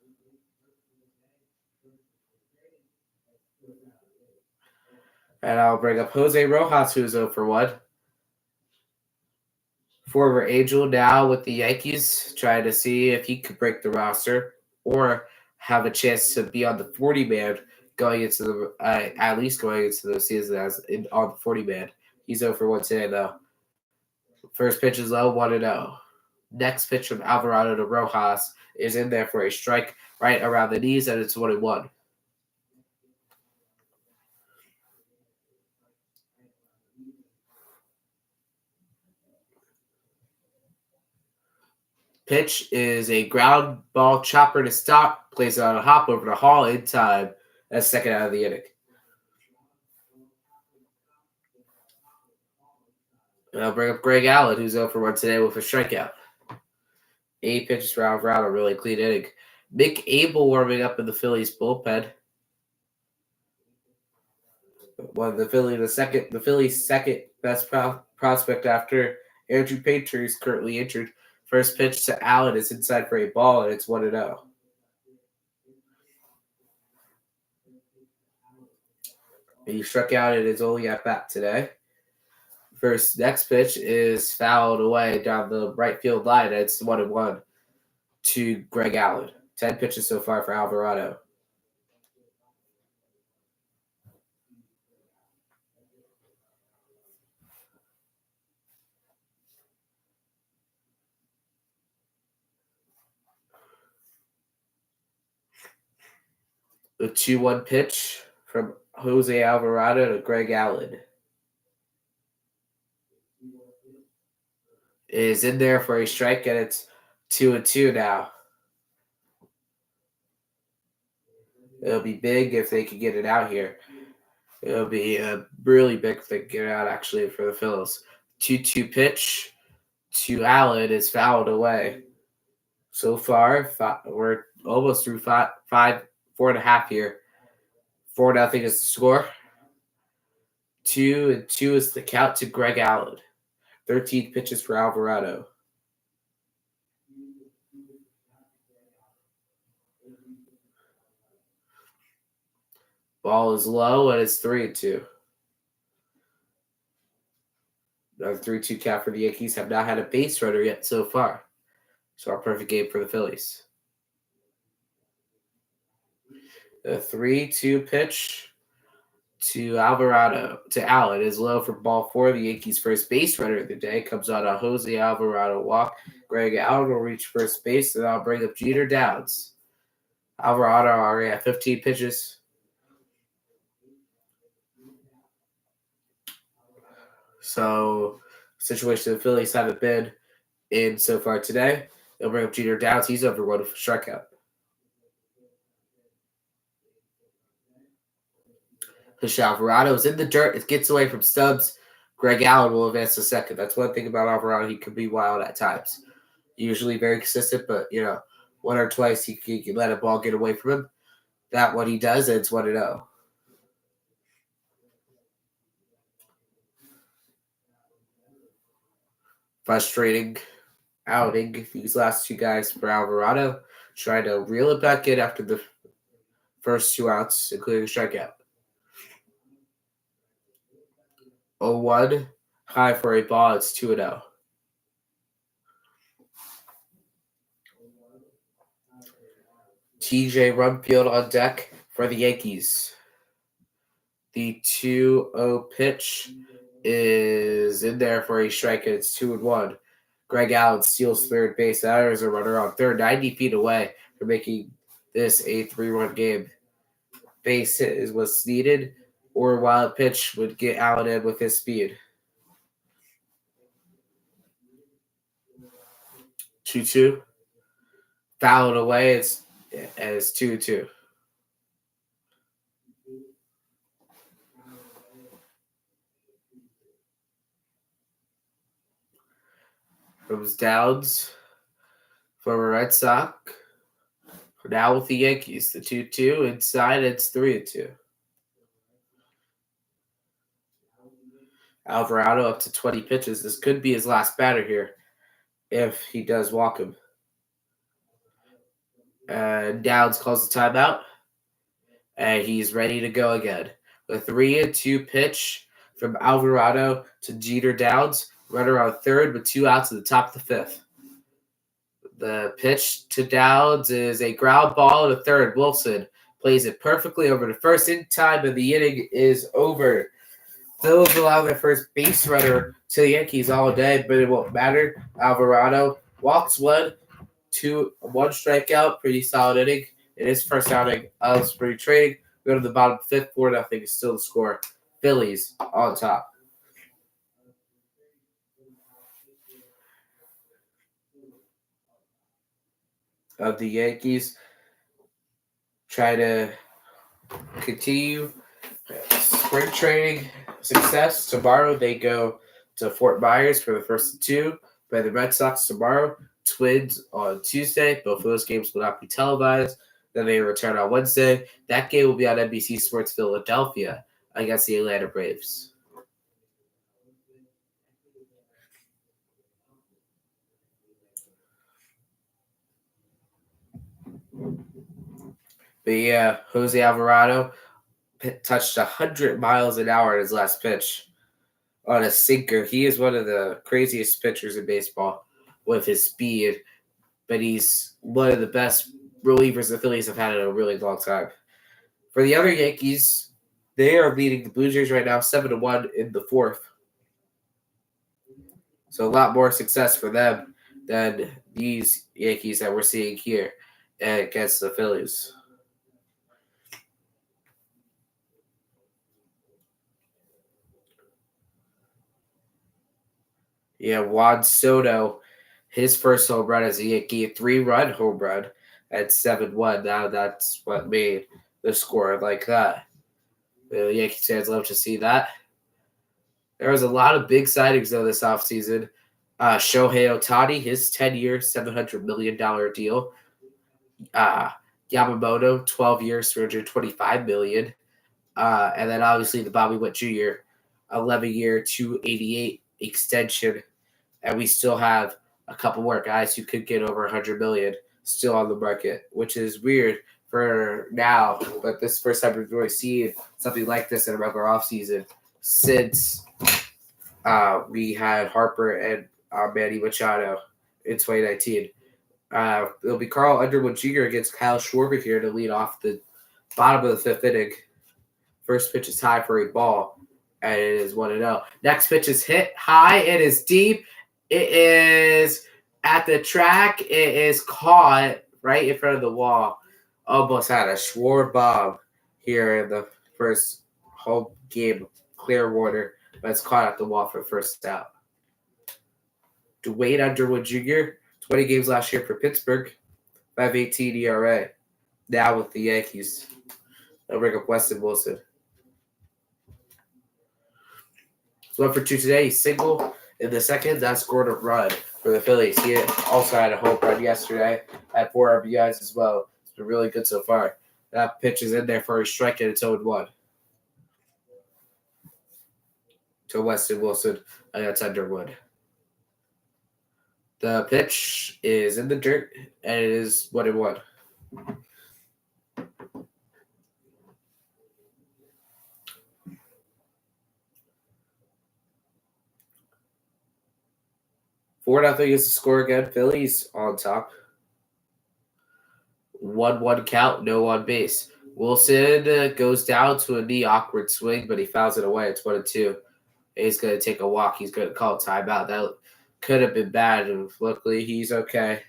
And I'll bring up Jose Rojas, who's 0-1. Former Angel now with the Yankees, trying to see if he could break the roster or have a chance to be on the 40-man going into the at least going into the season on the 40-man. He's 0-1 today, though. First pitch is low, 1-0. Next pitch from Alvarado to Rojas is in there for a strike right around the knees, and it's 1-1. Pitch is a ground ball chopper to stop. Plays it on a hop over to Hall in time. That's second out of the inning. And I'll bring up Greg Allen, who's 0-1 today with a strikeout. 8 pitches for Alvarado, really clean inning. Mick Abel warming up in the Phillies bullpen. The Phillies' second best prospect after Andrew Painter, who's currently injured. First pitch to Allen is inside for a ball, and it's 1-0. He struck out in his only at bat today. Next pitch is fouled away down the right field line, and it's 1-1 to Greg Allen. 10 pitches so far for Alvarado. The 2-1 pitch from Jose Alvarado to Greg Allen is in there for a strike, and it's 2-2 now. It'll be big if they can get it out here. It'll be really big if they can get it out, actually, for the Phillies. 2-2 pitch to Allen is fouled away. So far, we're almost through 4.5 here. 4-0 is the score. 2-2 is the count to Greg Allen. 13 pitches for Alvarado. Ball is low, and it's 3-2. Our 3-2 count for the Yankees have not had a base runner yet so far. So our perfect game for the Phillies. The 3-2 pitch to Allen is low for ball 4. The Yankees' first base runner of the day comes on a Jose Alvarado walk. Greg Allen will reach first base, and I'll bring up Jeter Downs. Alvarado already at 15 pitches. So, situation the Phillies haven't been in so far today. They'll bring up Jeter Downs. He's over one for strikeout. Alvarado is in the dirt. It gets away from Stubbs. Greg Allen will advance to second. That's one thing about Alvarado. He can be wild at times. Usually very consistent, but, one or twice he can let a ball get away from him. That what he does, and it's 1-0. Frustrating outing these last two guys for Alvarado. Trying to reel it back in after the first 2 outs, including a strikeout. 0-1, high for a ball. It's 2-0. TJ Rumfield on deck for the Yankees. The 2-0 pitch is in there for a strike, and it's 2-1. Greg Allen steals third base. There is a runner on third, 90 feet away, for making this a 3-run game. Base hit is what's needed, or a wild pitch would get Allen in with his speed. 2-2. Fouled away. It's 2-2. Comes Downs from a Red Sox. Now with the Yankees, the 2-2 inside, it's 3-2. Alvarado up to 20 pitches. This could be his last batter here if he does walk him. Downs calls the timeout, and he's ready to go again. The 3-2 pitch from Alvarado to Jeter Downs. Runner on third with 2 outs at the top of the fifth. The pitch to Downs is a ground ball to third. Wilson plays it perfectly over to first in time, and the inning is over. Phillies allow their first base runner to the Yankees all day, but it won't matter. Alvarado walks 1 strikeout. Pretty solid inning. In his first outing of spring training. Go to the bottom fifth. 4-0 is still the score. Phillies on top. Of the Yankees try to continue spring training success. Tomorrow they go to Fort Myers for the first 2. Play the Red Sox tomorrow. Twins on Tuesday. Both of those games will not be televised. Then they return on Wednesday. That game will be on NBC Sports Philadelphia against the Atlanta Braves. But yeah, Jose Alvarado touched 100 miles an hour in his last pitch on a sinker. He is one of the craziest pitchers in baseball with his speed, but he's one of the best relievers the Phillies have had in a really long time. For the other Yankees, they are leading the Blue Jays right now 7-1 in the fourth. So a lot more success for them than these Yankees that we're seeing here against the Phillies. Yeah, Juan Soto, his first home run as a Yankee, a 3-run home run at 7-1. Now that's what made the score like that. The Yankees fans love to see that. There was a lot of big signings, though, this offseason. Shohei Ohtani, his 10-year, $700 million deal. Uh, Yamamoto, 12 years, $325 million. And then obviously the Bobby Witt Jr., 11-year, $288 extension. And we still have a couple more guys who could get over $100 million still on the market, which is weird for now. But this is the first time we've really seen something like this in a regular offseason since we had Harper and Manny Machado in 2019. It'll be Carl Underwood Jr. against Kyle Schwarber here to lead off the bottom of the fifth inning. First pitch is high for a ball, and it is 1-0. Next pitch is hit high. It is deep. It is at the track. It is caught right in front of the wall. Almost had a Schwarber bomb here in the first home game, Clearwater, but it's caught at the wall for first out. Dwayne Underwood Jr., 20 games last year for Pittsburgh, 5.18 ERA. Now with the Yankees. They'll bring up Weston Wilson. So 1 for 2 today. Single in the second. That scored a run for the Phillies. He also had a home run yesterday. Had 4 RBIs as well. It's been really good so far. That pitch is in there for a strike, and it's 0-1. To Weston Wilson against Underwood. The pitch is in the dirt, and it is 1-1. Four nothing is the score again. Phillies on top. 1-1 count, no on base. Wilson goes down to a knee awkward swing, but he fouls it away. It's 1-2. He's going to take a walk. He's going to call a timeout. That could have been bad, and luckily he's okay.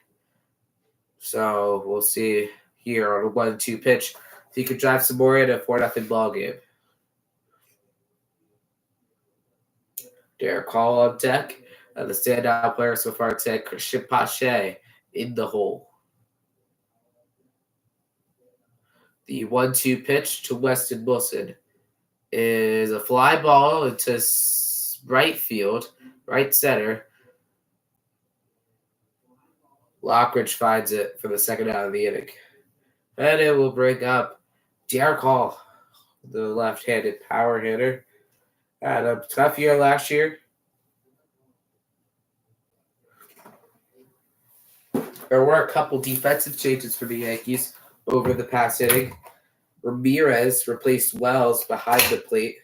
So we'll see here on a 1-2 pitch if he can drive some more in a 4-0 ball game. Derek Hall on deck. The standout player so far today, Christian Pache, in the hole. The 1-2 pitch to Weston Wilson is a fly ball into right field, right center. Lockridge finds it for the second out of the inning. And it will bring up Derek Hall, the left-handed power hitter. Had a tough year last year. There were a couple defensive changes for the Yankees over the past inning. Ramirez replaced Wells behind the plate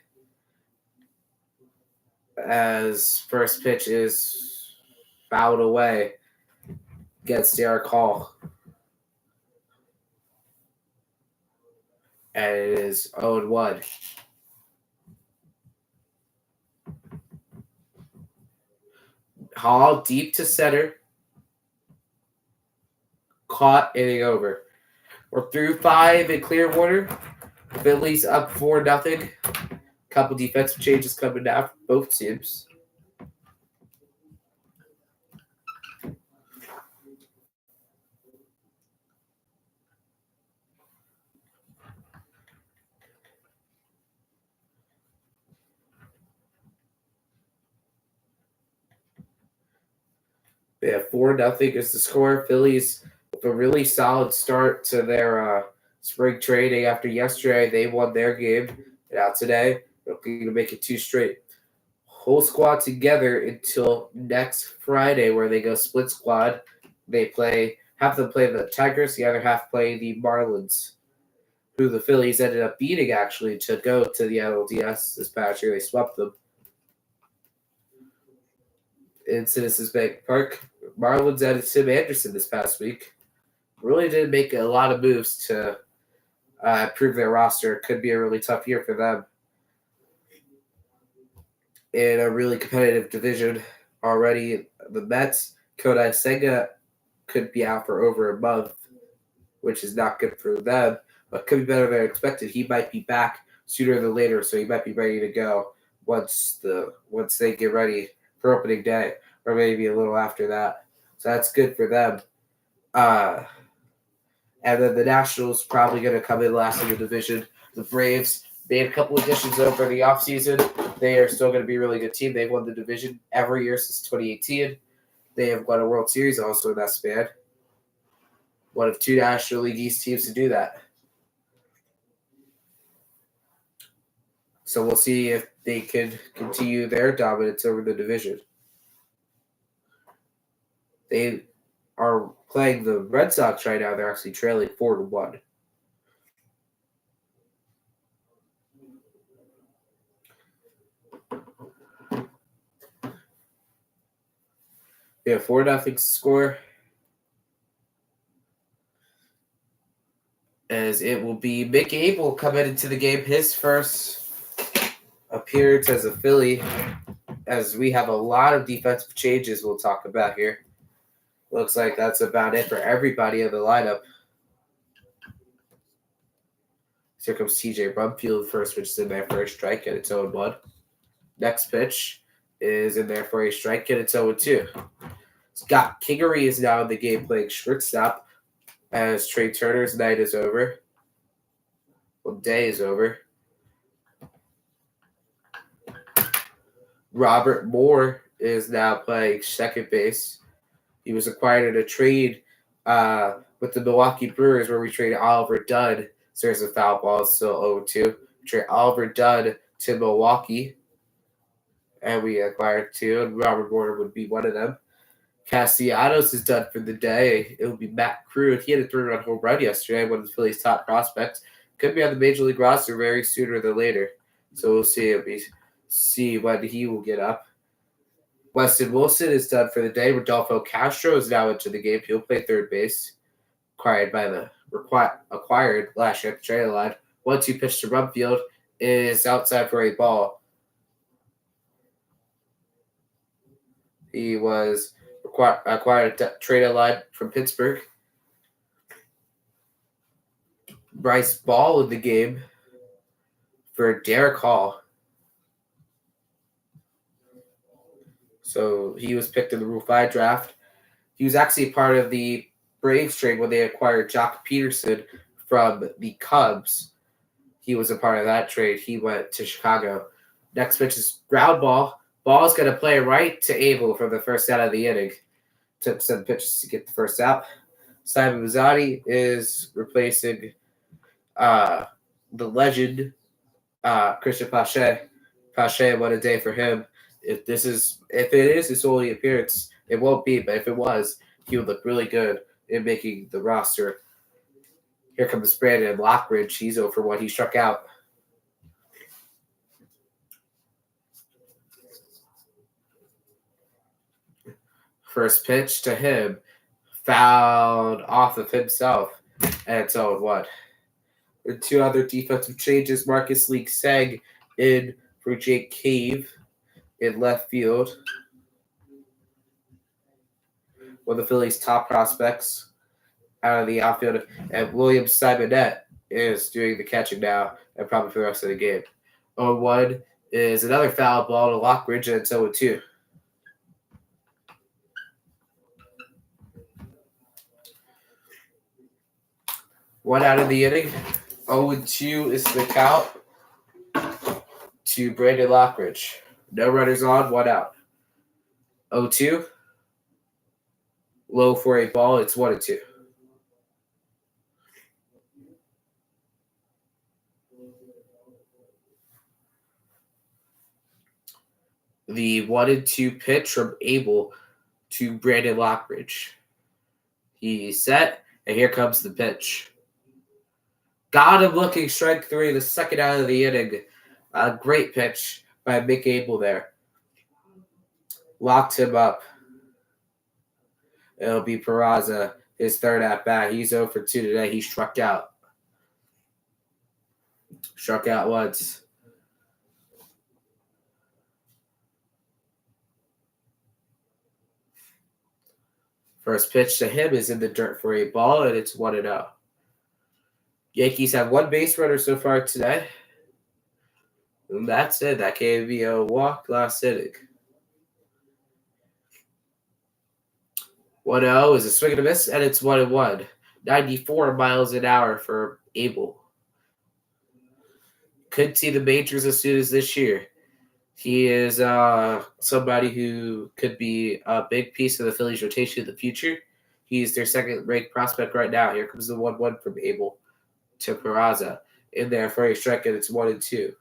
as first pitch is fouled away against Derek Hall. And it is 0-1. Hall deep to center. Caught, inning over. We're through 5 in Clearwater. Phillies up 4-0. Couple defensive changes coming down for both teams. They have 4-0 is the score. Phillies with a really solid start to their spring training after yesterday. They won their game. And now today, they're looking to make it 2 straight. Whole squad together until next Friday, where they go split squad. They play, half of them play the Tigers, the other half play the Marlins, who the Phillies ended up beating actually to go to the NLDS this past year. They swept them in Citizens Bank Park. Marlins added Tim Anderson this past week. Really did make a lot of moves to improve their roster. It could be a really tough year for them in a really competitive division already. The Mets, Kodai Senga could be out for over a month, which is not good for them, but could be better than expected. He might be back sooner than later, so he might be ready to go once they get ready for opening day, or maybe a little after that. So that's good for them. And then the Nationals probably going to come in last in the division. The Braves made a couple additions over the offseason. They are still going to be a really good team. They've won the division every year since 2018. They have won a World Series also in that span. One of two National League East teams to do that. So we'll see if they can continue their dominance over the division. They are playing the Red Sox right now. They're actually trailing 4-1. They have 4-0 score. As it will be Mick Abel coming into the game, his first appearance as a Philly, as we have a lot of defensive changes we'll talk about here. Looks like that's about it for everybody in the lineup. Here comes TJ Brumfield, first pitch is in there for a strike, and it's 0-1. Next pitch is in there for a strike, and it's 0-2. Scott Kingery is now in the game playing shortstop as Trey Turner's night is over. Well, day is over. Robert Moore is now playing second base. He was acquired in a trade with the Milwaukee Brewers where we traded Oliver Dunn. So there's a foul ball, still 0-2. We trade Oliver Dunn to Milwaukee, and we acquired two, and Robert Moore would be one of them. Castellanos is done for the day. It will be Matt Crew. He had a 3-run home run yesterday, one of the Phillies' top prospects. Could be on the Major League roster very sooner than later. So we'll see if we see when he will get up. Weston Wilson is done for the day. Rodolfo Castro is now into the game. He'll play third base. Acquired last year at the trade line. 1-2 pitch to Brumfield is outside for a ball. He was acquired at trade line from Pittsburgh. Bryce Ball in the game for Derek Hall. So he was picked in the Rule 5 draft. He was actually part of the Braves trade when they acquired Jock Peterson from the Cubs. He was a part of that trade. He went to Chicago. Next pitch is ground ball. Ball's going to play right to Abel for the first out of the inning. Took 7 pitches to get the first out. Simon Mazzotti is replacing the legend Christian Pache. Pache, what a day for him. If it is his only appearance, it won't be, but if it was, he would look really good in making the roster. Here comes Brandon Lockridge. He's over what he struck out. First pitch to him, fouled off of himself, and it's 0-1. There are two other defensive changes. Marcus League-Seg in for Jake Cave in left field. One of the Phillies' top prospects out of the outfield, and William Simonette is doing the catching now and probably for the rest of the game. 0-1 is another foul ball to Lockridge, and it's 0-2. One out of the inning. 0-2 is the count to Brandon Lockridge. No runners on, 1 out. 0-2. Low for a ball. It's 1-2. The 1-2 pitch from Abel to Brandon Lockridge. He's set, and here comes the pitch. Got him looking, strike 3, the second out of the inning. A great pitch by Mick Abel there. Locked him up. It'll be Peraza, his third at bat. He's 0 for 2 today. He struck out. Struck out once. First pitch to him is in the dirt for a ball, and it's 1-0. Yankees have one base runner so far today. And that's it. That can be a walk last inning. 1-0 is a swing and a miss, and it's 1-1. 94 miles an hour for Abel. Could see the majors as soon as this year. He is somebody who could be a big piece of the Phillies rotation in the future. He's their second-ranked prospect right now. Here comes the 1-1 from Abel to Peraza. In there for a strike, and it's 1-2.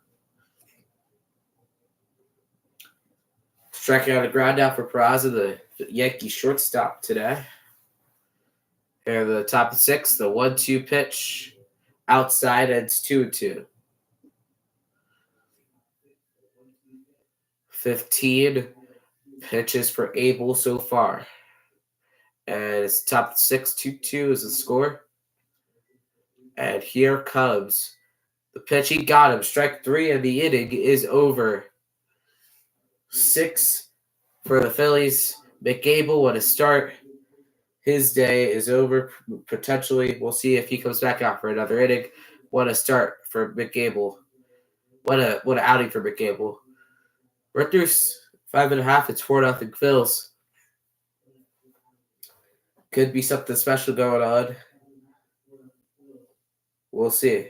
Striking on a ground out for Peraza, the Yankee shortstop today. Here, the top of six, the 1-2 pitch outside, and it's 2-2. 15 pitches for Abel so far. And it's top six, 2-2 is the score. And here comes the pitch. He got him. Strike three, and the inning is over. 6 for the Phillies. McAble, what a start. His day is over, potentially. We'll see if he comes back out for another inning. What a start for McAble. What an outing for McAble. We're through 5.5. It's 4-0 Phils. Could be something special going on. We'll see.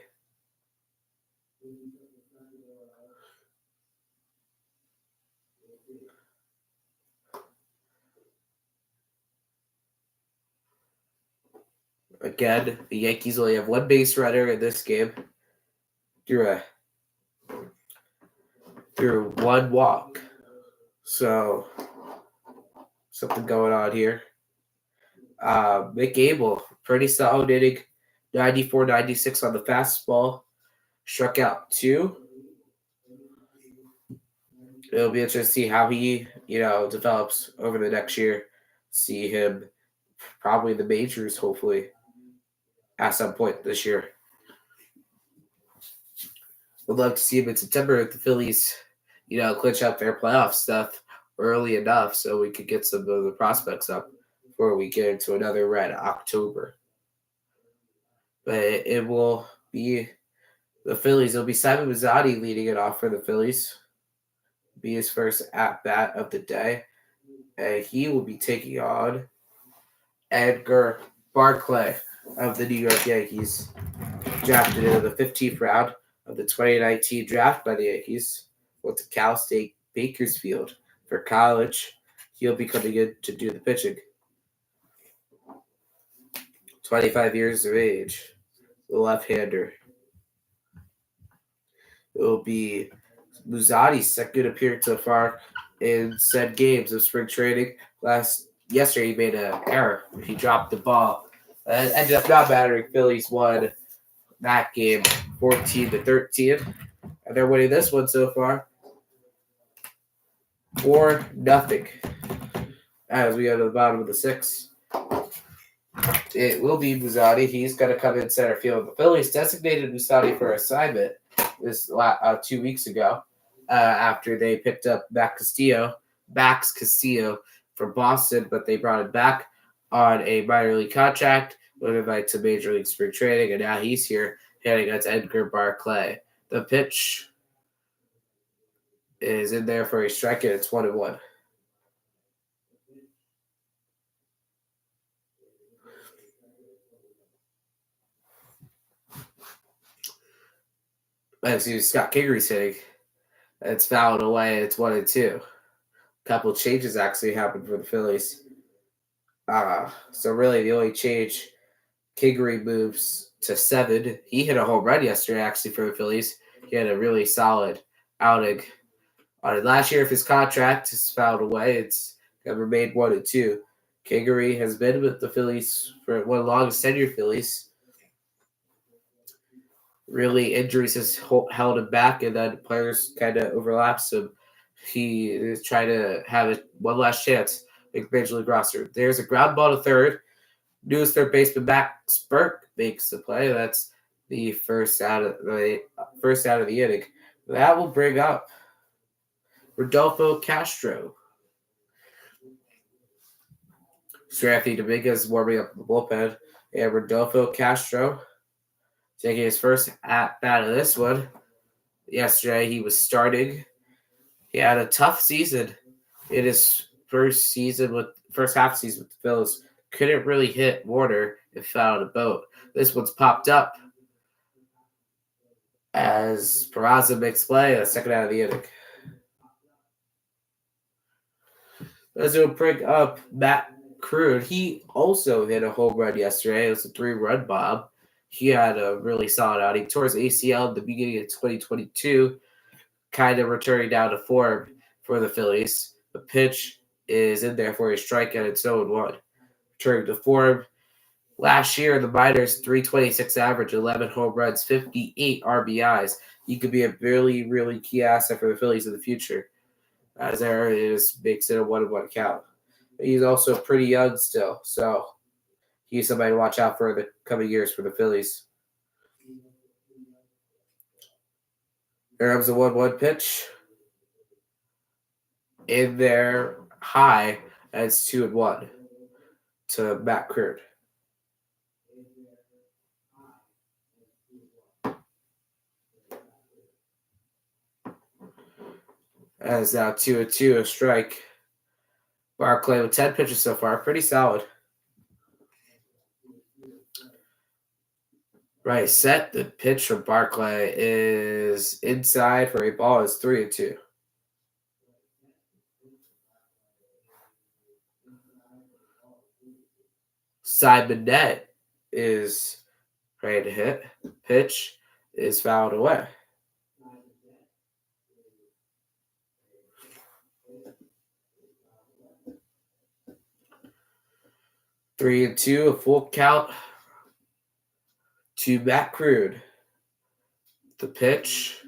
Again, the Yankees only have one base runner in this game through one walk. So, something going on here. McAble, pretty solid inning. 94-96 on the fastball. Struck out 2. It'll be interesting to see how he, develops over the next year. See him probably in the majors, hopefully, at some point this year. Would love to see him in September if the Phillies, clinch out their playoff stuff early enough so we could get some of the prospects up before we get into another red October. But it will be the Phillies. It'll be Simon Mazzotti leading it off for the Phillies. Be his first at-bat of the day. And he will be taking on Edgar Barclay of the New York Yankees. Drafted in the 15th round of the 2019 draft by the Yankees. Went to Cal State Bakersfield for college. He'll be coming in to do the pitching. 25 years of age. The left-hander. It will be Muzzatti's second appearance so far in said games of spring training. Yesterday he made an error. He dropped the ball. It ended up not mattering. Phillies won that game 14-13. And they're winning this one so far 4-0. As we go to the bottom of the 6th. It will be Muzzatti. He's going to come in center field. The Phillies designated Muzzatti for assignment this 2 weeks ago after they picked up Max Castillo from Boston, but they brought him back on a minor league contract, went invite to Major League Spring Training, and now he's here hitting against Edgar Barclay. The pitch is in there for a strike, and it's 1-1. As Scott Kingery's hitting, it's fouled away. It's 1-2. A couple changes actually happened for the Phillies. So really the only change, Kingery moves to 7. He hit a home run yesterday actually for the Phillies. He had a really solid outing. On it last year, if his contract is fouled away, it's remained 1-2. Kingery has been with the Phillies for one of the longest tenured Phillies. Really, injuries has held him back, and then players kind of overlaps him. He is trying to have one last chance. Make Major League roster. There's a ground ball to third. Newest third baseman Max Burke makes the play. That's the first out of the inning. That will bring up Rodolfo Castro. Anthony Dominguez warming up the bullpen, and Rodolfo Castro taking his first at bat of this one. Yesterday he was starting. He had a tough season in his first half season with the Phillies. Couldn't really hit Warner and fouled a boat. This one's popped up as Peraza makes play, the second out of the inning. As it'll bring up Matt Crude. He also hit a home run yesterday. It was a 3-run bomb. He had a really solid outing. Tore his ACL at the beginning of 2022, kind of returning down to form for the Phillies. The pitch is in there for a strikeout. It's 0-1. Returning to form. Last year in the minors, 326 average, 11 home runs, 58 RBIs. He could be a really, really key asset for the Phillies in the future, as there is makes it a 1-1 count. He's also pretty young still, so he's somebody to watch out for the coming years for the Phillies. There comes a 1-1 pitch in there high, and it's 2-1 to Matt Crude. As now 2-2, a strike. Barclay with 10 pitches so far, pretty solid. Right, set. The pitch from Barclay is inside for a ball. Is 3-2. Simon Net is ready to hit. Pitch is fouled away. Three and two, a full count to Matt Crude. The pitch,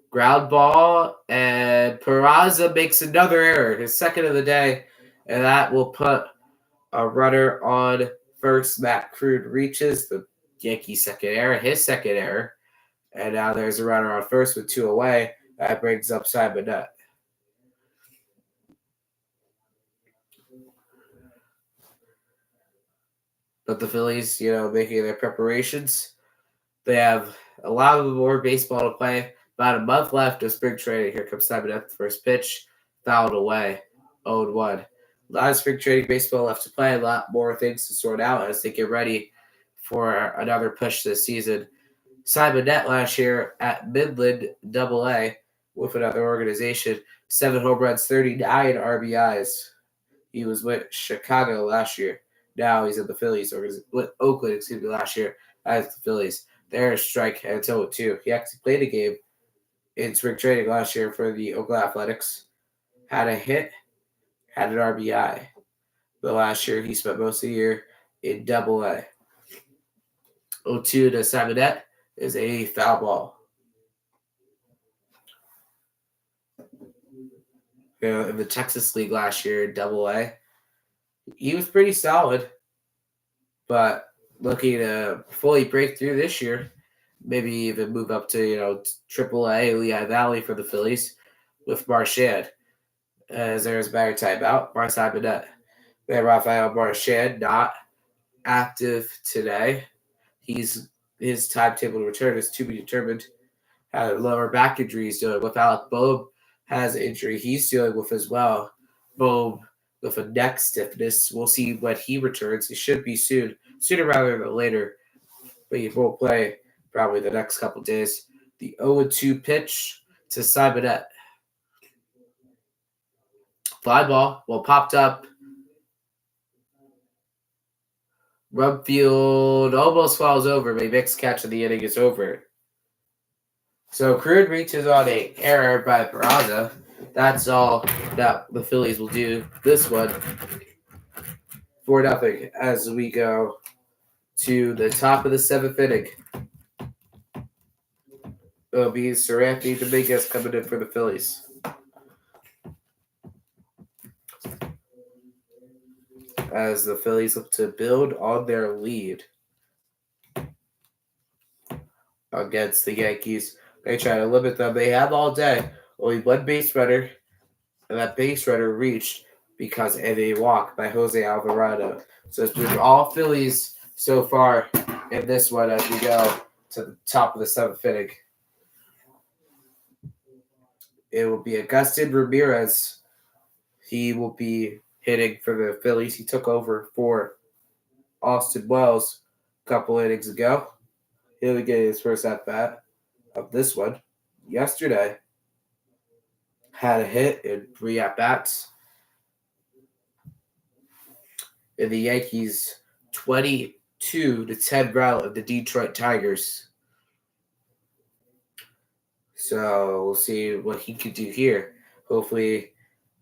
ground ball, and Peraza makes another error, his second of the day, and that will put a runner on first. Matt Crude reaches the Yankees' second error, his second error, and now there's a runner on first with 2 away. That brings up Simon Nutt. But the Phillies, making their preparations. They have a lot more baseball to play. About a month left of spring training. Here comes Simon Nutt, the first pitch, fouled away, 0-1. A lot of spring training baseball left to play. A lot more things to sort out as they get ready for another push this season. Simon Nutt last year at Midland AA with another organization, 7 home runs, 39 RBIs. He was with Chicago last year. Now he's at the Phillies, or with Oakland, last year as the Phillies. There's strike at 0-2. He actually played a game in spring training last year for the Oakland Athletics. Had a hit, had an RBI. But last year he spent most of the year in AA. 0-2 to Simon Nutt is a foul ball. In the Texas League last year in AA, he was pretty solid. But looking to fully break through this year, maybe even move up to, AAA, Lehigh Valley for the Phillies with Marchand. As there's a better timeout, Simon Nutt. Then Rafael Marchand not active today. His timetable to return is to be determined. Had a lower back injury he's dealing with. Alec Boehm has an injury he's dealing with as well. Boehm with a neck stiffness. We'll see when he returns. It should be sooner rather than later. But he won't play probably the next couple days. The 0-2 pitch to Simon Nutt. Fly ball, popped up. Rumfield almost falls over, but he makes a catch and the inning is over. So Crude reaches on an error by Peraza. That's all that the Phillies will do this one. 4-0 as we go to the top of the 7th inning. It'll be Seranthony Dominguez coming in for the Phillies. As the Phillies look to build on their lead against the Yankees. They try to limit them. They have all day. Only one base runner, and that base runner reached because of a walk by Jose Alvarado. So it's been all Phillies so far in this one as we go to the top of the 7th inning. It will be Agustin Ramirez. He will be hitting for the Phillies. He took over for Austin Wells a couple innings ago. He'll be getting his first at-bat of this one. Yesterday, had a hit in 3 at-bats. in the Yankees' 22-10 rout of the Detroit Tigers. So we'll see what he could do here. Hopefully,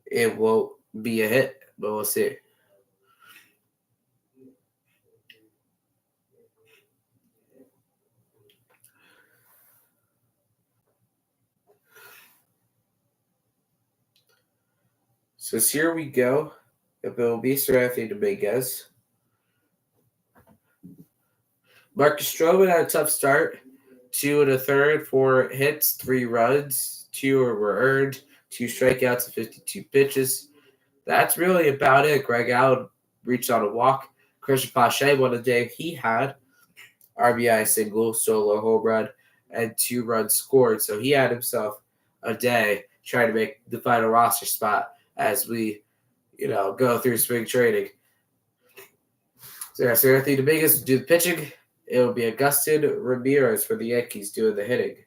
it won't be a hit, but we'll see. So here we go. It will be Sir Anthony Dominguez. Marcus Stroman had a tough start. 2 and a third, 4 hits, 3 runs, 2 were earned, 2 strikeouts, and 52 pitches. That's really about it. Greg Allen reached on a walk. Christian Pache, one of the day he had RBI single, solo home run, and 2 runs scored. So he had himself a day trying to make the final roster spot as we, go through spring training. So Anthony Dominguez will do the pitching. It will be Agustin Ramirez for the Yankees doing the hitting.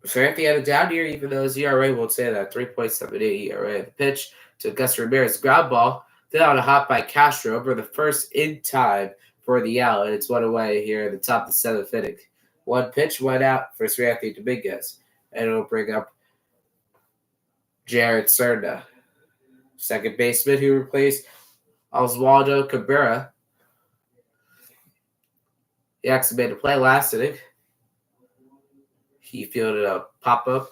Anthony had a down year, even though his ERA won't say that. 3.78 ERA. The pitch to Agustin Ramirez. Ground ball. Then on a hop by Castro over the first in time for the out. And it's 1 away here at the top of the 7th inning. 1 pitch went out for Anthony Dominguez. And it'll bring up Jared Serna, second baseman, who replaced Oswaldo Cabrera. He actually made a play last inning. He fielded a pop-up.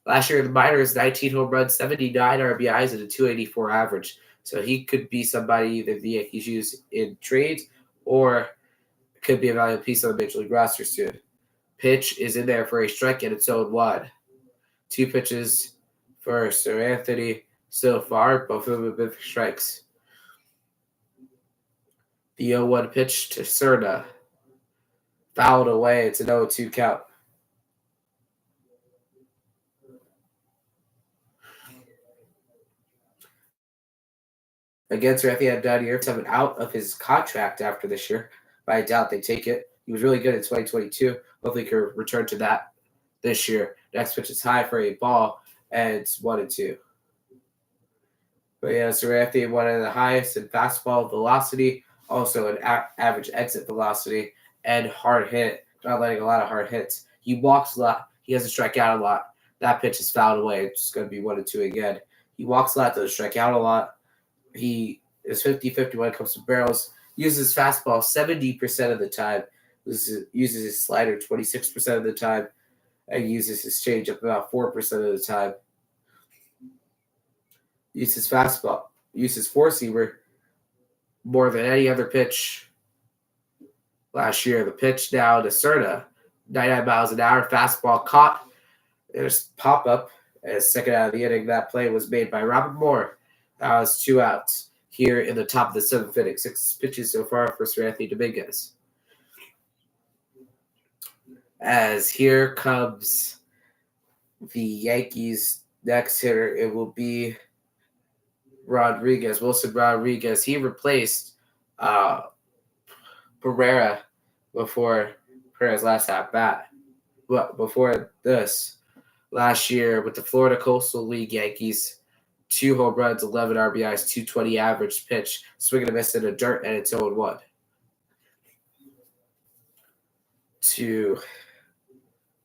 Last year in the minors, 19 home runs, 79 RBIs, and a 284 average. So he could be somebody either the Yankees use in trades or could be a valuable piece on the Major League roster soon. Pitch is in there for a strike, and it's 0-1. 2 pitches for Sir Anthony so far. Both of them have been for strikes. The 0-1 pitch to Serna. Fouled away. It's an 0-2 count. Again, Sir Anthony had a down year, coming out of his contract after this year. But I doubt they take it. He was really good in 2022. Hopefully he can return to that this year. Next pitch is high for a ball, and it's 1-2. But yeah, Sir Anthony, one of the highest in fastball velocity, also an average exit velocity, and hard hit. Not letting a lot of hard hits. He walks a lot. He doesn't strike out a lot. That pitch is fouled away. It's going to be 1-2 again. He walks a lot, doesn't strike out a lot. He is 50-50 when it comes to barrels. Uses fastball 70% of the time. Uses his slider 26% of the time. And uses his changeup about 4% of the time. Uses fastball. Uses four-seamer more than any other pitch last year. The pitch now to Serna. 99 miles an hour. Fastball caught. There's pop-up. And second out of the inning, that play was made by Robert Moore. That was 2 outs here in the top of the 7th inning. 6 pitches so far for Sir Anthony Dominguez. As here comes the Yankees' next hitter, it will be Rodriguez, Wilson Rodriguez. He replaced Pereira before Pereira's last at bat. But before this, last year with the Florida Coastal League Yankees, 2 home runs, 11 RBIs, 220 average pitch, swinging a miss in the dirt, and it's 0-1. To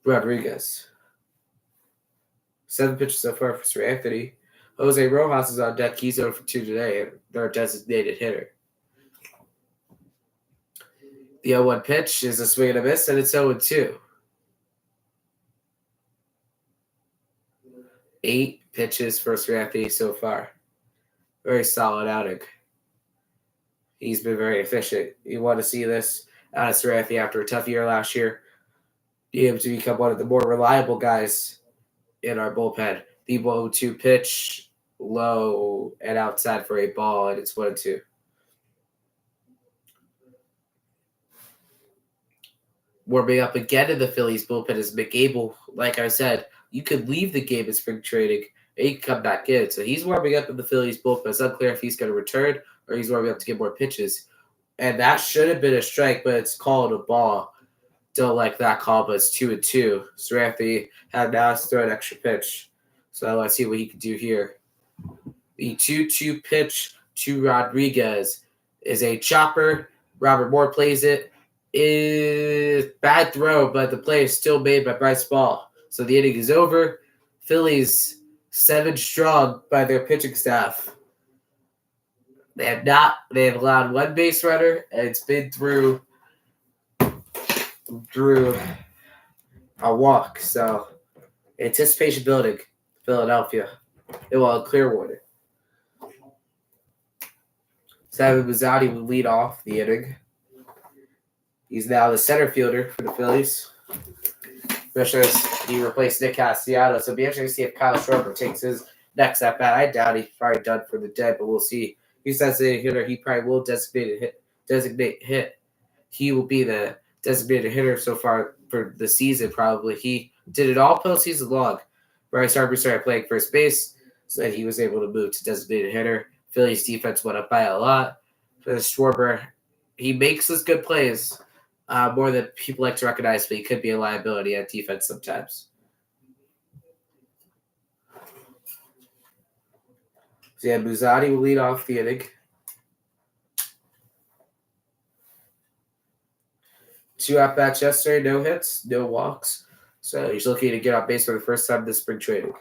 Rodriguez. 7 pitches so far for Sir Anthony. Jose Rojas is on deck. He's 0-2 today, and they're a designated hitter. The 0-1 pitch is a swing and a miss, and it's 0-2. 8 pitches for Sir Anthony so far. Very solid outing. He's been very efficient. You want to see this out of Sir Anthony after a tough year last year. Be able to become one of the more reliable guys in our bullpen. The 1-2 pitch, low and outside for a ball, and it's 1-2. Warming up again in the Phillies bullpen is McGable. Like I said, you could leave the game in spring training and you can come back in. So he's warming up in the Phillies bullpen. It's unclear if he's going to return or he's warming up to get more pitches. And that should have been a strike, but it's called a ball. Don't like that call, but it's 2-2. Sir Anthony had now to throw an extra pitch. So let's see what he can do here. The 2-2 pitch to Rodriguez is a chopper. Robert Moore plays it. Is bad throw, but the play is still made by Bryce Ball. So the inning is over. Phillies 7 strong by their pitching staff. They have allowed one base runner, and it's been through a walk. So anticipation building, Philadelphia. Well, Clearwater. Simon Mazzotti will lead off the inning. He's now the center fielder for the Phillies. Especially as he replaced Nick Castellanos. So it'll be interesting to see if Kyle Schwarber takes his next at bat. I doubt he's probably done for the day, but we'll see. He's designated hitter. He probably will designate hit. He will be the designated hitter so far for the season, probably. He did it all postseason long. Bryce Harper started playing first base, so that he was able to move to designated hitter. Phillies defense went up by a lot. For Schwarber, he makes his good plays. More than people like to recognize, but he could be a liability at defense sometimes. So yeah, Mazzotti will lead off the inning. 2 at-bats yesterday, no hits, no walks. So he's looking to get on base for the first time this spring training.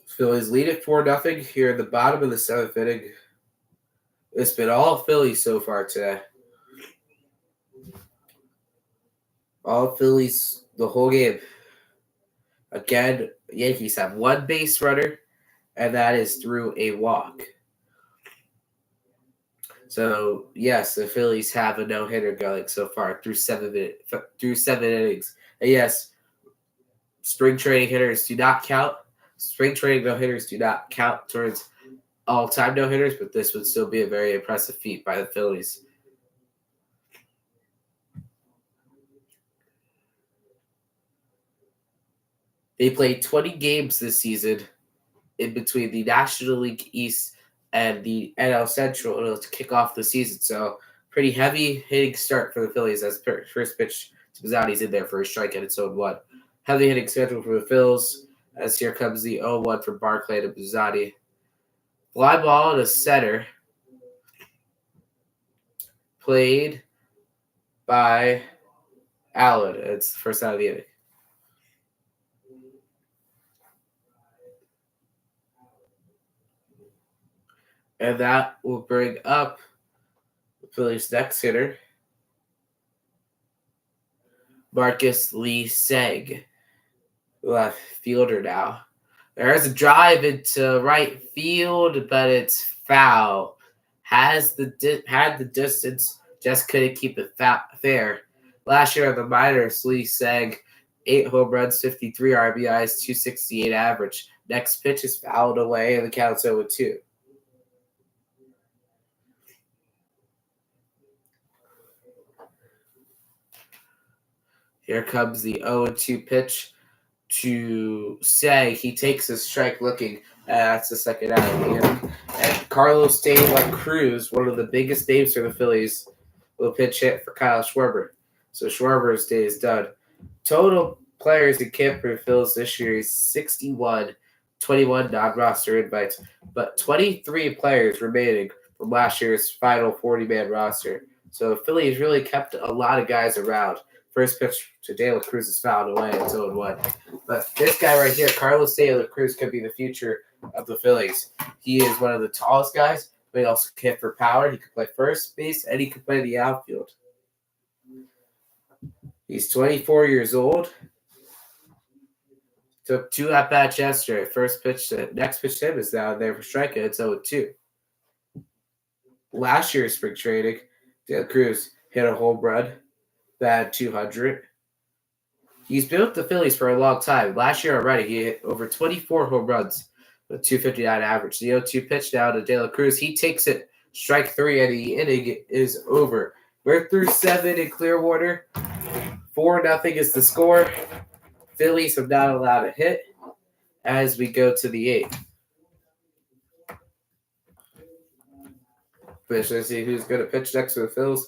Phillies lead it 4-0 here in the bottom of the 7th inning. It's been all Phillies so far today. All Phillies the whole game. Again, Yankees have one base runner, and that is through a walk. So yes, the Phillies have a no-hitter going so far through 7 innings. And yes, spring training hitters do not count. Spring training no-hitters do not count towards all-time no-hitters, but this would still be a very impressive feat by the Phillies. They played 20 games this season in between the National League East and the NL Central to kick off the season. So pretty heavy hitting start for the Phillies as first pitch to Mazzotti's in there for a strikeout at its own 1. Heavy hitting schedule for the Phils as here comes the 0-1 for Barclay to Mazzotti. Fly ball to center. Played by Allen. It's the first out of the inning. And that will bring up the Phillies' next hitter, Marcus Lee Seg, left fielder now. There's a drive into right field, but it's foul. Had the distance, just couldn't keep it fair. Last year on the minors, Lee Seg, 8 home runs, 53 RBIs, 268 average. Next pitch is fouled away, and the count's 0-2. Here comes the 0-2 pitch to Seg. He takes a strike looking. That's the second out of the inning. And Carlos De La Cruz, one of the biggest names for the Phillies, will pitch hit for Kyle Schwarber. So Schwarber's day is done. Total players in camp for the Phillies this year is 61, 21 non-roster invites, but 23 players remaining from last year's final 40-man roster. So Phillies really kept a lot of guys around. First pitch to De La Cruz is fouled away. It's 0-1. But this guy right here, Carlos De La Cruz, could be the future of the Phillies. He is one of the tallest guys, but he also can hit for power. He can play first base, and he can play the outfield. He's 24 years old. Took 2 at-bats yesterday. Next pitch to him is down there for strikeout. It's 0-2. Last year's spring training, De La Cruz hit a home run. Bad 200. He's been with the Phillies for a long time. Last year already, he hit over 24 home runs with 259 average. The 0-2 pitch down to De La Cruz. He takes it, strike 3, and the inning is over. We're through 7 in Clearwater. 4-0 is the score. Phillies have not allowed a hit as we go to the 8th. Let's see who's going to pitch next for the Phillies.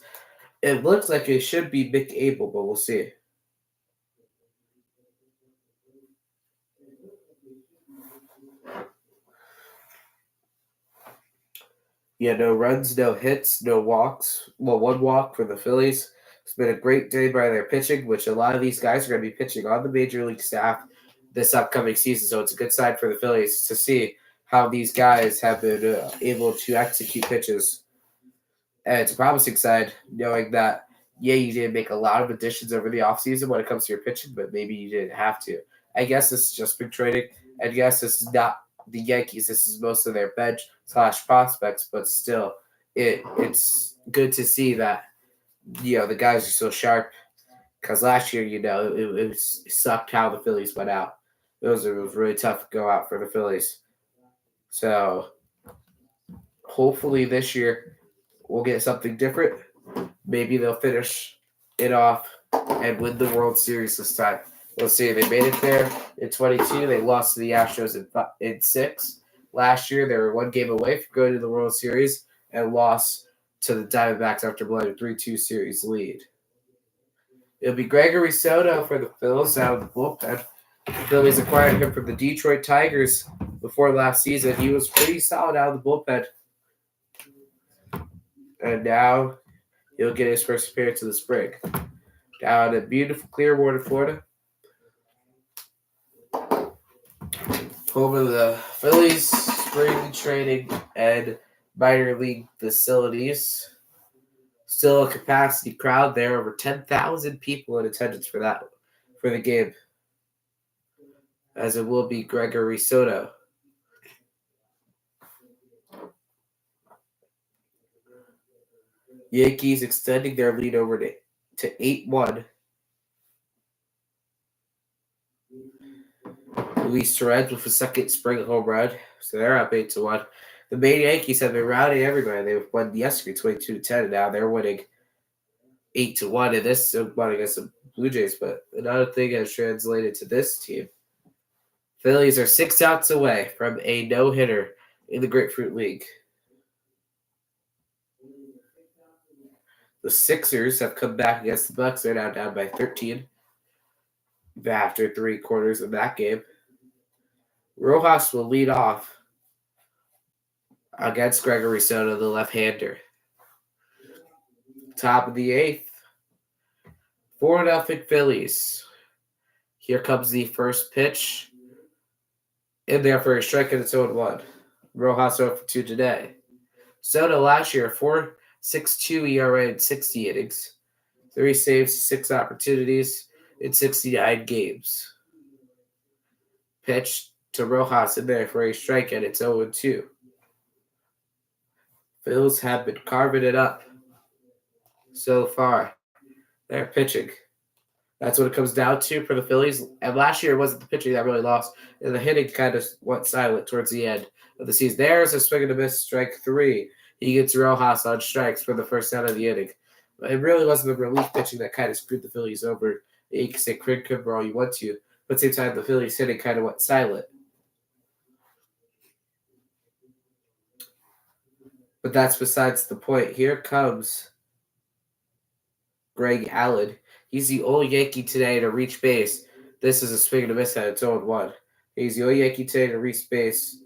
It looks like it should be Mick Abel, but we'll see. Yeah, no runs, no hits, no walks. Well, one walk for the Phillies. It's been a great day by their pitching, which a lot of these guys are going to be pitching on the major league staff this upcoming season. So it's a good sign for the Phillies to see how these guys have been able to execute pitches. And it's a promising sign knowing that, yeah, you did make a lot of additions over the offseason when it comes to your pitching, but maybe you didn't have to. I guess this is just big trading. And yes, this is not the Yankees. This is most of their bench / prospects, but still, it's good to see that, the guys are so sharp. Because last year, it sucked how the Phillies went out. It was really tough to go out for the Phillies. So hopefully this year we'll get something different. Maybe they'll finish it off and win the World Series this time. We'll see. They made it there in 22. They lost to the Astros in 6. Last year, they were one game away from going to the World Series and lost to the Diamondbacks after blowing a 3-2 series lead. It'll be Gregory Soto for the Phillies out of the bullpen. The Phillies acquired him from the Detroit Tigers before last season. He was pretty solid out of the bullpen. And now he'll get his first appearance of the spring. Down in beautiful Clearwater, Florida. Home of the Phillies spring training and minor league facilities. Still a capacity crowd there, over 10,000 people in attendance for the game. As it will be Gregory Soto. Yankees extending their lead over to 8-1. Luis Torres with a second spring home run, so they're up 8-1. The main Yankees have been routing everybody. They won yesterday 22-10, and now they're winning 8-1 in this one against the Blue Jays. But another thing has translated to this team. Phillies are 6 outs away from a no-hitter in the Grapefruit League. The Sixers have come back against the Bucks. They're now down by 13 after 3 quarters of that game. Rojas will lead off against Gregory Soto, the left-hander. Top of the 8th. 4-0 Phillies. Here comes the first pitch. In there for a strike and it's 0-1. Rojas 0 for 2 today. Soto last year, 4.62 ERA in 60 innings. 3 saves, 6 opportunities in 69 games. Pitch to Rojas in there for a strike and it's 0-2. Phils have been carving it up so far. They're pitching. That's what it comes down to for the Phillies. And last year it wasn't the pitching that really lost. And the hitting kind of went silent towards the end of the season. There's a swing and a miss, strike 3. He gets Rojas on strikes for the first out of the inning. But it really wasn't the relief pitching that kind of screwed the Phillies over. You can say crit cover all you want to. But at the same time, the Phillies hitting kind of went silent. But that's besides the point. Here comes Greg Allen. He's the only Yankee today to reach base. This is a swing and a miss at its 0-1. He's the only Yankee today to reach base.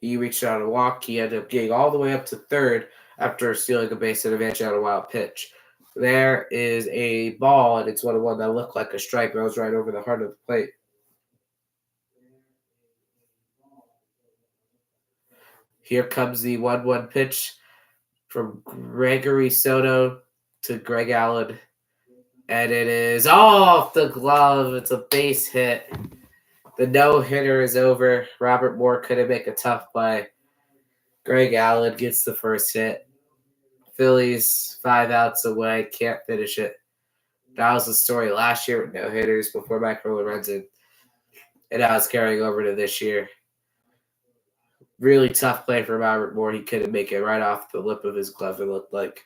He reached out a walk. He ended up getting all the way up to third after stealing a base and advancing on a wild pitch. There is a ball, and it's 1-1 that looked like a strike. It was right over the heart of the plate. Here comes the 1-1 pitch from Gregory Soto to Greg Allen. And it is off the glove. It's a base hit. The no-hitter is over. Robert Moore couldn't make a tough play. Greg Allen gets the first hit. Phillies 5 outs away. Can't finish it. That was the story last year with no-hitters before Mike Lorenzen. And now it's carrying over to this year. Really tough play for Robert Moore. He couldn't make it right off the lip of his glove, it looked like.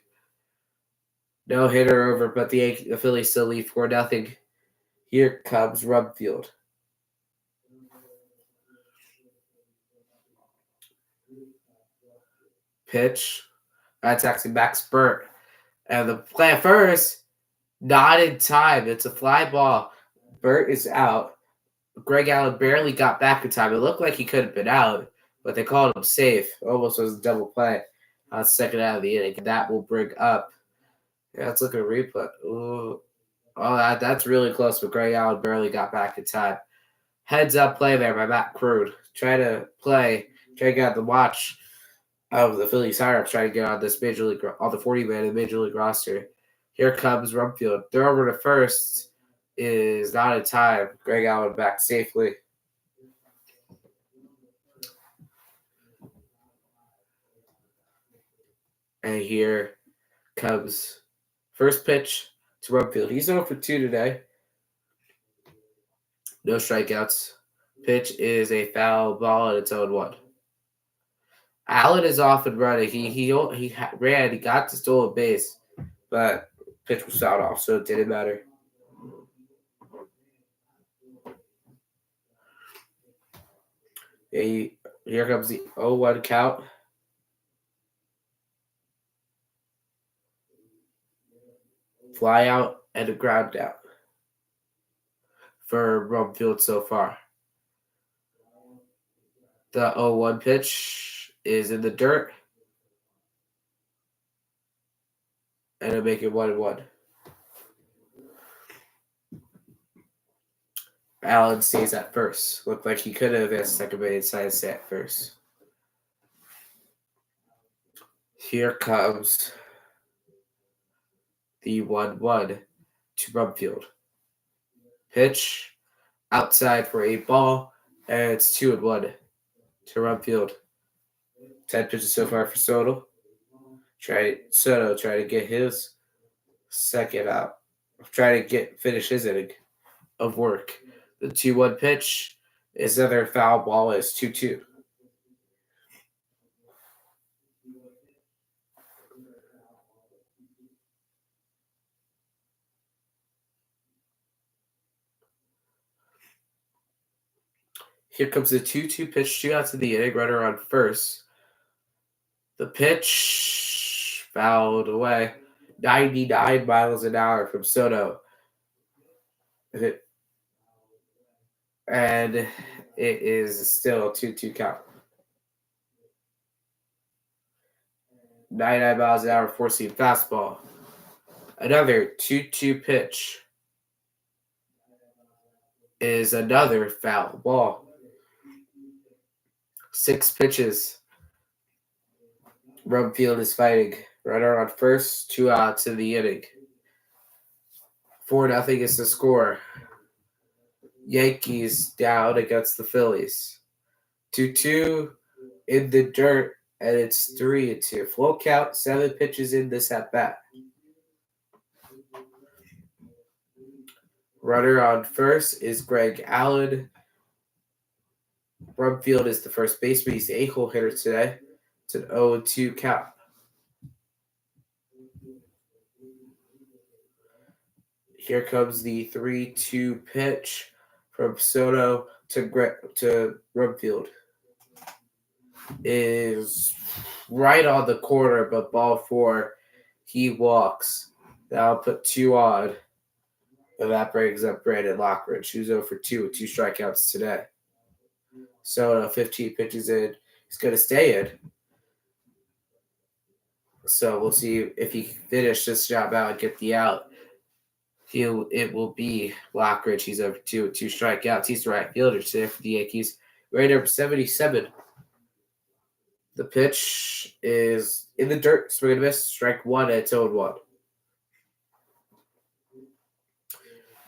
No hitter over, but the Phillies still lead 4-0. Here comes Rumfield. Pitch. That's actually Max Burt. And the play first, not in time. It's a fly ball. Burt is out. Greg Allen barely got back in time. It looked like he could have been out, but they called him safe. Almost was a double play. Second out of the inning. That will bring up. Yeah, let's look at a replay. Ooh. Oh, that's really close, but Greg Allen barely got back in time. Heads up play there by Matt Crude. Try to get the watch of the Phillies higher-ups trying to get on this major league, on the 40-man in the major league roster. Here comes Rumfield. Throw over to first is not in time. Greg Allen back safely. And here comes first pitch to Rumfield. He's 0 for 2 today. No strikeouts. Pitch is a foul ball and it's 0-1. Allen is off and running. He ran. He got to stolen base, but pitch was fouled off, so it didn't matter. Here comes the 0-1 count. Fly out and a ground out for Rumfield so far. The 0-1 pitch is in the dirt. And it'll make it 1-1. Allen stays at first. Looked like he could have advanced second base, decided to stay at first. Here comes the 1-1 to Rumfield. Pitch outside for a ball, and it's 2-1 to Rumfield. 10 pitches so far for Soto. Soto try to get his second out. Try to finish his inning of work. The 2-1 pitch is another foul ball. Is 2-2. Here comes the 2-2 pitch, 2 outs of the inning, runner on first. The pitch fouled away. 99 miles an hour from Soto. And it is still a 2-2 count. 99 miles an hour, four-seam fastball. Another 2-2 pitch is another foul ball. 6 pitches. Rumfield is fighting. Runner on first, 2 outs in the inning. 4-0 is the score. Yankees down against the Phillies. 2-2 in the dirt, and it's 3-2. Full count, 7 pitches in this at-bat. Runner on first is Greg Allen. Rumfield is the first baseman. He's the 8-hole hitter today. It's an 0-2 count. Here comes the 3-2 pitch from Soto to Rumfield. Is right on the corner, but ball 4. He walks. That'll put 2 on. And that brings up Brandon Lockridge, who's 0 for 2 with 2 strikeouts today. Soto, 15 pitches in. He's going to stay in. So we'll see if he can finish this job out and get the out. It will be Lockridge. He's 0 for 2 with 2 strikeouts. He's the right fielder today for the Yankees. Right number 77. The pitch is in the dirt. Swing and a miss. Strike 1 and it's 0-1.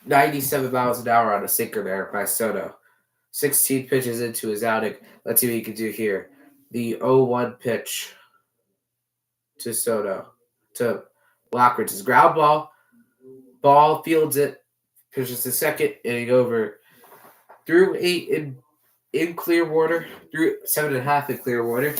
97 miles an hour on a sinker there by Soto. 16 pitches into his outing. Let's see what he can do here. The 0-1 pitch to Soto. To Lockridge. His ground ball. Ball fields it. Pitches to second. Inning over. Through 8 in Clearwater. Through 7.5 in Clearwater.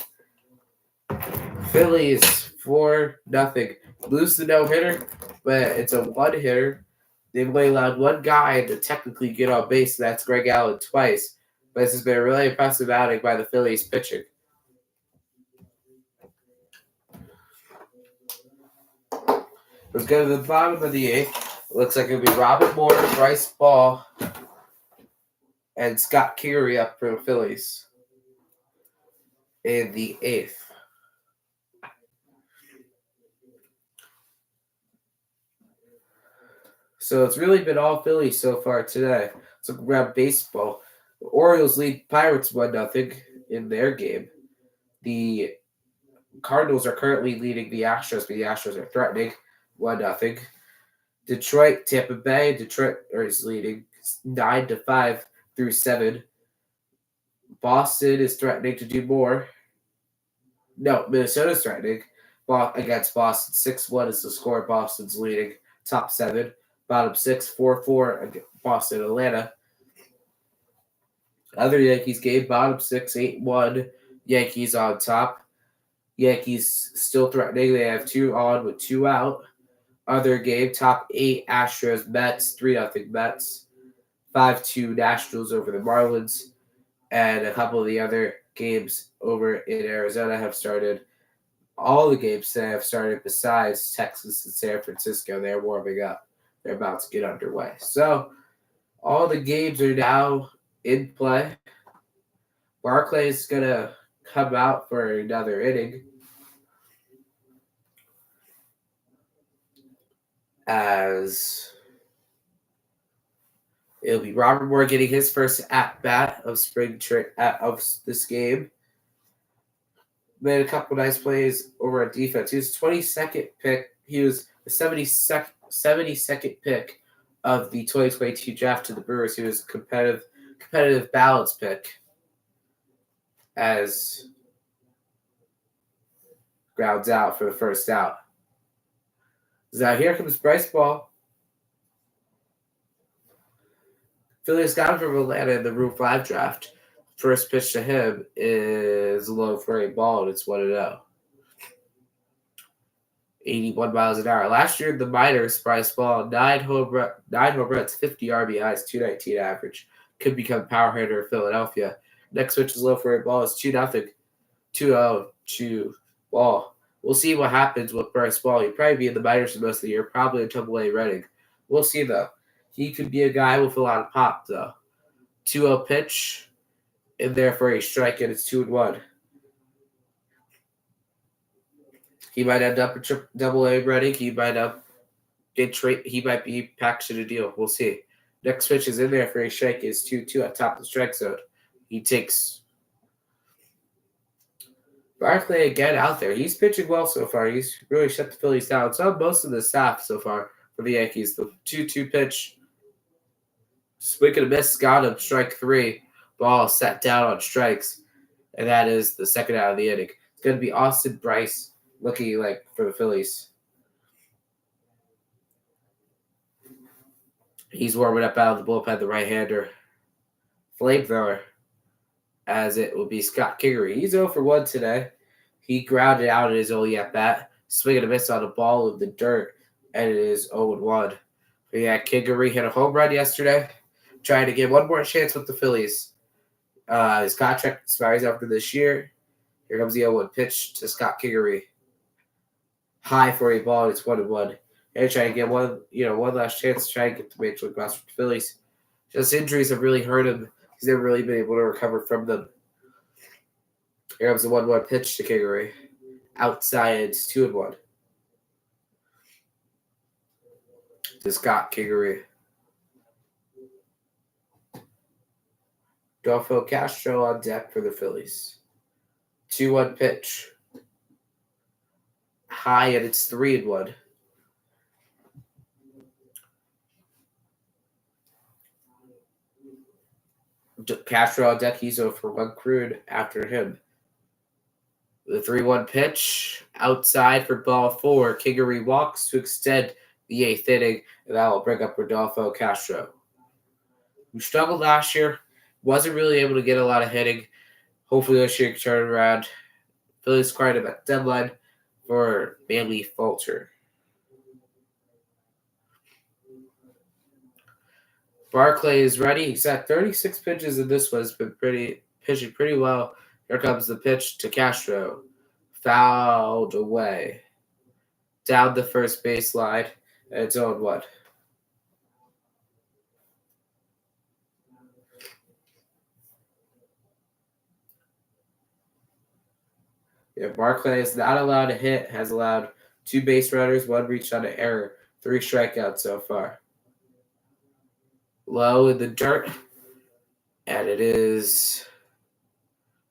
Phillies 4-0. Lose the no-hitter, but it's a one-hitter. They've only allowed one guy to technically get on base, and that's Greg Allen twice. But this has been a really impressive outing by the Phillies pitching. Let's go to the bottom of the eighth. It looks like it'll be Robert Moore, Bryce Ball, and Scott Kingery up for the Phillies in the eighth. So it's really been all Phillies so far today. So around baseball. The Orioles lead Pirates 1-0 in their game. The Cardinals are currently leading the Astros, but the Astros are threatening 1-0. Detroit, Tampa Bay. Detroit is leading 9-5 through 7. Boston is threatening to do more. No, Minnesota's threatening against Boston. 6-1 is the score. Boston's leading top 7. Bottom 6, 4-4 Boston, Atlanta. Other Yankees game, bottom 6, 8-1. Yankees on top. Yankees still threatening. They have 2 on with 2 out. Other game, top 8, Astros, Mets, 3-0 Mets. 5-2 Nationals over the Marlins. And a couple of the other games over in Arizona have started. All the games that have started besides Texas and San Francisco. They're warming up. They're about to get underway. So all the games are now in play. Barclay is going to come out for another inning. As it'll be Robert Moore getting his first at-bat of of this game. Made a couple nice plays over at defense. He was 22nd pick. He was the 72nd pick of the 2022 draft to the Brewers. He was a competitive balance pick as grounds out for the first out. Now here comes Bryce Ball. Phillies got him from Atlanta in the Rule 5 draft. First pitch to him is low for a ball, and it's 1-0. 81 miles an hour. Last year in the minors, Bryce Ball, 9 home runs, 50 RBIs, 219 average. Could become power hitter in Philadelphia. Next pitch is low for a ball. It's 2-0. 2-0 to Ball. We'll see what happens with Bryce Ball. He'll probably be in the minors for most of the year, probably in AA Reading. We'll see, though. He could be a guy with a lot of pop, though. 2-0 pitch in there for a strike, and it's 2-1. He might end up at AA Reading. He might He might be packaged in a deal. We'll see. Next pitch is in there for a strike. Is 2-2 at top of the strike zone. He takes Barclay again out there. He's pitching well so far. He's really shut the Phillies down. So most of the staff so far for the Yankees. The 2-2 pitch. Swing and a miss. Got him. Strike 3. Ball set down on strikes. And that is the second out of the inning. It's going to be Austin Bryce looking like for the Phillies. He's warming up out of the bullpen, the right-hander. Flamethrower. As it will be Scott Kingery. He's 0 for 1 today. He grounded out in his only at-bat. Swing and a miss on a ball in the dirt. And it is 0-1. But yeah, Kingery hit a home run yesterday. Trying to get one more chance with the Phillies. His contract expires after this year. Here comes the 0-1 pitch to Scott Kingery. High for a ball. It's 1-1. And trying to get one last chance to try and get the Major League Baseball for the Phillies. Just injuries have really hurt him. He's never really been able to recover from them. Here comes the 1-1 pitch to Kingery. Outside, it's 2-1. To Scott Kingery. Adolfo Castro on deck for the Phillies. 2-1 pitch. High, and it's 3-1. Castro on deck. He's 0 for 1 crude after him. The 3-1 pitch. Outside for ball 4. Kingery walks to extend the 8th inning, and that will bring up Rodolfo Castro, who struggled last year. Wasn't really able to get a lot of hitting. Hopefully this year can turn around. Phillies acquired him at deadline for Bailey Falter. Barclay is ready. He's at 36 pitches in this one. Has been pitching pretty well. Here comes the pitch to Castro. Fouled away. down the first base line, and it's 0-1. Yeah, Barclay is not allowed to hit, has allowed 2 base runners, 1 reach on an error, 3 strikeouts so far. Low in the dirt, and it is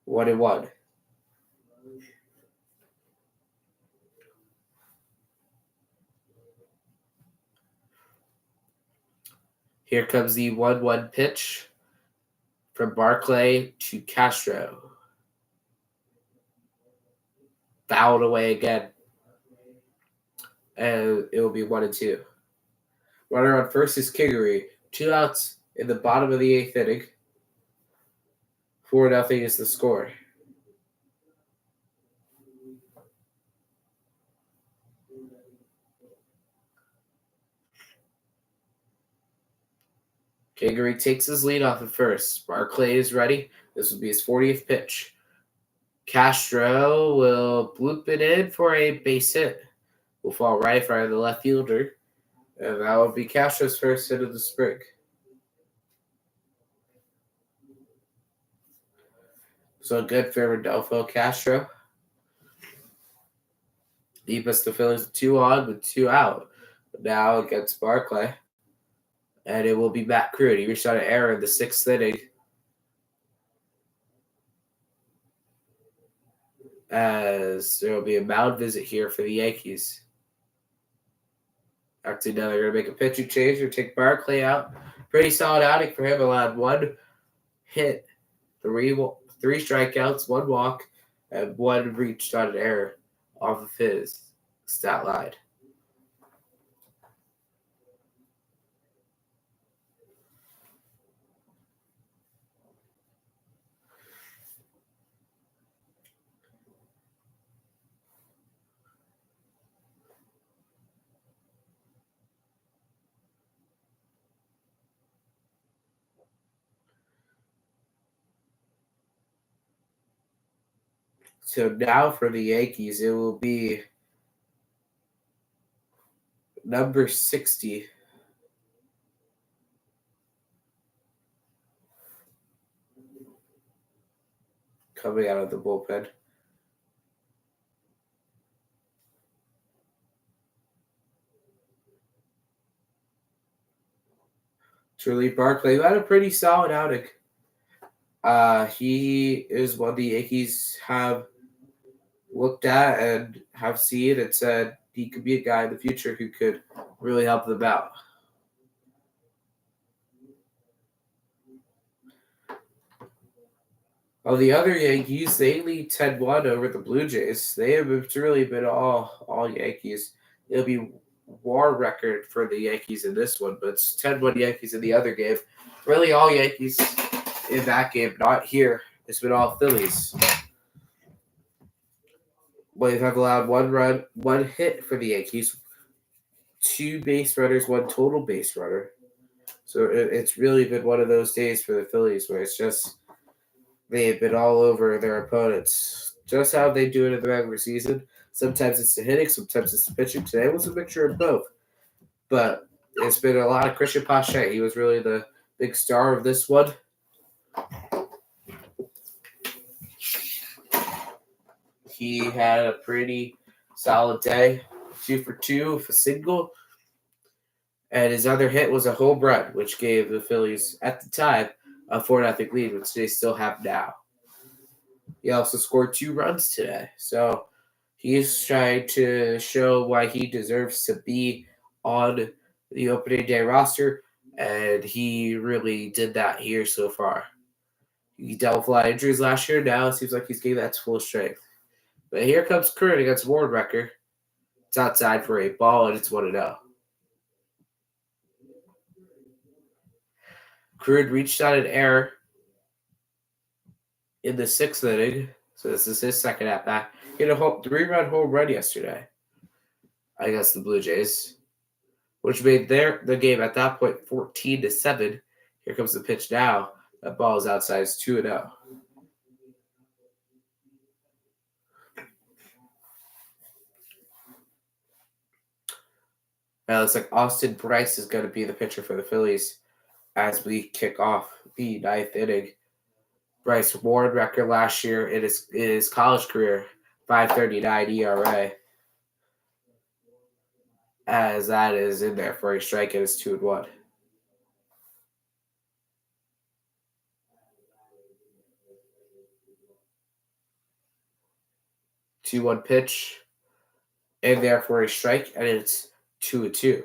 1-1. Here comes the 1-1 pitch from Barclay to Castro. Fouled away again. And it will be 1-2. Runner on first is Kingery. 2 outs in the bottom of the 8th inning. 4-0 is the score. Kingery takes his lead off at first. Barclay is ready. This will be his 40th pitch. Castro will bloop it in for a base hit. Will fall right in front of the left fielder. And that will be Castro's first hit of the spring. So good for Rodolfo Castro. He puts the Phillies 2 on with 2 out. Now against Barclay. And it will be Matt Crude. He reached out an error in the 6th inning. As there will be a mound visit here for the Yankees. Actually, now they're going to make a pitching change or take Barclay out. Pretty solid outing for him. Allowed 1 hit, 3 strikeouts, 1 walk, and 1 reached on an error off of his stat line. So now for the Yankees, it will be number 60. Coming out of the bullpen. Truly Barclay, who had a pretty solid outing. He is one the Yankees have looked at and have seen and said he could be a guy in the future who could really help them out. On the other Yankees, they lead 10-1 over the Blue Jays. They have really been all Yankees. It'll be war record for the Yankees in this one, but it's 10-1 Yankees in the other game. Really all Yankees in that game, not here. It's been all Phillies. They have allowed 1 run, 1 hit for the Yankees, 2 base runners, 1 total base runner. So it's really been one of those days for the Phillies where it's just they've been all over their opponents. Just how they do it in the regular season. Sometimes it's the hitting, sometimes it's the pitching. Today was a mixture of both. But it's been a lot of Christian Pache. He was really the big star of this one. He had a pretty solid day. 2 for 2 with a single. And his other hit was a home run, which gave the Phillies, at the time, a 4-0 lead, which they still have now. He also scored 2 runs today. So he's trying to show why he deserves to be on the opening day roster, and he really did that here so far. He dealt with a lot of injuries last year. Now it seems like he's getting that to full strength. But here comes Curran against Warnrecker. It's outside for a ball, and it's 1-0. Curran reached out an error in the 6th inning, so this is his second at bat. He had a 3-run home run yesterday against the Blue Jays, which made the game at that point 14-7. Here comes the pitch now. That ball is outside. It's 2-0. It looks like Austin Bryce is going to be the pitcher for the Phillies as we kick off the ninth inning. Bryce Ward record last year in his college career, 5.39 ERA, as that is in there for a strike and it's 2-1. 2-1 pitch in there for a strike and it's 2-2.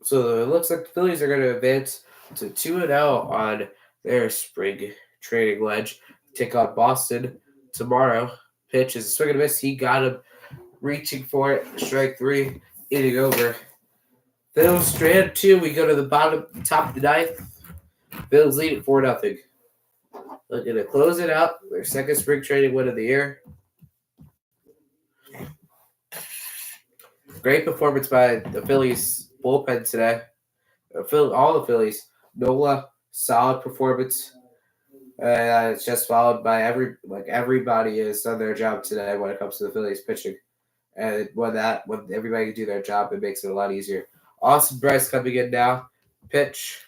So it looks like the Phillies are going to advance to 2-0 on their spring training ledge. Take on Boston tomorrow. Pitch is a swing and a miss. He got him reaching for it. Strike three, inning over. Phillies strand two. We go to the top of the ninth. Phillies lead at 4-0. Looking to close it out. Their second spring training win of the year. Great performance by the Phillies bullpen today. All the Phillies. Nola, solid performance. It's just followed by everybody has done their job today when it comes to the Phillies pitching. And when everybody can do their job, it makes it a lot easier. Austin Bryce coming in now. Pitch.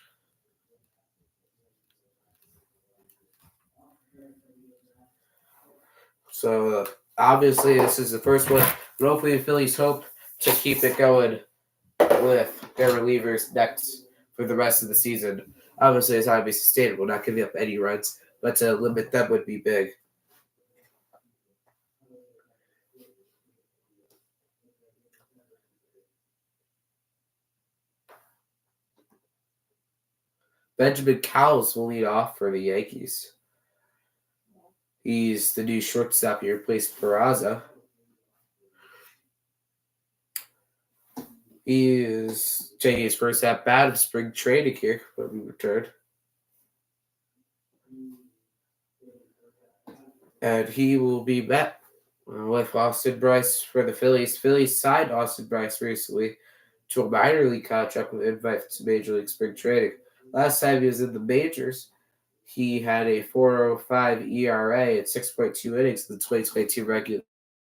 So obviously this is the first one. But hopefully the Phillies hope to keep it going with their relievers next for the rest of the season. Obviously it's not to be sustainable, not giving up any runs, but to limit them would be big. Benjamin Cowles will lead off for the Yankees. He's the new shortstop. He replaced Peraza. He is taking his first at bat of spring training here when we return. And he will be met with Austin Bryce for the Phillies. Phillies signed Austin Bryce recently to a minor league contract with invite to Major League Spring Training. Last time he was in the majors, he had a 4.05 ERA at 6.2 innings in the 2022 regular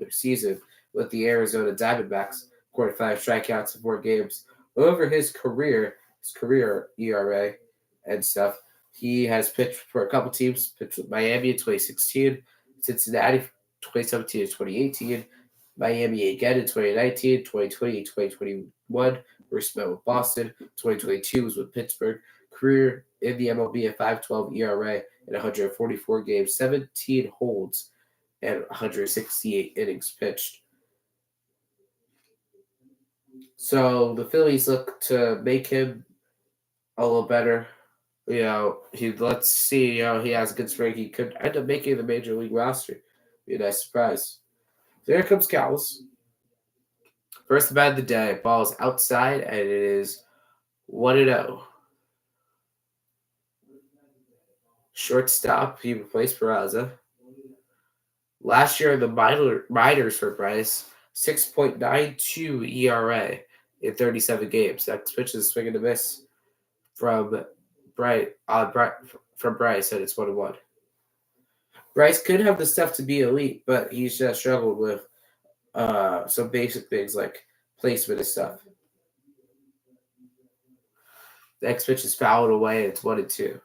season with the Arizona Diamondbacks, recorded 5 strikeouts in 4 games. Over his career ERA and stuff, he has pitched for a couple teams, pitched with Miami in 2016, Cincinnati 2017 to 2018, Miami again in 2019, 2020, and 2021, first met with Boston, 2022 was with Pittsburgh. Career in the MLB at 5.12 ERA in 144 games, 17 holds, and 168 innings pitched. So the Phillies look to make him a little better. Let's see. He has a good spring. He could end up making the major league roster. Be a nice surprise. So here comes Cowles. First bat of the day. Ball is outside, and it is 1-0. Shortstop. He replaced Peraza. Last year in the minors for Bryce, 6.92 ERA in 37 games. Next pitch is a swing and a miss from Bryce, and it's 1-1. Bryce could have the stuff to be elite, but he's just struggled with some basic things like placement and stuff. Next pitch is fouled away, and it's 1-2.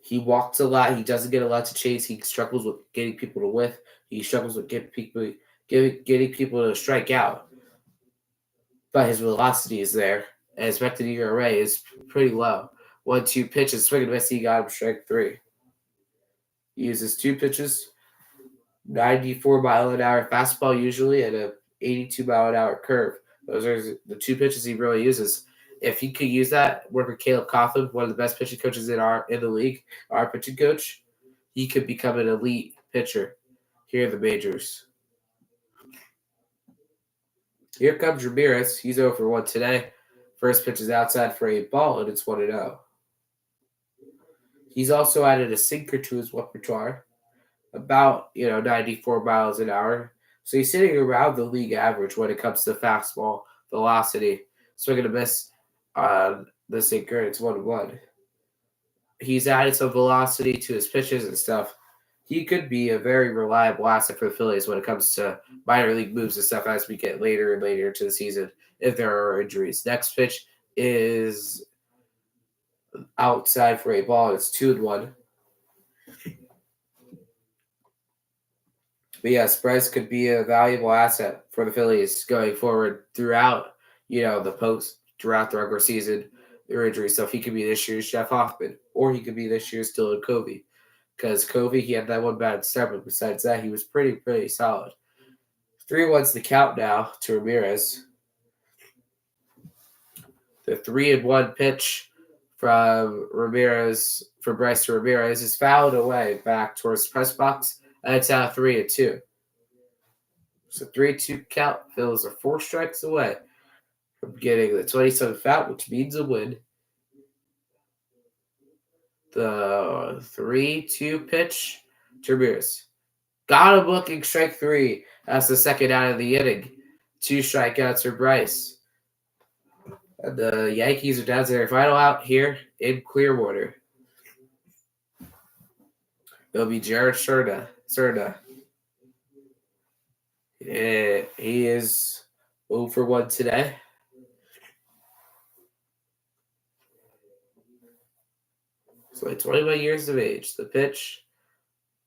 He walks a lot. He doesn't get a lot to chase. He struggles with getting people to whiff. He struggles with getting people to strike out. But his velocity is there, and his expected ERA is pretty low. 1-2 pitches, swing and miss. He got him strike 3. He uses 2 pitches, 94-mile-an-hour fastball usually, and a 82-mile-an-hour curve. Those are the 2 pitches he really uses. If he could use that, work with Caleb Coughlin, one of the best pitching coaches in the league, our pitching coach, he could become an elite pitcher here in the majors. Here comes Ramirez. He's 0-for-1 today. First pitch is outside for a ball, and it's 1-0. He's also added a sinker to his repertoire, about 94 miles an hour. So he's sitting around the league average when it comes to fastball velocity. Swing and a miss on the sinker. It's 1-1. he's added some velocity to his pitches and stuff. He could be a very reliable asset for the Phillies when it comes to minor league moves and stuff as we get later and later into the season if there are injuries. Next pitch is outside for a ball. It's 2-1. But yes, Bryce could be a valuable asset for the Phillies going forward throughout, throughout the regular season, their injury stuff. He could be this year's Jeff Hoffman, or he could be this year's Dylan Covey. Because Covey, he had that one bad start, but besides that, he was pretty solid. 3-1's the count now to Ramirez. The 3-1 pitch from Bryce to Ramirez is fouled away back towards the press box, and it's now 3-2. So 3-2 count. Phillies are 4 strikes away from getting the 27th out, which means a win. The 3-2 pitch to Ramirez. Got him looking strike 3. That's the second out of the inning. 2 strikeouts for Bryce. And the Yankees are down to their final out here in Clearwater. It'll be Jared Cerda. He is 0 for 1 today. So at 21 years of age, the pitch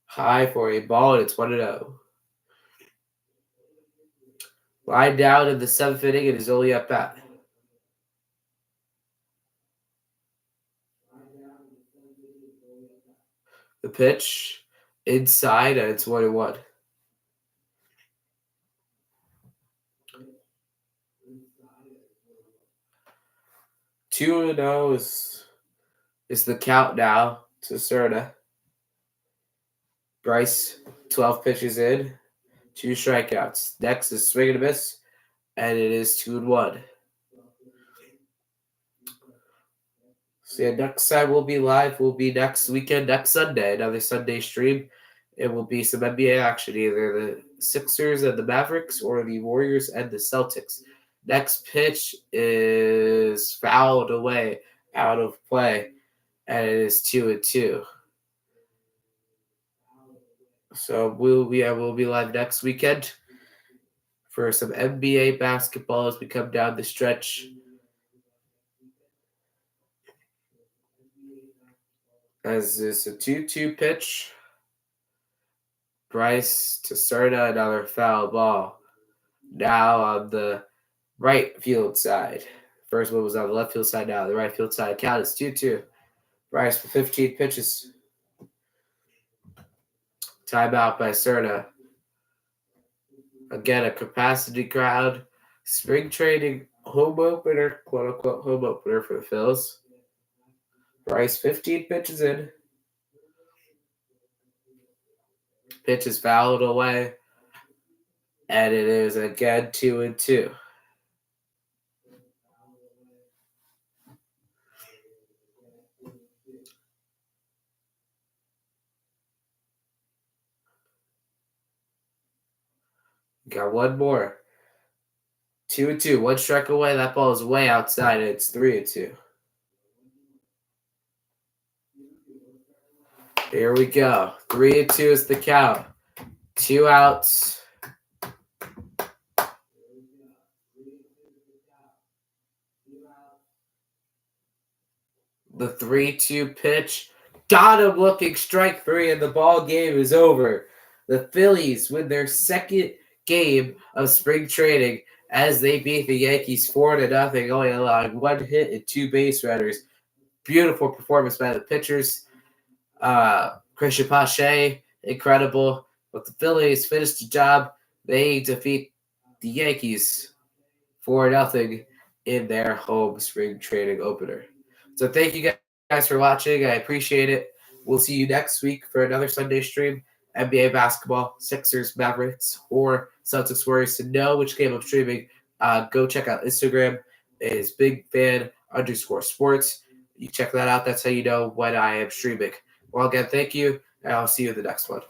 high for a ball, and it's 1-0. Line down in the 7th inning, it is only up bat. The pitch inside, and it's 1-1. 2-0 is the count now to Cerda. Bryce, 12 pitches in, 2 strikeouts. Next is swing and a miss, and it is 2-1. So yeah, next time we'll be live. We'll be next weekend, next Sunday, another Sunday stream. It will be some NBA action, either the Sixers and the Mavericks or the Warriors and the Celtics. Next pitch is fouled away, out of play, and it is 2-2. So we'll be live next weekend for some NBA basketball as we come down the stretch. As this a 2-2 pitch. Bryce to Cerda, another foul ball. Now on the right field side. First one was on the left field side, now the right field side. Count is 2-2. Bryce for 15 pitches. Timeout by Cerda. Again, a capacity crowd. Spring training home opener, quote unquote home opener for the Phils. Bryce 15 pitches in. Pitch is fouled away. And it is again 2-2. Got one more. 2-2. 1 strike away. That ball is way outside. It's 3-2. Here we go. 3-2 is the count. 2 outs. The 3-2 pitch. Got him looking strike 3, and the ball game is over. The Phillies win their second game of spring training as they beat the Yankees 4-0, only allowing 1 hit and 2 base runners. Beautiful performance by the pitchers. Christian Pache, incredible. But the Phillies finished the job. They defeat the Yankees 4-0 in their home spring training opener. So thank you guys for watching. I appreciate it. We'll see you next week for another Sunday stream. NBA basketball, Sixers, Mavericks, or Celtics Warriors. To know which game I'm streaming, go check out Instagram. It is bigfan_sports. You check that out. That's how you know when I am streaming. Well, again, thank you, and I'll see you in the next one.